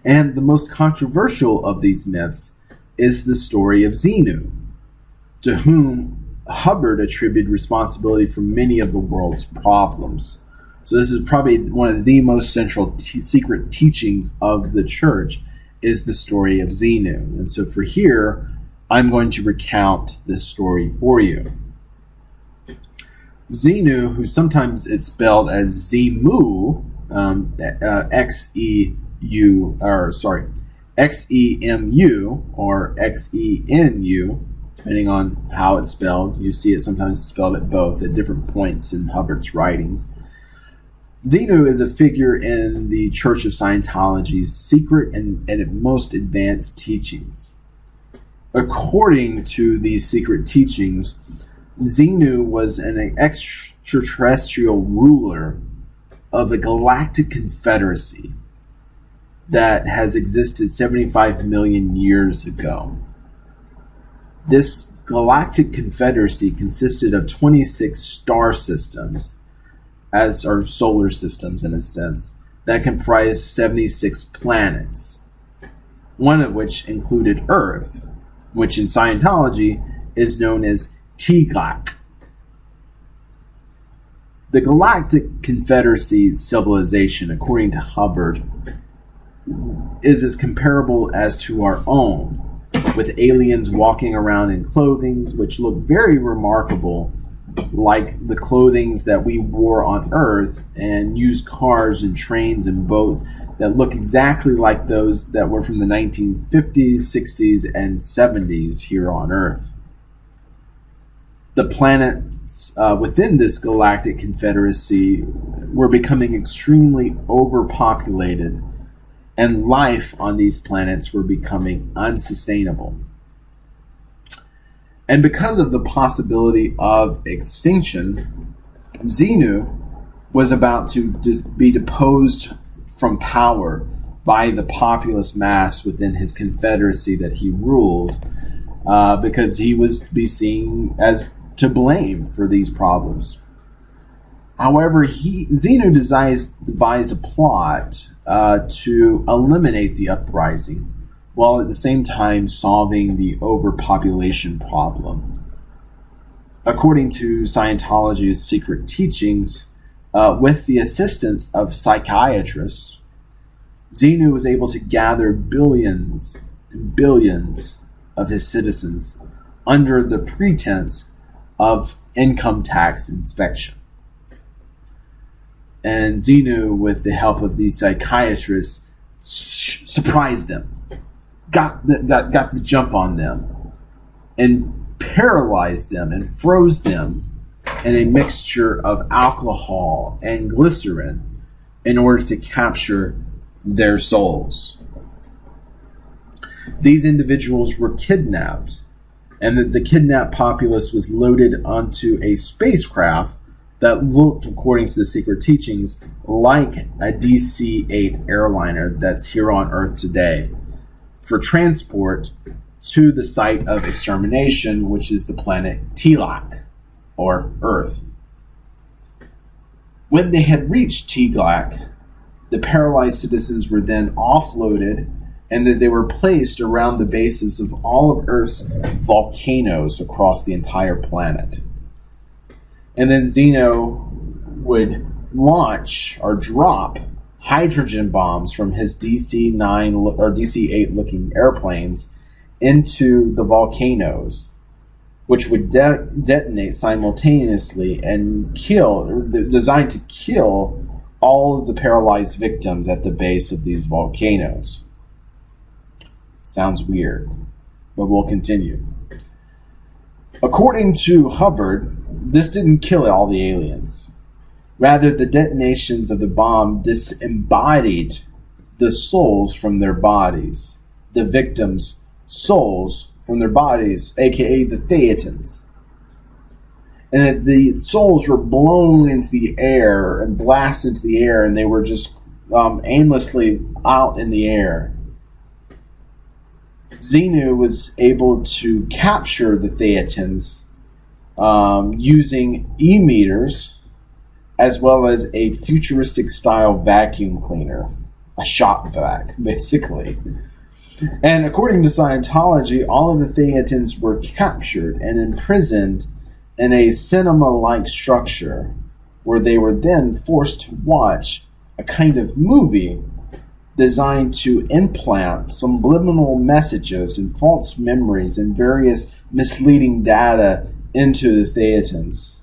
S1: And the most controversial of these myths is the story of Xenu, to whom Hubbard attributed responsibility for many of the world's problems. So this is probably one of the most central secret teachings of the church is the story of Xenu. And so for here, I'm going to recount this story for you. Xenu, who sometimes it's spelled as Xemu, Xemu or Xenu, depending on how it's spelled. You see it sometimes spelled at both at different points in Hubbard's writings. Xenu is a figure in the Church of Scientology's secret and most advanced teachings. According to these secret teachings, Xenu was an extraterrestrial ruler of a galactic confederacy that has existed 75 million years ago. This galactic confederacy consisted of 26 star systems, as our solar systems in a sense, that comprised 76 planets, one of which included Earth, which in Scientology is known as Tiglac. The Galactic Confederacy civilization, according to Hubbard, is as comparable as to our own, with aliens walking around in clothing which look very remarkable, like the clothing that we wore on Earth, and used cars and trains and boats that look exactly like those that were from the 1950s, 60s, and 70s here on Earth. The planets within this galactic confederacy were becoming extremely overpopulated, and life on these planets were becoming unsustainable. And because of the possibility of extinction, Xenu was about to be deposed from power by the populous mass within his confederacy that he ruled, because he was to be seen as to blame for these problems. However, Xenu devised a plot to eliminate the uprising, while at the same time solving the overpopulation problem. According to Scientology's secret teachings, with the assistance of psychiatrists, Xenu was able to gather billions and billions of his citizens under the pretense of income tax inspection. And Xenu, with the help of these psychiatrists, surprised them, got the jump on them, and paralyzed them and froze them in a mixture of alcohol and glycerin in order to capture their souls. These individuals were kidnapped, and the kidnapped populace was loaded onto a spacecraft that looked, according to the secret teachings, like a DC-8 airliner that's here on Earth today, for transport to the site of extermination, which is the planet Tiglac, or Earth. When they had reached Tiglac, the paralyzed citizens were then offloaded, and that they were placed around the bases of all of Earth's volcanoes across the entire planet. And then Xenu would launch or drop hydrogen bombs from his DC-9 or DC-8 looking airplanes into the volcanoes, which would detonate simultaneously and designed to kill all of the paralyzed victims at the base of these volcanoes. Sounds weird, but we'll continue. According to Hubbard, this didn't kill all the aliens. Rather, the detonations of the bomb disembodied the souls from their bodies, the victims' souls from their bodies, aka the Theatans. And that the souls were blown into the air and blasted into the air, and they were just aimlessly out in the air. Xenu was able to capture the Theatans using e-meters, as well as a futuristic style vacuum cleaner, a shop vac, basically. And according to Scientology, all of the Theatans were captured and imprisoned in a cinema-like structure, where they were then forced to watch a kind of movie designed to implant subliminal messages and false memories and various misleading data into the Theatans.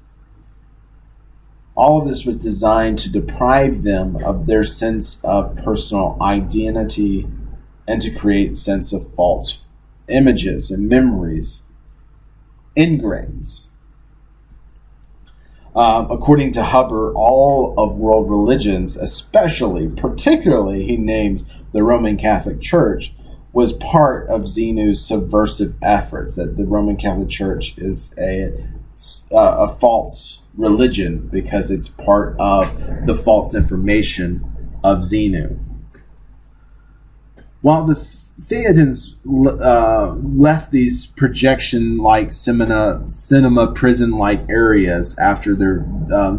S1: All of this was designed to deprive them of their sense of personal identity and to create a sense of false images and memories, ingrains. According to Hubbard, all of world religions, particularly he names the Roman Catholic Church, was part of Xenu's subversive efforts, that the Roman Catholic Church is a false religion because it's part of the false information of Xenu. While the Theodens left these projection-like cinema prison-like areas after their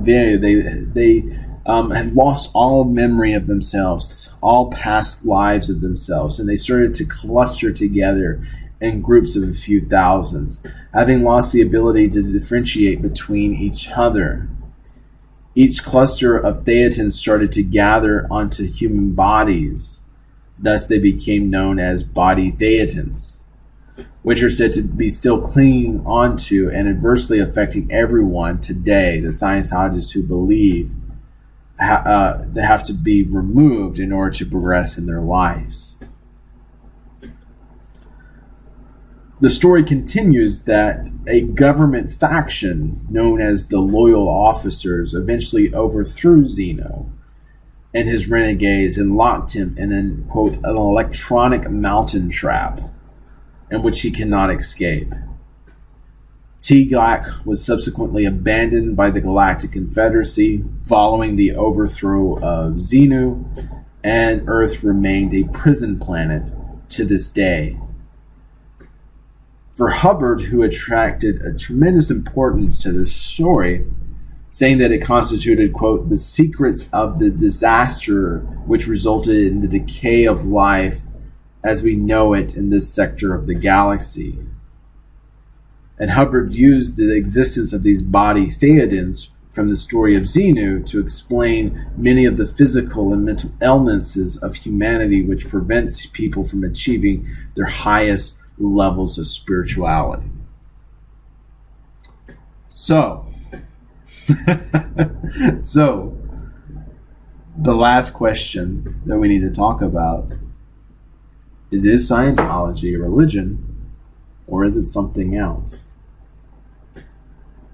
S1: video. They had lost all memory of themselves, all past lives of themselves, and they started to cluster together in groups of a few thousands, having lost the ability to differentiate between each other. Each cluster of Theatins started to gather onto human bodies. Thus, they became known as body Theatins, which are said to be still clinging onto and adversely affecting everyone today. The Scientologists who believe they have to be removed in order to progress in their lives. The story continues that a government faction known as the Loyal Officers eventually overthrew Zeno and his renegades and locked him in an, quote, an electronic mountain trap in which he cannot escape. TGLAC was subsequently abandoned by the Galactic Confederacy following the overthrow of Zenu, and Earth remained a prison planet to this day. For Hubbard, who attracted a tremendous importance to this story, saying that it constituted, quote, the secrets of the disaster which resulted in the decay of life as we know it in this sector of the galaxy. And Hubbard used the existence of these body Theodins from the story of Xenu to explain many of the physical and mental illnesses of humanity which prevents people from achieving their highest levels of spirituality. So, the last question that we need to talk about is Scientology a religion or is it something else?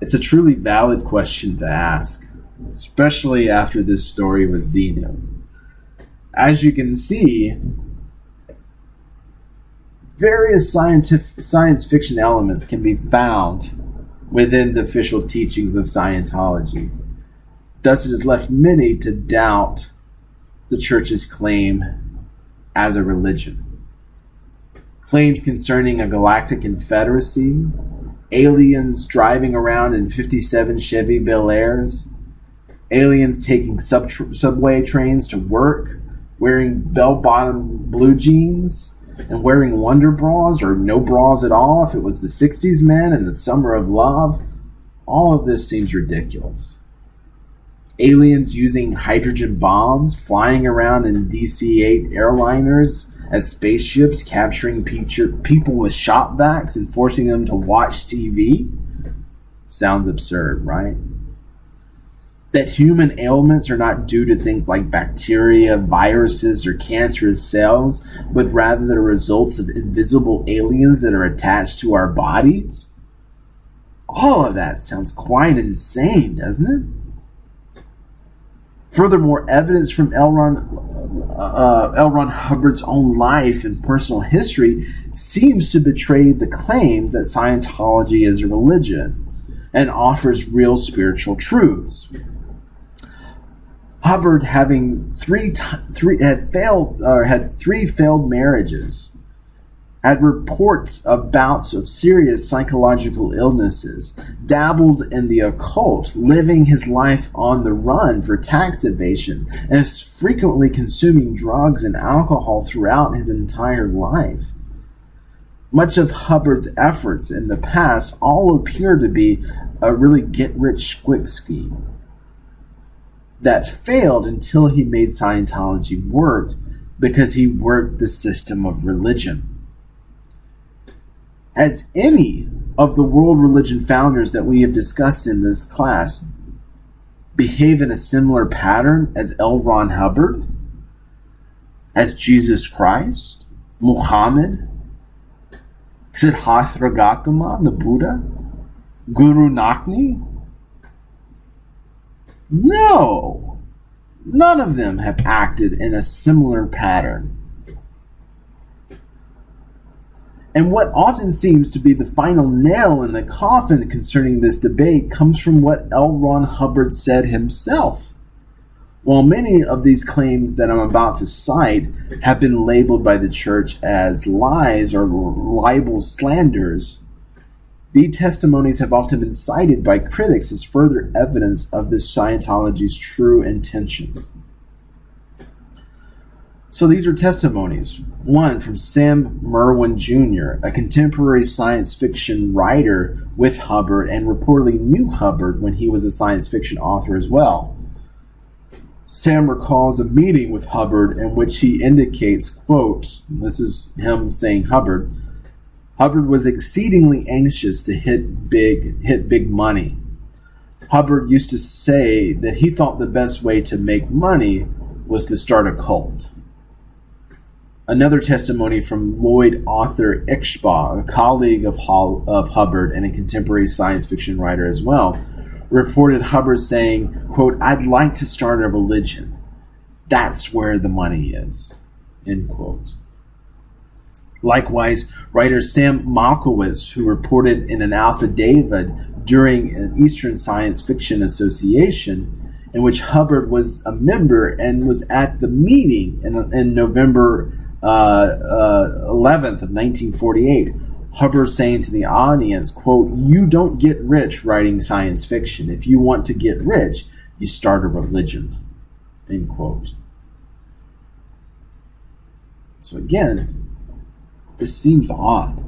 S1: It's a truly valid question to ask, especially after this story with Zeno. As you can see, various science fiction elements can be found within the official teachings of Scientology. Thus, it has left many to doubt the church's claim as a religion. Claims concerning a galactic confederacy, aliens driving around in 57 Chevy Bel Airs, aliens taking subway trains to work, wearing bell-bottom blue jeans, and wearing wonder bras or no bras at all if it was the 60s men and the summer of love. All of this seems ridiculous. Aliens using hydrogen bombs, flying around in DC-8 airliners as spaceships, capturing people with shop vacs and forcing them to watch TV. Sounds absurd, right? That human ailments are not due to things like bacteria, viruses, or cancerous cells, but rather the results of invisible aliens that are attached to our bodies? All of that sounds quite insane, doesn't it? Furthermore, evidence from L. Ron Hubbard's own life and personal history seems to betray the claims that Scientology is a religion and offers real spiritual truths. Hubbard, having had three failed marriages, had reports of bouts of serious psychological illnesses, dabbled in the occult, living his life on the run for tax evasion, and frequently consuming drugs and alcohol throughout his entire life. Much of Hubbard's efforts in the past all appear to be a really get-rich-quick scheme that failed until he made Scientology work because he worked the system of religion. Has any of the world religion founders that we have discussed in this class behave in a similar pattern as L. Ron Hubbard, as Jesus Christ, Muhammad, Siddhartha Gautama, the Buddha, Guru Nakni? No, none of them have acted in a similar pattern. And what often seems to be the final nail in the coffin concerning this debate comes from what L. Ron Hubbard said himself. While many of these claims that I'm about to cite have been labeled by the church as lies or libel slanders, these testimonies have often been cited by critics as further evidence of this Scientology's true intentions. So these are testimonies. One from Sam Merwin Jr., a contemporary science fiction writer with Hubbard and reportedly knew Hubbard when he was a science fiction author as well. Sam recalls a meeting with Hubbard in which he indicates, quote, this is him saying Hubbard was exceedingly anxious to hit big money. Hubbard used to say that he thought the best way to make money was to start a cult. Another testimony from Lloyd Arthur Ichbaugh, a colleague of Hubbard and a contemporary science fiction writer as well, reported Hubbard saying, quote, I'd like to start a religion. That's where the money is, end quote. Likewise, writer Sam Malkowitz, who reported in an affidavit during an Eastern Science Fiction Association in which Hubbard was a member and was at the meeting in November 11th of 1948, Hubbard saying to the audience, quote, you don't get rich writing science fiction. If you want to get rich, you start a religion, end quote. So again, this seems odd.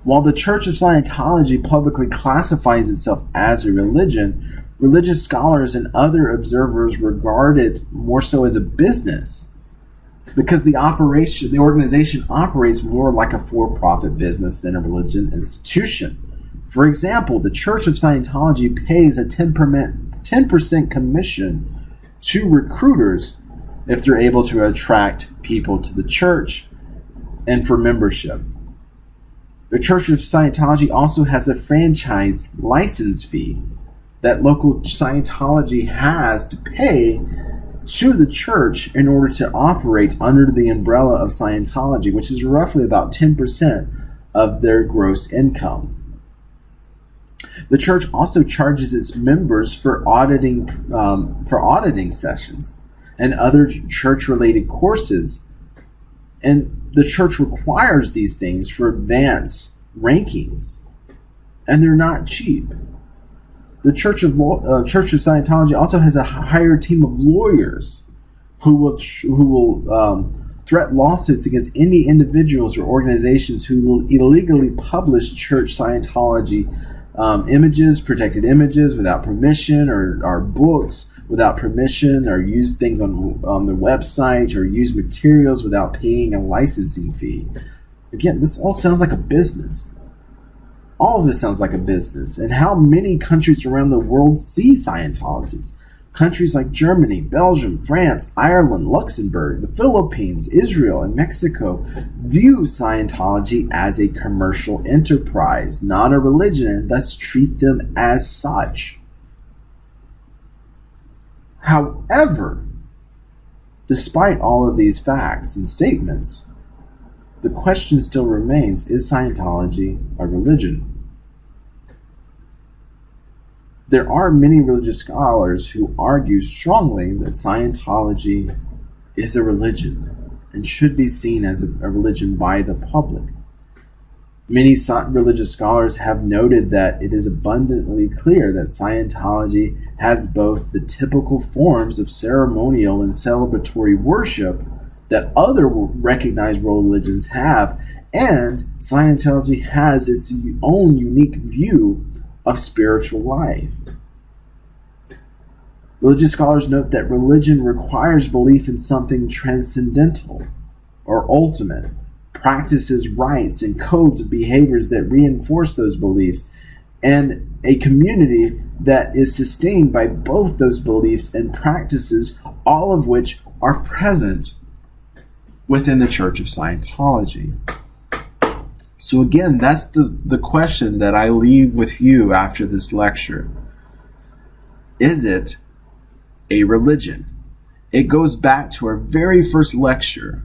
S1: While the Church of Scientology publicly classifies itself as a religion, religious scholars and other observers regard it more so as a business, because the organization operates more like a for-profit business than a religion institution. For example, the Church of Scientology pays a 10% commission to recruiters if they're able to attract people to the church and for membership. The Church of Scientology also has a franchise license fee that local Scientology has to pay to the church in order to operate under the umbrella of Scientology, which is roughly about 10% of their gross income. The church also charges its members for auditing sessions and other church-related courses, and the church requires these things for advanced rankings, and they're not cheap. The Church of Scientology also has a hired team of lawyers who will threat lawsuits against any individuals or organizations who will illegally publish Church Scientology images, protected images without permission, or books without permission, or use things on the website, or use materials without paying a licensing fee. Again, this all sounds like a business. All of this sounds like a business. And how many countries around the world see Scientologists? Countries like Germany, Belgium, France, Ireland, Luxembourg, the Philippines, Israel, and Mexico view Scientology as a commercial enterprise, not a religion, and thus treat them as such. However, despite all of these facts and statements, the question still remains, is Scientology a religion? There are many religious scholars who argue strongly that Scientology is a religion and should be seen as a religion by the public. Many religious scholars have noted that it is abundantly clear that Scientology has both the typical forms of ceremonial and celebratory worship that other recognized world religions have, and Scientology has its own unique view of spiritual life. Religious scholars note that religion requires belief in something transcendental or ultimate, practices rites and codes of behaviors that reinforce those beliefs, and a community that is sustained by both those beliefs and practices, all of which are present within the Church of Scientology. So again, that's the question that I leave with you after this lecture. Is it a religion? It goes back to our very first lecture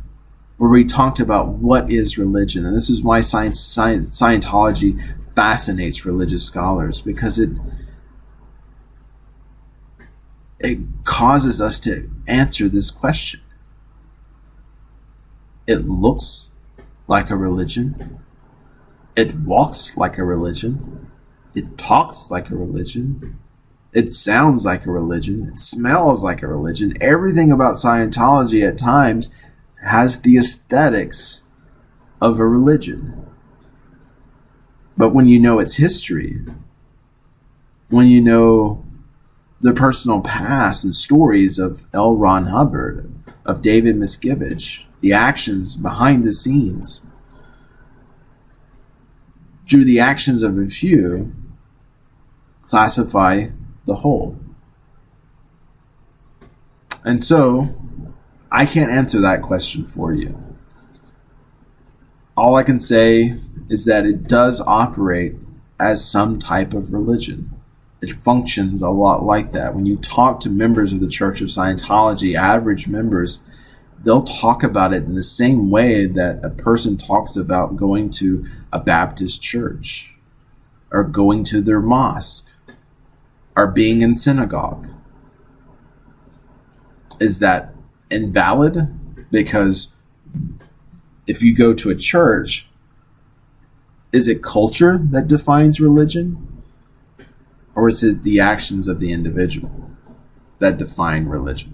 S1: where we talked about what is religion. And this is why Scientology fascinates religious scholars, because it it causes us to answer this question. It looks like a religion. It walks like a religion. It talks like a religion. It sounds like a religion. It smells like a religion. Everything about Scientology at times has the aesthetics of a religion. But when you know its history, when you know the personal past and stories of L. Ron Hubbard, of David Miscavige, the actions behind the scenes, do the actions of a few classify the whole? And so, I can't answer that question for you. All I can say is that it does operate as some type of religion. It functions a lot like that. When you talk to members of the Church of Scientology, average members, they'll talk about it in the same way that a person talks about going to a Baptist church or going to their mosque or being in synagogue. Is that invalid? Because if you go to a church, is it culture that defines religion? Or is it the actions of the individual that define religion?